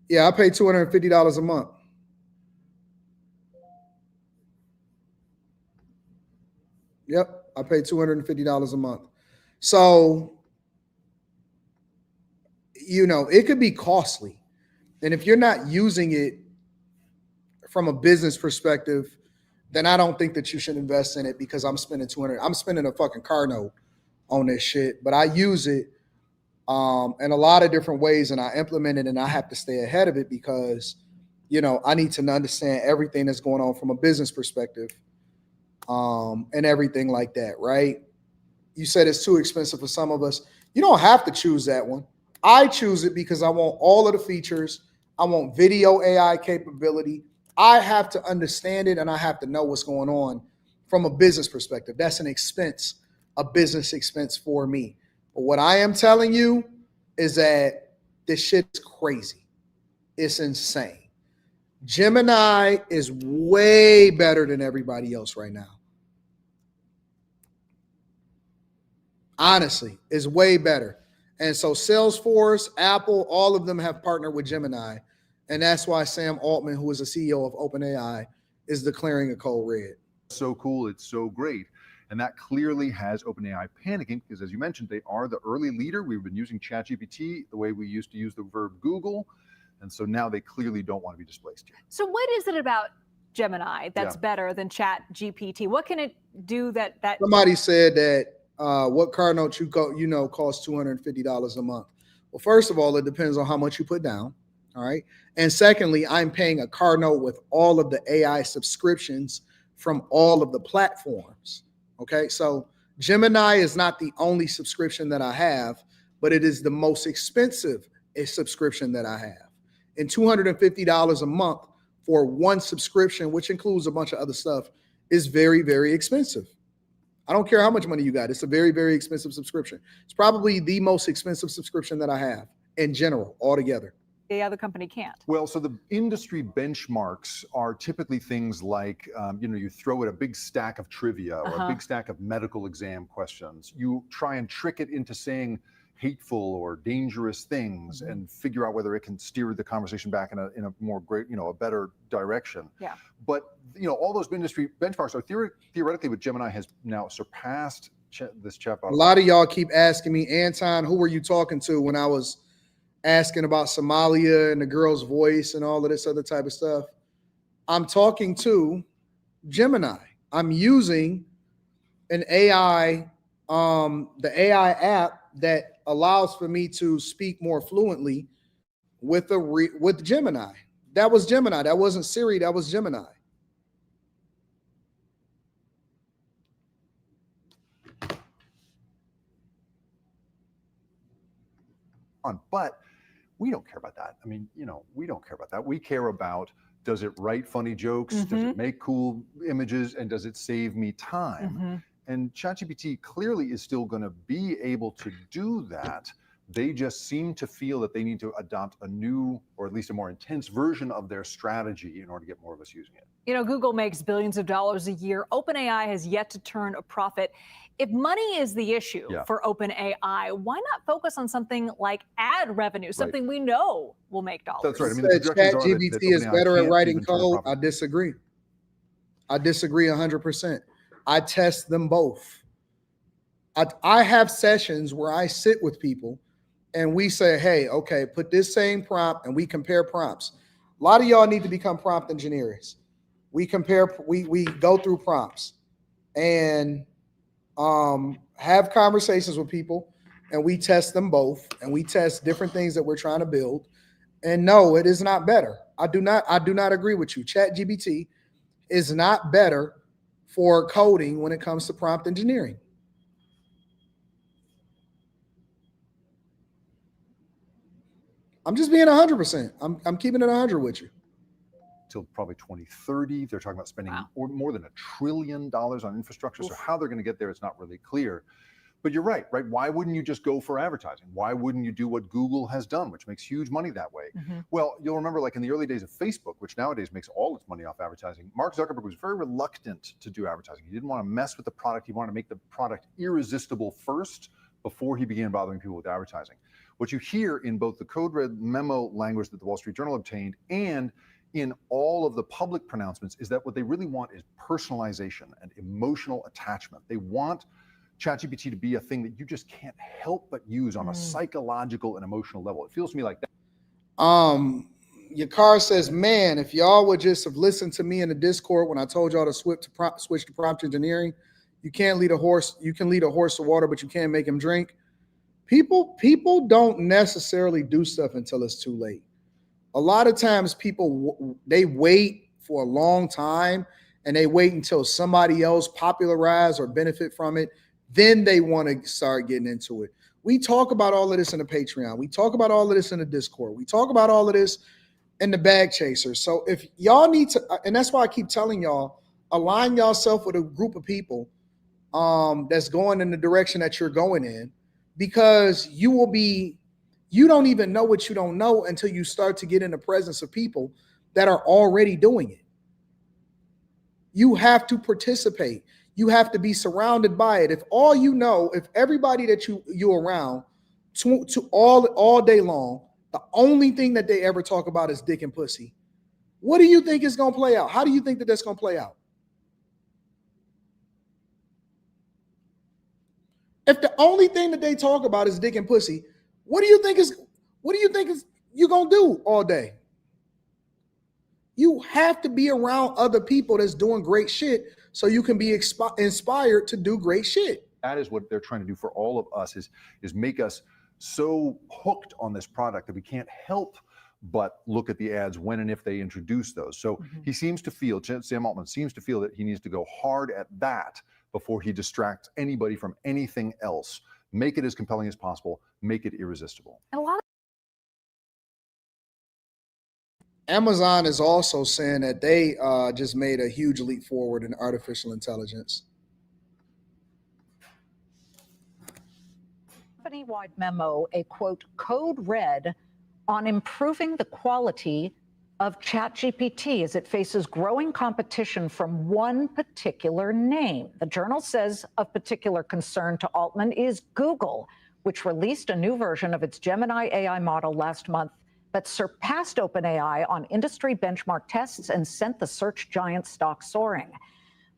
Yeah, I pay $250 a month. Yep, I pay $250 a month. So, you know, it could be costly. And if you're not using it from a business perspective, then I don't think that you should invest in it because I'm spending I'm spending a fucking car note on this shit, but I use it in a lot of different ways and I implement it and I have to stay ahead of it because, you know, I need to understand everything that's going on from a business perspective and everything like that, right? You said it's too expensive for some of us. You don't have to choose that one. I choose it because I want all of the features. I want video AI capability. I have to understand it and I have to know what's going on from a business perspective. That's an expense, a business expense for me. But what I am telling you is that this shit is crazy. It's insane. Gemini is way better than everybody else right now. Honestly, it's way better. And so Salesforce, Apple, all of them have partnered with Gemini. And that's why Sam Altman, who is the CEO of OpenAI, is declaring a code red. So cool. It's so great. And that clearly has OpenAI panicking because, as you mentioned, they are the early leader. We've been using ChatGPT the way we used to use the verb Google. And so now they clearly don't want to be displaced here. So what is it about Gemini that's better than ChatGPT? What can it do that Somebody said that what car note you know costs $250 a month. Well, first of all, it depends on how much you put down. All right. And secondly, I'm paying a car note with all of the AI subscriptions from all of the platforms. Okay, so Gemini is not the only subscription that I have, but it is the most expensive subscription that I have. And $250 a month for one subscription, which includes a bunch of other stuff, is very, very expensive. I don't care how much money you got. It's a very, very expensive subscription. It's probably the most expensive subscription that I have in general, altogether. The other company can't. Well, so the industry benchmarks are typically things like, you throw it a big stack of trivia or a big stack of medical exam questions. You try and trick it into saying hateful or dangerous things and figure out whether it can steer the conversation back in a more great, a better direction. Yeah. But, all those industry benchmarks are theoretically what Gemini has now surpassed this chatbot. A lot of y'all keep asking me, Anton, who were you talking to when I was asking about Somalia and the girl's voice and all of this other type of stuff? I'm talking to Gemini. I'm using an AI, the AI app that allows for me to speak more fluently with Gemini. That was Gemini. That wasn't Siri. That was Gemini. But we don't care about that. I mean, we don't care about that. We care about, does it write funny jokes? Does it make cool images? And does it save me time? And ChatGPT clearly is still going to be able to do that. They just seem to feel that they need to adopt a new, or at least a more intense version of their strategy in order to get more of us using it. Google makes billions of dollars a year. OpenAI has yet to turn a profit. If money is the issue for OpenAI, why not focus on something like ad revenue, something we know will make dollars? That's right. I mean, ChatGPT is better at writing code. I disagree. I disagree 100%. I test them both. I have sessions where I sit with people and we say, hey, okay, put this same prompt, and we compare prompts. A lot of y'all need to become prompt engineers. We go through prompts and have conversations with people, and we test them both, and we test different things that we're trying to build. And no, it is not better. I do not agree with you. ChatGPT is not better for coding when it comes to prompt engineering. I'm just being 100%. I'm keeping it 100 with you. Till probably 2030, they're talking about spending more than $1 trillion on infrastructure. So how they're going to get there, it's not really clear. But you're right? Why wouldn't you just go for advertising? Why wouldn't you do what Google has done, which makes huge money that way? Well, you'll remember, like in the early days of Facebook, which nowadays makes all its money off advertising, Mark Zuckerberg was very reluctant to do advertising. He didn't want to mess with the product. He wanted to make the product irresistible first before he began bothering people with advertising. What you hear in both the code red memo language that the Wall Street Journal obtained and in all of the public pronouncements is that what they really want is personalization and emotional attachment. They want ChatGPT to be a thing that you just can't help but use on a psychological and emotional level. It feels to me like that. Your car says, man, if y'all would just have listened to me in the Discord when I told y'all to switch to prompt engineering, you can lead a horse to water, but you can't make him drink. People don't necessarily do stuff until it's too late. A lot of times people, they wait for a long time and they wait until somebody else popularize or benefit from it. Then they want to start getting into it. We talk about all of this in the Patreon. We talk about all of this in the Discord. We talk about all of this in the Bag Chasers. So if y'all need to, and that's why I keep telling y'all, align yourself with a group of people that's going in the direction that you're going in, because you don't even know what you don't know until you start to get in the presence of people that are already doing it. You have to participate. You have to be surrounded by it. If all you know, if everybody that you're around to all day long, the only thing that they ever talk about is dick and pussy, what do you think is going to play out? How do you think that that's going to play out? If the only thing that they talk about is dick and pussy, what do you think is you gonna do all day? You have to be around other people that's doing great shit so you can be inspired to do great shit. That is what they're trying to do for all of us, is make us so hooked on this product that we can't help but look at the ads when and if they introduce those. So he seems to feel, Sam Altman seems to feel that he needs to go hard at that before he distracts anybody from anything else. Make it as compelling as possible, make it irresistible. A lot of Amazon is also saying that they just made a huge leap forward in artificial intelligence. Company-wide memo, a quote, code red on improving the quality of ChatGPT as it faces growing competition from one particular name. The journal says of particular concern to Altman is Google, which released a new version of its Gemini AI model last month that surpassed OpenAI on industry benchmark tests and sent the search giant stock soaring.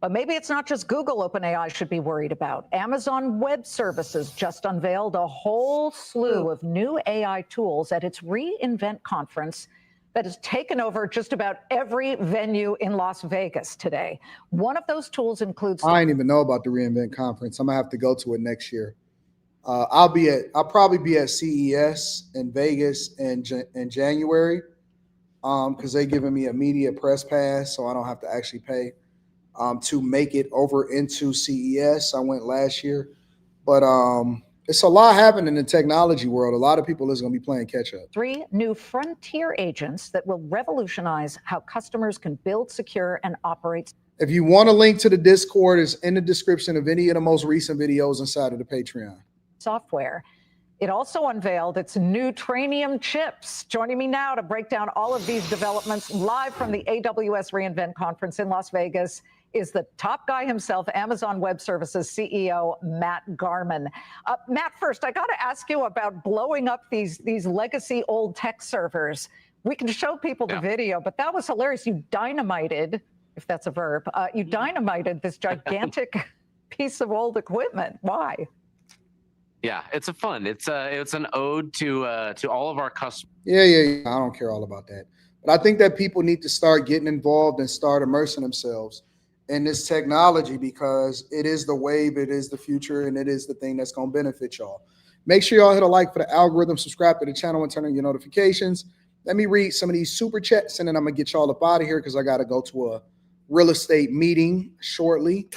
But maybe it's not just Google OpenAI should be worried about. Amazon Web Services just unveiled a whole slew of new AI tools at its reInvent conference that has taken over just about every venue in Las Vegas today. One of those tools includes... I didn't even know about the reInvent conference. I'm gonna have to go to it next year. I'll probably be at CES in Vegas in January because they're giving me a media press pass, so I don't have to actually pay to make it over into CES. I went last year, but it's a lot happening in the technology world. A lot of people is going to be playing catch up. 3 new frontier agents that will revolutionize how customers can build, secure, and operate. If you want a link to the Discord, it's in the description of any of the most recent videos inside of the Patreon. Software. It also unveiled its new Tranium chips. Joining me now to break down all of these developments live from the AWS reInvent conference in Las Vegas is the top guy himself, Amazon Web Services CEO, Matt Garman. Matt, first, I got to ask you about blowing up these legacy old tech servers. We can show people the video, but that was hilarious. You dynamited, if that's a verb, you dynamited this gigantic piece of old equipment. Why? Yeah, it's it's an ode to all of our customers. Yeah. I don't care all about that. But I think that people need to start getting involved and start immersing themselves in this technology because it is the wave, it is the future, and it is the thing that's going to benefit y'all. Make sure y'all hit a like for the algorithm, subscribe to the channel, and turn on your notifications. Let me read some of these super chats, and then I'm going to get y'all up out of here because I got to go to a real estate meeting shortly.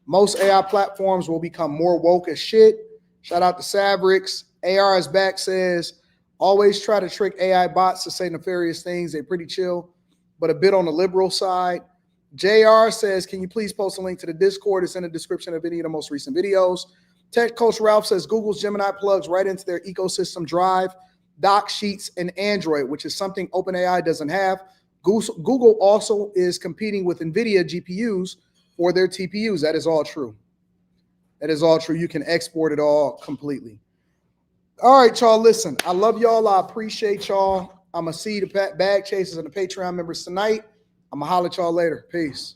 Most AI platforms will become more woke as shit. Shout out to Savrix. AR is back, says, always try to trick AI bots to say nefarious things. They're pretty chill, but a bit on the liberal side. JR says, can you please post a link to the Discord? It's in the description of any of the most recent videos. Tech Coach Ralph says, Google's Gemini plugs right into their ecosystem Drive, Doc, Sheets, and Android, which is something OpenAI doesn't have. Google also is competing with NVIDIA GPUs for their TPUs. That is all true. That is all true. You can export it all completely. All right, y'all, listen. I love y'all. I appreciate y'all. I'm going to see the bag chasers and the Patreon members tonight. I'm going to holler at y'all later. Peace.